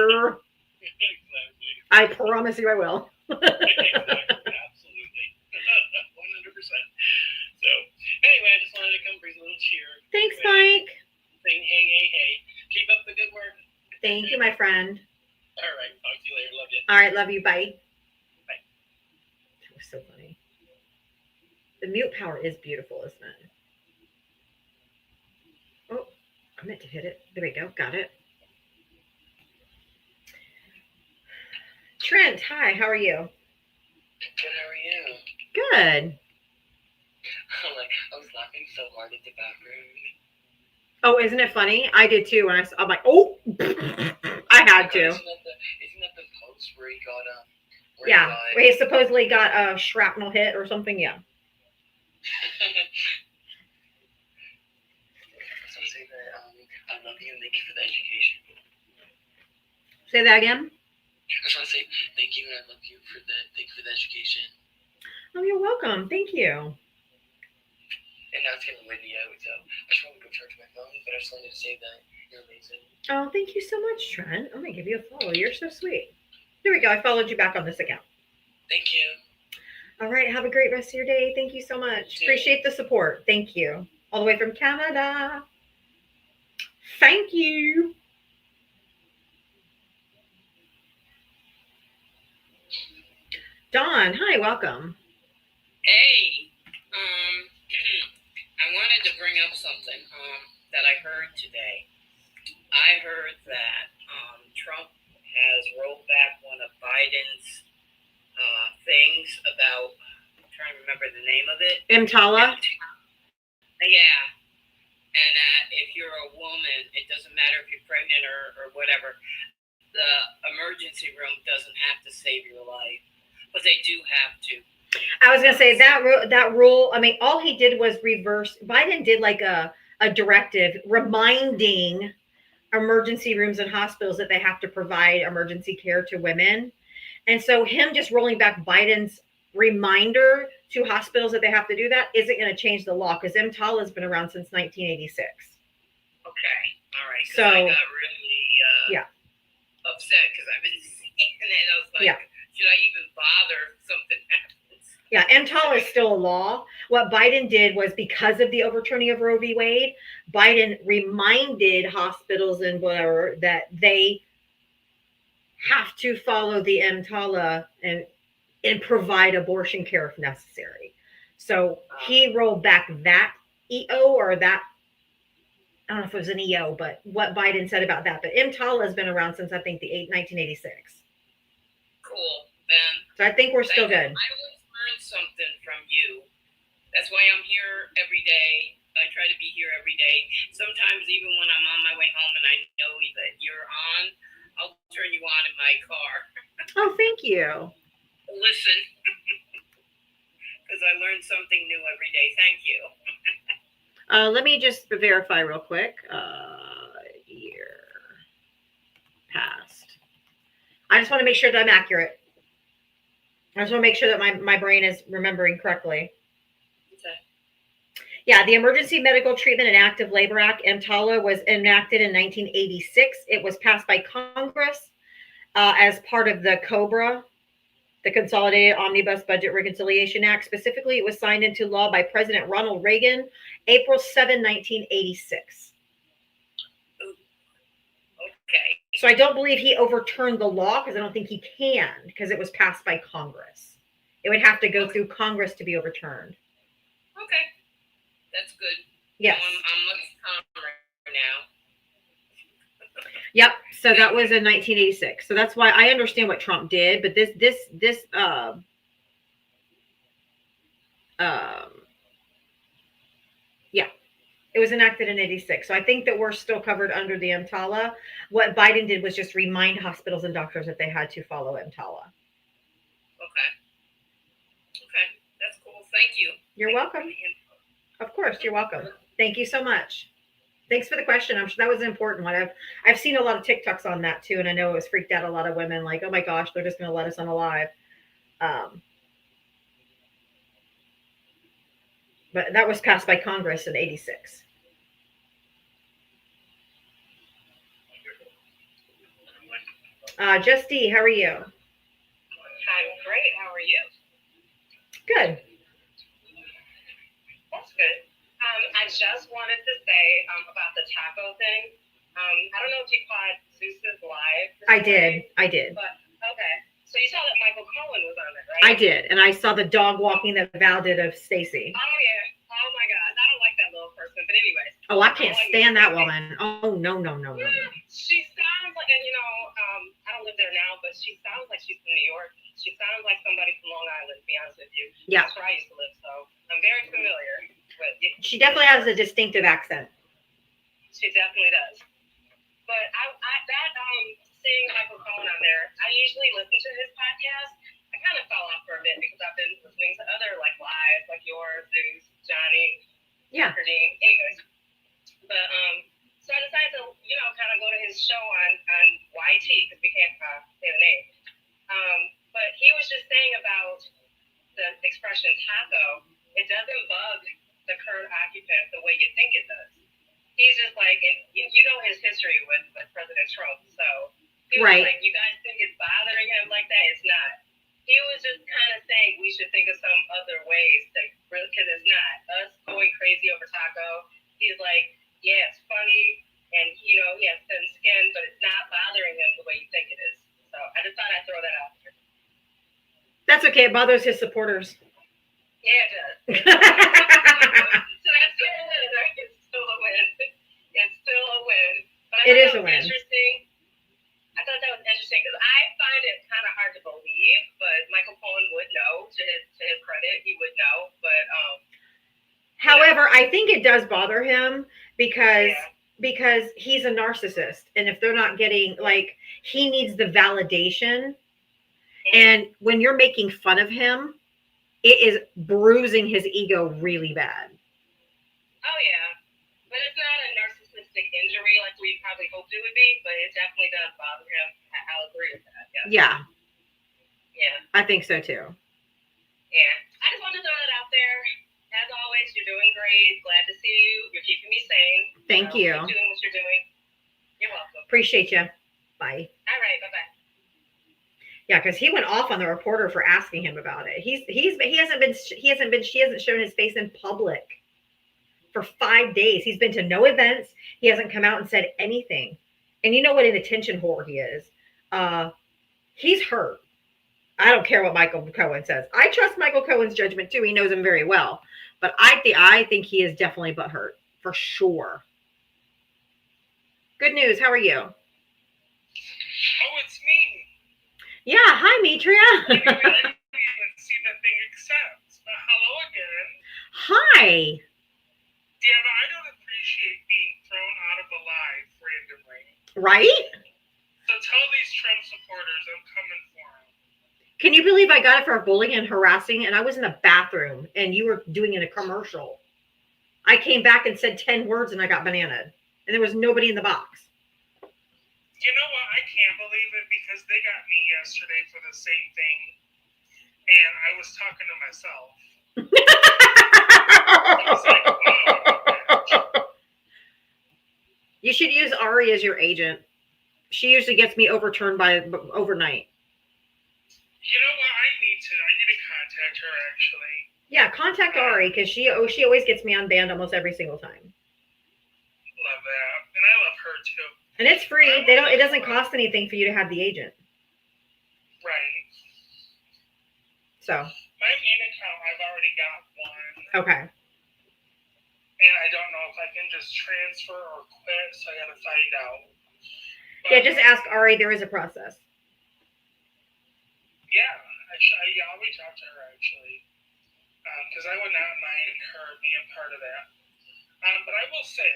Exactly. I promise you I will. Exactly. Absolutely. 100%. So, anyway, I just wanted to come bring a little cheer. Thanks, Anyway, Mike. saying hey, hey, hey. Keep up the good work. Thank you, my friend. All right. Talk to you later. Love you. All right, love you. Bye. Bye. That was so funny. The mute power is beautiful, isn't it? Oh, I meant to hit it. There we go. Got it. Trent, hi. How are you? Good, how are you? Good. I was laughing so hard at the background. Oh, isn't it funny? I did too. When I'm like, oh, I had to. Isn't that the post where he got Yeah, where he supposedly got a shrapnel hit or something. Yeah. I just want to say that I love you and thank you for the education. Say that again. I just want to say thank you and I love you for the education. Oh, you're welcome. Thank you. And now it's getting windy out, so I just want to go charge my phone, but I just wanted to say that you're amazing. Oh, thank you so much, Trent. I'm gonna give you a follow. You're so sweet. There we go. I followed you back on this account. Thank you. All right. Have a great rest of your day. Thank you so much. Appreciate the support. Thank you. All the way from Canada. Thank you. Dawn, hi, welcome. Hey, I wanted to bring up something that I heard today. I heard that Trump has rolled back one of Biden's things about, I'm trying to remember the name of it. EMTALA? Yeah. And that if you're a woman, it doesn't matter if you're pregnant or whatever, the emergency room doesn't have to save your life, but they do have to. I was gonna say that rule. I mean, all he did was reverse. Biden did like a directive reminding emergency rooms and hospitals that they have to provide emergency care to women, and so him just rolling back Biden's reminder to hospitals that they have to do that isn't going to change the law because EMTALA has been around since 1986. Okay, all right. So I got really upset because I've been seeing it. I was like, should I even bother? Something happens. Yeah, EMTALA is still a law. What Biden did was because of the overturning of Roe v. Wade, Biden reminded hospitals and whatever that they have to follow the EMTALA and provide abortion care if necessary. So he rolled back that EO or that, I don't know if it was an EO, but what Biden said about that. But EMTALA has been around since I think the 1986. Cool. Then. So I think we're still good. I always learn something from you. That's why I'm here every day. I try to be here every day. Sometimes even when I'm on my way home and I know that you're on, I'll turn you on in my car. Oh, thank you. Listen. Because I learn something new every day. Thank you. Let me just verify real quick. Year past. I just want to make sure that I'm accurate. I just want to make sure that my brain is remembering correctly. Okay. Yeah, the Emergency Medical Treatment and Active Labor Act, EMTALA, was enacted in 1986. It was passed by Congress as part of the COBRA, the Consolidated Omnibus Budget Reconciliation Act. Specifically, it was signed into law by President Ronald Reagan, April 7, 1986. Okay. So I don't believe he overturned the law because I don't think he can because it was passed by Congress. It would have to go through Congress to be overturned. Okay. That's good. Yes. I'm much calmer now. Yep. So that was in 1986. So that's why I understand what Trump did, but this yeah, it was enacted in 86. So I think that we're still covered under the EMTALA. What Biden did was just remind hospitals and doctors that they had to follow EMTALA. Okay. Okay. That's cool. Thank you. You're welcome. Of course, you're welcome. Thank you so much. Thanks for the question. I'm sure that was an important one. I've seen a lot of TikToks on that too, and I know it was freaked out a lot of women. Like, oh my gosh, they're just going to let us on alive. But that was passed by Congress in '86. Just D, how are you? I'm great. How are you? Good. That's good. I just wanted to say about the taco thing. I don't know if you caught Zeus's live. I did. But okay, so you saw that Michael Cohen was on it, right? I did, and I saw the dog walking that Val did of Stacy. Oh yeah. Oh my God, I don't like that little person. But anyways. Oh, I can't stand that woman. Oh no. She sounds like, and I don't live there now, but she sounds like she's from New York. She sounds like somebody from Long Island, to be honest with you. Yeah. That's where I used to live, so I'm very familiar with it. She definitely has a distinctive accent. She definitely does. But seeing Michael Cohen on there, I usually listen to his podcast. I kind of fell off for a bit because I've been listening to other like lives, like yours, Zeus, Johnny, Dean. Anyways, but so I decided to kind of go to his show on YT because we can't say the name. But he was just saying about the expression taco. It doesn't bug the current occupant the way you think it does. He's just like, and you know his history with President Trump, so he was like, you guys think it's bothering him like that? It's not. He was just kind of saying we should think of some other ways because it's not us going crazy over taco. He's like, yeah, it's funny, and he has thin skin, but it's not bothering him the way you think it is. So I just thought I'd throw that out there. That's okay. It bothers his supporters. Yeah, it does. So that's still a win, right? It's still a win. It's still a win. But It is a win. Interesting. I thought that was interesting because I find it kind of hard to believe, but Michael Cohen would know. To his credit, he would know. But however, I think it does bother him because he's a narcissist, and if they're not getting he needs the validation, and when you're making fun of him, it is bruising his ego really bad. Oh yeah, but it's not a narcissistic injury like we probably hoped it would be, but it definitely does bother him. I'll agree with that. Yeah. Yeah. I think so too. Yeah. I just wanted to throw that out there. As always, you're doing great. Glad to see you. You're keeping me sane. Thank you. Keep doing what you're doing. You're welcome. Appreciate you. Bye. All right. Bye-bye. Yeah, because he went off on the reporter for asking him about it. He hasn't shown his face in public for 5 days. He's been to no events. He hasn't come out and said anything. And you know what an attention whore he is. He's hurt. I don't care what Michael Cohen says. I trust Michael Cohen's judgment too. He knows him very well. But I think he is definitely butthurt for sure. Good news. How are you? Oh, it's me. Yeah. Hi, Mitria. I didn't even see the thing accept. Hello again. Hi. Diava, I don't appreciate being thrown out of a live randomly. Right? So tell these Trump supporters I'm coming for them. Can you believe I got it for bullying and harassing? And I was in the bathroom and you were doing it in a commercial. I came back and said 10 words and I got bananaed. And there was nobody in the box. You know what? I can't believe it because they got me yesterday for the same thing. And I was talking to myself. I was like, oh. You should use Ari as your agent. She usually gets me overturned by overnight. You know what? I need to contact her actually. Yeah, contact Ari because she always gets me unbanned almost every single time. Love that. And I love her too. And it's free. It doesn't cost anything for you to have the agent. Right. So. My main account, I've already got one. Okay. And I don't know if I can just transfer or quit, so I gotta find out. But, yeah, just ask Ari. There is a process. Yeah, I'll reach out to her actually. Because I would not mind her being part of that. But I will say,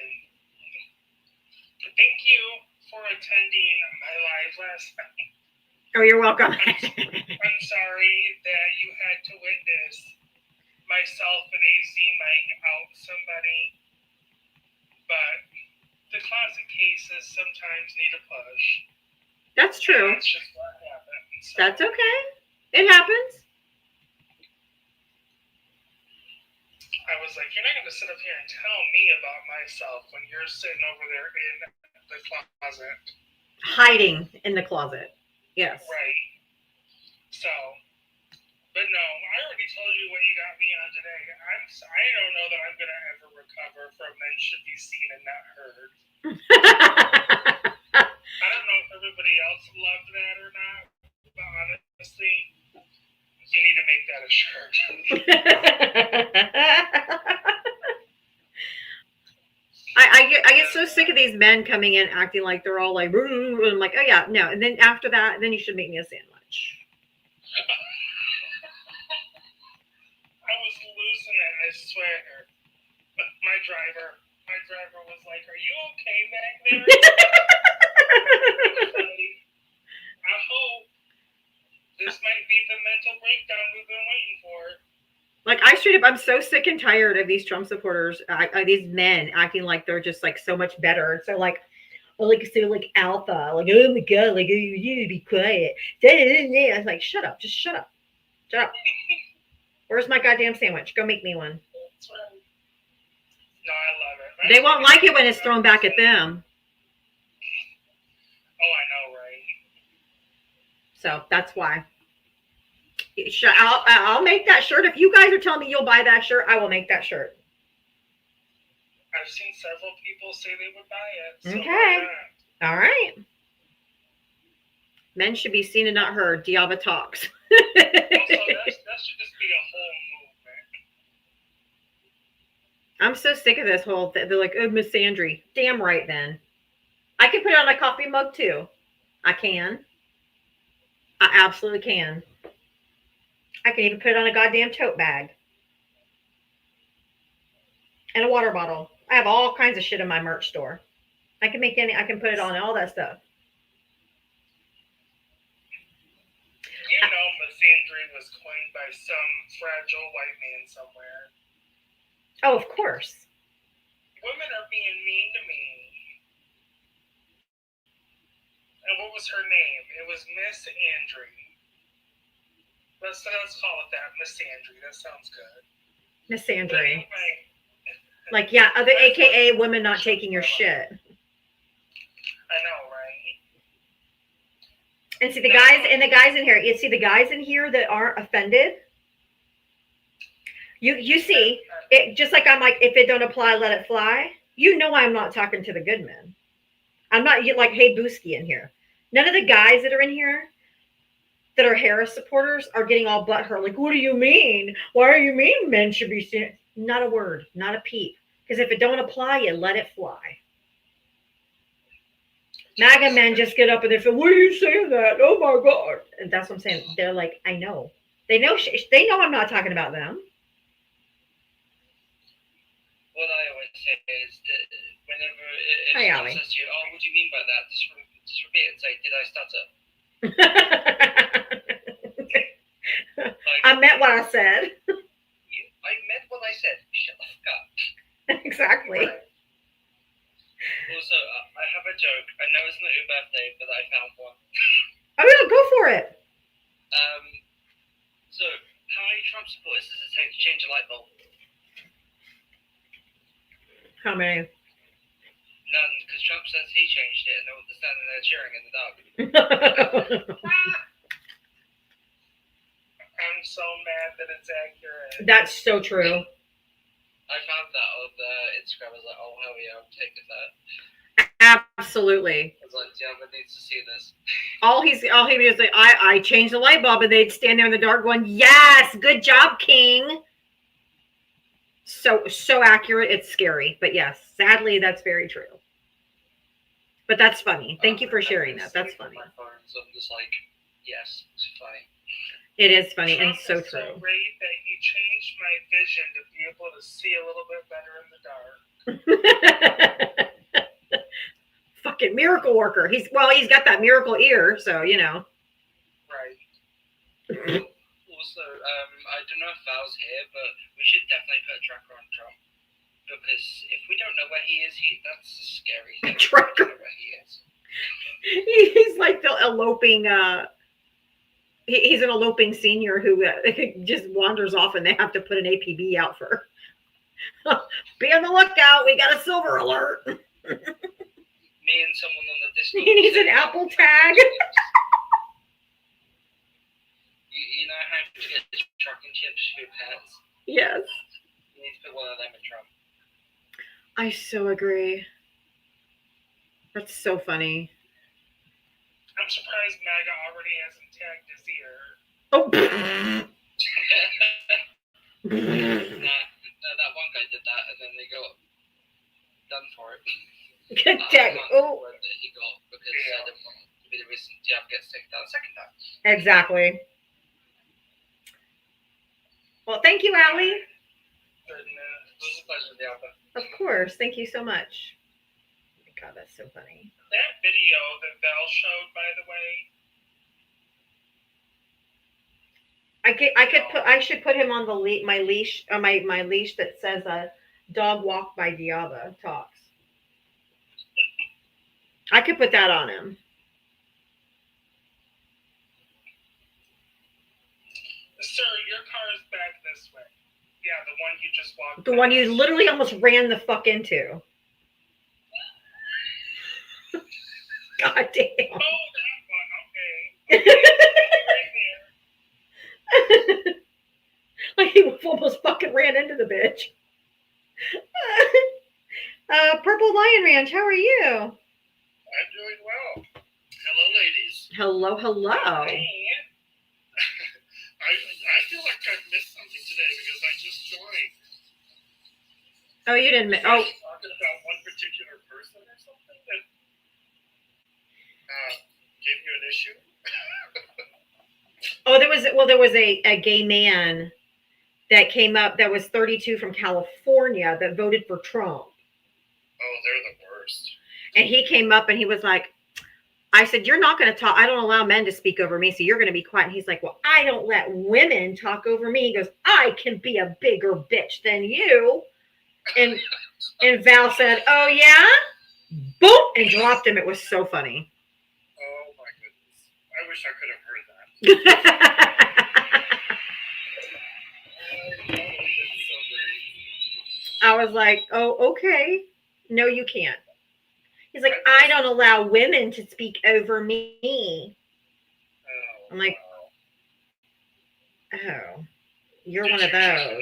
thank you for attending my live last night. Oh, you're welcome. I'm sorry that you had to witness myself and AC Mike out somebody. But the closet cases sometimes need a push. That's true. That's just what happens. So. That's okay. It happens. I was like, you're not going to sit up here and tell me about myself when you're sitting over there in the closet. Hiding in the closet. Yes. Right. So, but no, I already told you what you got me on today. I don't know that I'm going to ever recover from Men Should Be Seen and Not Heard. I don't know if everybody else loved that or not, but honestly, you need to make that a shirt. I get so sick of these men coming in acting like they're all like, and I'm like, oh yeah, no. And then after that, then you should make me a sandwich. I was losing it, I swear. My driver was like, are you okay back there? I hope. This might be the mental breakdown we've been waiting for. Like, I straight up, I'm so sick and tired of these Trump supporters, these men acting like they're just like so much better. So like, so like alpha, like, oh my God, like, you be quiet. I was like, shut up, just shut up. Shut up. Where's my goddamn sandwich? Go make me one. That's right. No, I love it. They won't like it when it's thrown back at them. Oh, I know, right? So that's why. I'll make that shirt. If you guys are telling me you'll buy that shirt, I will make that shirt. I've seen several people say they would buy it. So okay. All right. Men should be seen and not heard. Diavatalks. Also, that should just be a whole movement. I'm so sick of this whole thing. They're like, oh, Miss Sandry. Damn right then. I can put it on a coffee mug too. I can. I absolutely can. I can even put it on a goddamn tote bag. And a water bottle. I have all kinds of shit in my merch store. I can put it on all that stuff. You know misandry was coined by some fragile white man somewhere. Oh, of course. Women are being mean to me. And what was her name? It was Miss Andry. Let's call it that, Miss Andry. That sounds good. Miss Andry. Anyway, like, yeah, other AKA women not taking your shit. I know, right? And see the guys in here. You see the guys in here that aren't offended. You see it just like I'm like, if it don't apply, let it fly. You know I'm not talking to the good men. I'm not like, hey, Booski in here. None of the guys that are in here that are Harris supporters are getting all butthurt. Like, what do you mean? Why do you mean men should be seen? Not a word, not a peep. Because if it don't apply, you let it fly. MAGA men just get up and they say, "What are you saying that? Oh my God!" And that's what I'm saying. They're like, I know. They know. They know I'm not talking about them. What I always say is that whenever Hi, someone Ali. says to you, "Oh, what do you mean by that?" Just repeat it and say, "Did I stutter?" I meant what I said. I meant what I said. Shut the fuck up. Exactly. Right. Also, I have a joke. I know it's not your birthday, but I found one. Oh yeah, go for it. So, how many Trump supporters does it take to change a light bulb? How many? None, because Trump says he changed it, and they're standing there cheering in the dark. I'm so mad that it's accurate. That's so true. I found that on Instagram. I was like, oh, hell yeah, I'm taking that. Absolutely. I was like, Diava needs to see this. All he was like, I changed the light bulb, and they'd stand there in the dark going, yes, good job, King. So accurate, it's scary. But yes, sadly, that's very true. But that's funny. Thank you for sharing that. That's funny. My phone, so I'm just like, yes, it's funny. It is funny Trump and so is true. so great that he changed my vision to be able to see a little bit better in the dark. Fucking miracle worker. He's got that miracle ear, so you know. Right. Also, I don't know if Val's here, but we should definitely put a tracker on Trump. Because if we don't know where he is, that's a scary thing. Trucker. We don't know where he is. He's like the eloping. He's an eloping senior who just wanders off, and they have to put an APB out for. Be on the lookout. We got a silver alert. Me and someone on the Discord. He needs an Apple tag. You know how to get chocolate chips for pets? Yes. You need to put one of them in Trump. I so agree. That's so funny. I'm surprised MAGA already hasn't tagged his ear. Oh. That one guy did that, and then they got done for it. Good tag. Oh. That he got because they didn't want to be the reason Diab gets taken down the second time. Exactly. Well, thank you, Allie. It was a pleasure, Diab. Of course. Thank you so much. Oh my God, that's so funny. That video that Val showed, by the way. I should put him on the my leash that says dog walk by Diavatalks. I could put that on him. Sir, your car is back this way. Yeah, the one you just walked. The one you literally almost ran the fuck into. God damn. Oh, that one. Okay. Right there. Like he almost fucking ran into the bitch. Purple Lion Ranch, how are you? I'm doing well. Hello, ladies. Hello, hello. I feel like I've missed something today because I just joined. Oh, you didn't. Talking about one particular person or something that gave you an issue. Oh, there was a gay man that came up that was 32 from California that voted for Trump. Oh, they're the worst. And he came up and he was like, I said, you're not going to talk. I don't allow men to speak over me. So you're going to be quiet. And he's like, well, I don't let women talk over me. He goes, I can be a bigger bitch than you. And Val said, oh yeah? Boom. And dropped him. It was so funny. Oh my goodness. I wish I could have heard that. I was like, oh, okay. No, you can't. He's like, I don't allow women to speak over me. I'm like, oh, you're one of those. I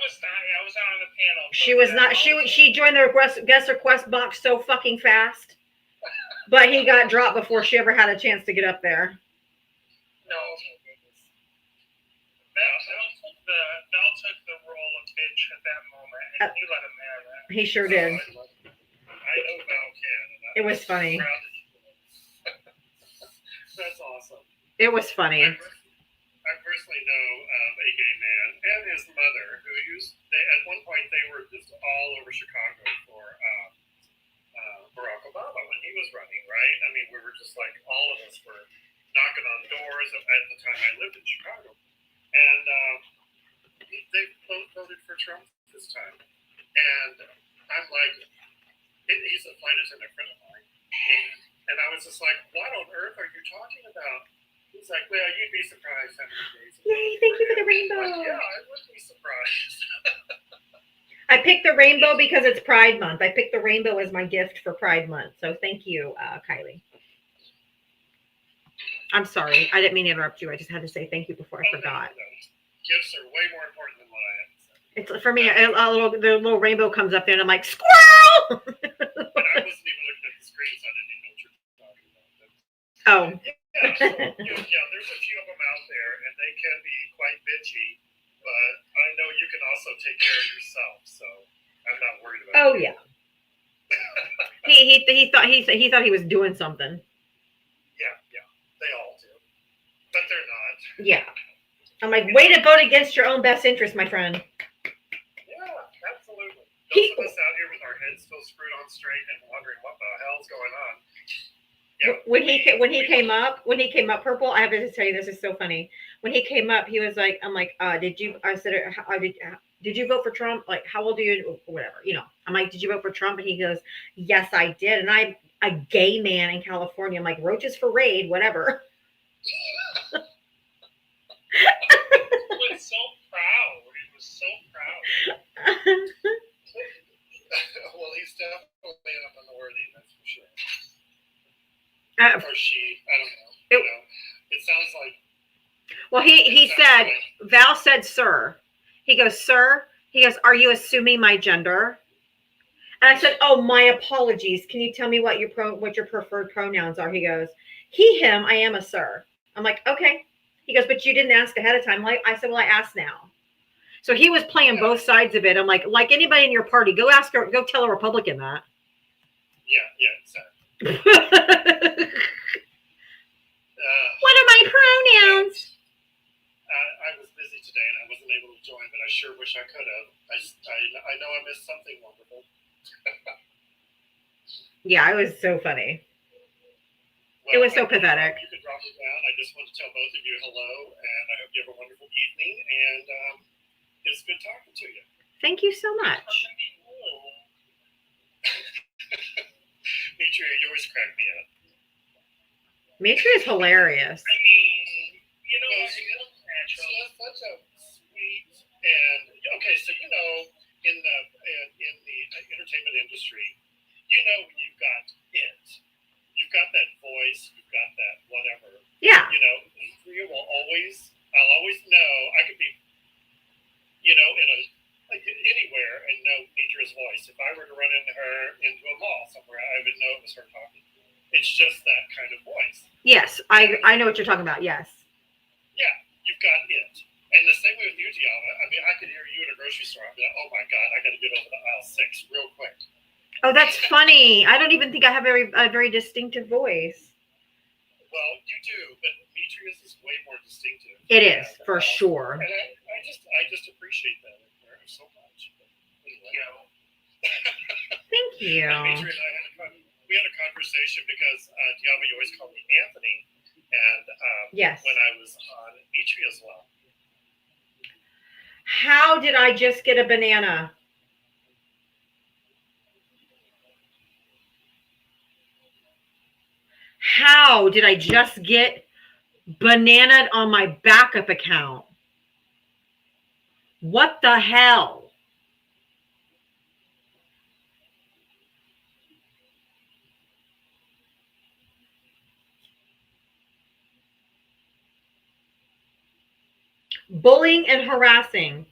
was not on the panel. She was not. She joined the guest request box so fucking fast, but he got dropped before she ever had a chance to get up there. No. Val took the role of bitch at that moment, and he let him have it. He sure did. I know Val can. It was funny. That's awesome. It was funny. I personally know a gay man and his mother who at one point they were just all over Chicago for Barack Obama when he was running, right? I mean, we were just like, all of us were knocking on doors at the time I lived in Chicago. And they both voted for Trump this time. And I'm like, he's a flight attendant friend of mine. And I was just like, what on earth are you talking about? He's like, well, you'd be surprised how many days. Yay, thank you for the rainbow. Like, yeah, I would be surprised. I picked the rainbow because it's Pride Month. I picked the rainbow as my gift for Pride Month. So thank you, Kylie. I'm sorry. I didn't mean to interrupt you. I just had to say thank you before I forgot. Gifts are way more important than what I had to say. It's for me. The little rainbow comes up there, and I'm like, squirrel. But I wasn't even looking at the screen, so I didn't even know what you're talking about. Oh. Yeah, so, there's a few of them out there, and they can be quite bitchy. But I know you can also take care of yourself, so I'm not worried about. Oh yeah. he thought he was doing something. Yeah, they all do, but they're not. Yeah. I'm like, way to vote against your own best interest, my friend. Yeah, absolutely. Those of us out here with our heads still screwed on straight and wondering what the hell's going on. Yeah. When he came up, Purple, I have to tell you, this is so funny. When he came up, he was like, I'm like, did you? I said, did you vote for Trump? Like, how old are you? Or whatever, you know. I'm like, did you vote for Trump? And he goes, yes, I did. And I'm a gay man in California. I'm like, roaches for raid, whatever. He was so proud. He was so proud. Well, he's definitely a minority, that's for sure. Or she, I don't know. You know, it sounds like. Well, he said, like, Val said, sir. He goes, sir. He goes, are you assuming my gender? And I said, oh, my apologies. Can you tell me what your preferred pronouns are? He goes, he, him. I am a sir. I'm like, okay. He goes, but you didn't ask ahead of time. Like I said, well, I asked now. So he was playing both sides of it. I'm like anybody in your party, go ask her, go tell a Republican that. Yeah, exactly. What are my pronouns? I was busy today and I wasn't able to join, but I sure wish I could have. I know I missed something wonderful. Yeah, it was so funny. Well, it was so pathetic. You could drop it down. I just want to tell both of you hello, and I hope you have a wonderful evening. And it's good talking to you. Thank you so much. Mitri, you always crack me up. Mitri is hilarious. I mean, you know, it's natural. She has such a sweet and okay. So you know, in the entertainment industry, you know when you've got it. You've got that voice, you've got that whatever. Yeah. You know, Andrea will always, I'll always know, I could be, you know, anywhere and know Nidra's voice. If I were to run into her into a mall somewhere, I would know it was her talking. It's just that kind of voice. Yes, I know what you're talking about, yes. Yeah, you've got it. And the same way with you, Diava. I mean, I could hear you in a grocery store. I'd be like, oh my God, I got to get over to aisle 6 real quick. Oh, that's funny. I don't even think I have a very distinctive voice. Well, you do, but Demetrius is way more distinctive. It is, for sure. And I just appreciate that so much. Anyway. Thank you. Demetri and I had a conversation because Diava, you always call me Anthony, and yes, when I was on Demetri as well. How did I just get a banana? How did I just get bananaed on my backup account? What the hell? Bullying and harassing.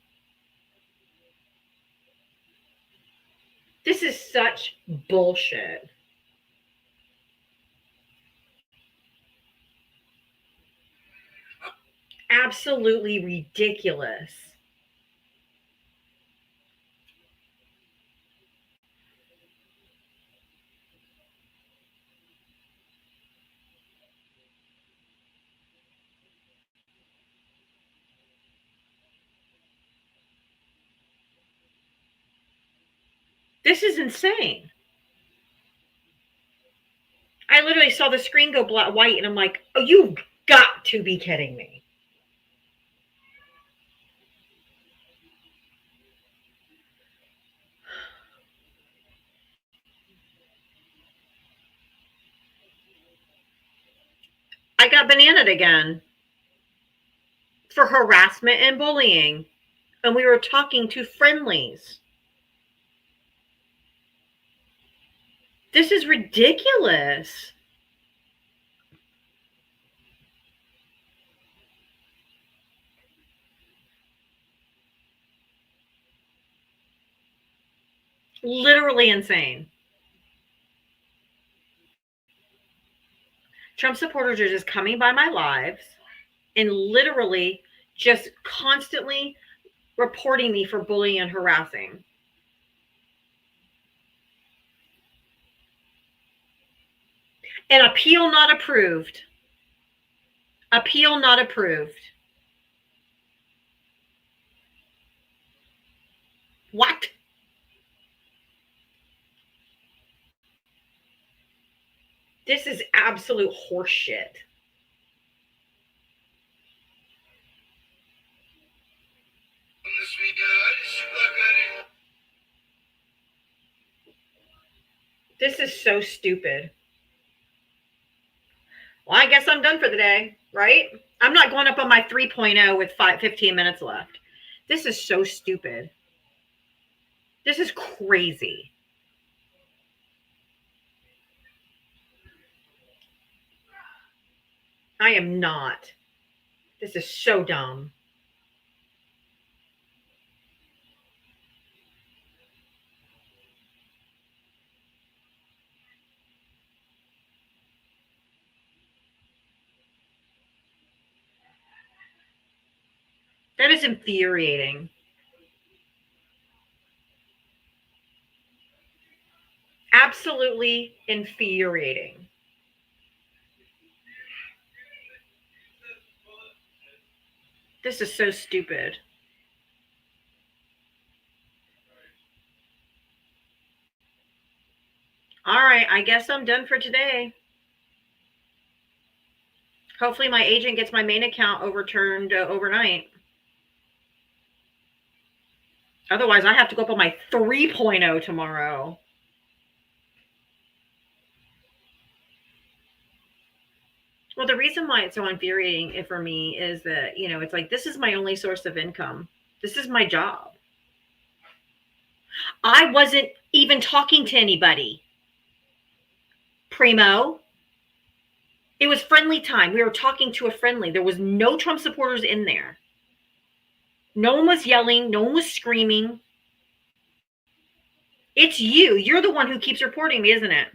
This is such bullshit. Absolutely ridiculous. This is insane. I literally saw the screen go white and I'm like, oh, you've got to be kidding me. I got bananaed again for harassment and bullying. And we were talking to friendlies. This is ridiculous. Literally insane. Trump supporters are just coming by my lives and literally just constantly reporting me for bullying and harassing. An appeal not approved. Appeal not approved. What? This is absolute horseshit. This is so stupid. Well, I guess I'm done for the day, right? I'm not going up on my 3.0 with 15 minutes left. This is so stupid. This is crazy. I am not. This is so dumb. That is infuriating. Absolutely infuriating. This is so stupid. All right, I guess I'm done for today. Hopefully my agent gets my main account overturned overnight. Otherwise, I have to go up on my 3.0 tomorrow. Well, the reason why it's so infuriating for me is that, it's like, this is my only source of income. This is my job. I wasn't even talking to anybody. Primo. It was friendly time. We were talking to a friendly. There was no Trump supporters in there. No one was yelling. No one was screaming. It's you. You're the one who keeps reporting me, isn't it?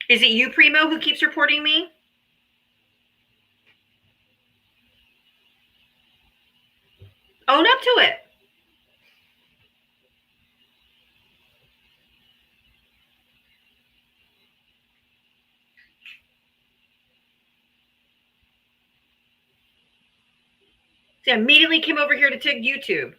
Is it you, Primo, who keeps reporting me? Own up to it. See, I immediately came over here to take YouTube.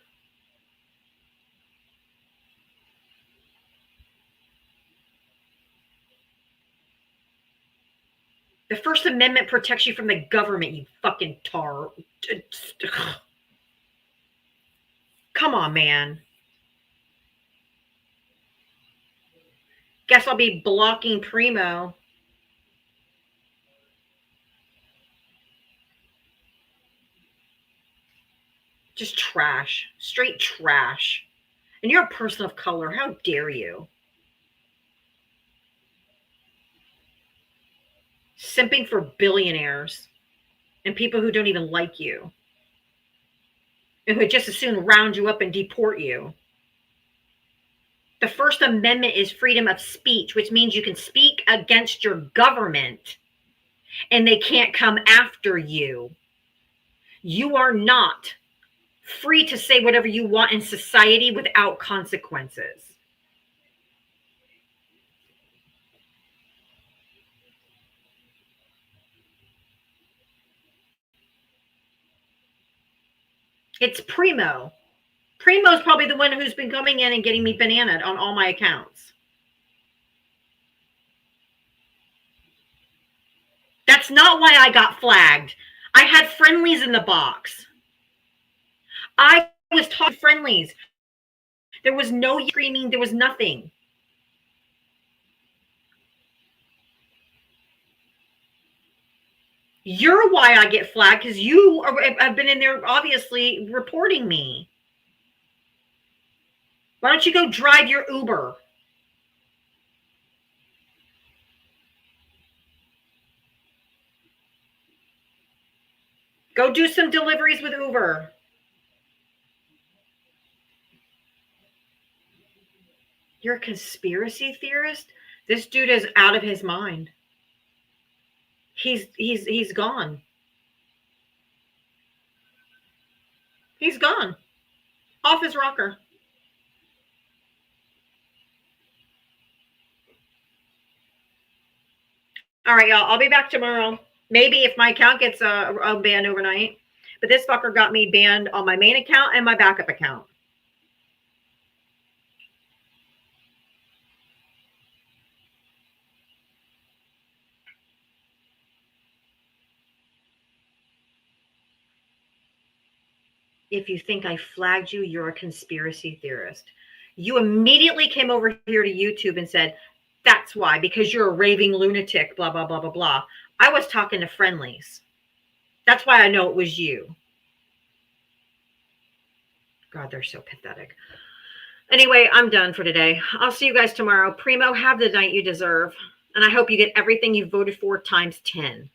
The First Amendment protects you from the government, you fucking tar. Come on, man. Guess I'll be blocking Primo. Just trash. Straight trash. And you're a person of color. How dare you? Simping for billionaires and people who don't even like you. And who would just as soon round you up and deport you. The First Amendment is freedom of speech, which means you can speak against your government and they can't come after you. You are not free to say whatever you want in society without consequences. It's Primo. Primo's probably the one who's been coming in and getting me bananaed on all my accounts. That's not why I got flagged. I had friendlies in the box. I was talking friendlies. There was no screaming. There was nothing. You're why I get flagged, because you have been in there obviously reporting me. Why don't you go drive your Uber? Go do some deliveries with Uber. You're a conspiracy theorist? This dude is out of his mind. He's gone. He's gone. Off his rocker. All right, y'all. I'll be back tomorrow. Maybe if my account gets banned overnight. But this fucker got me banned on my main account and my backup account. If you think I flagged you, you're a conspiracy theorist. You immediately came over here to YouTube and said, that's why, because you're a raving lunatic, blah, blah, blah, blah, blah. I was talking to friendlies. That's why I know it was you. God, they're so pathetic. Anyway, I'm done for today. I'll see you guys tomorrow. Primo, have the night you deserve. And I hope you get everything you voted for times 10.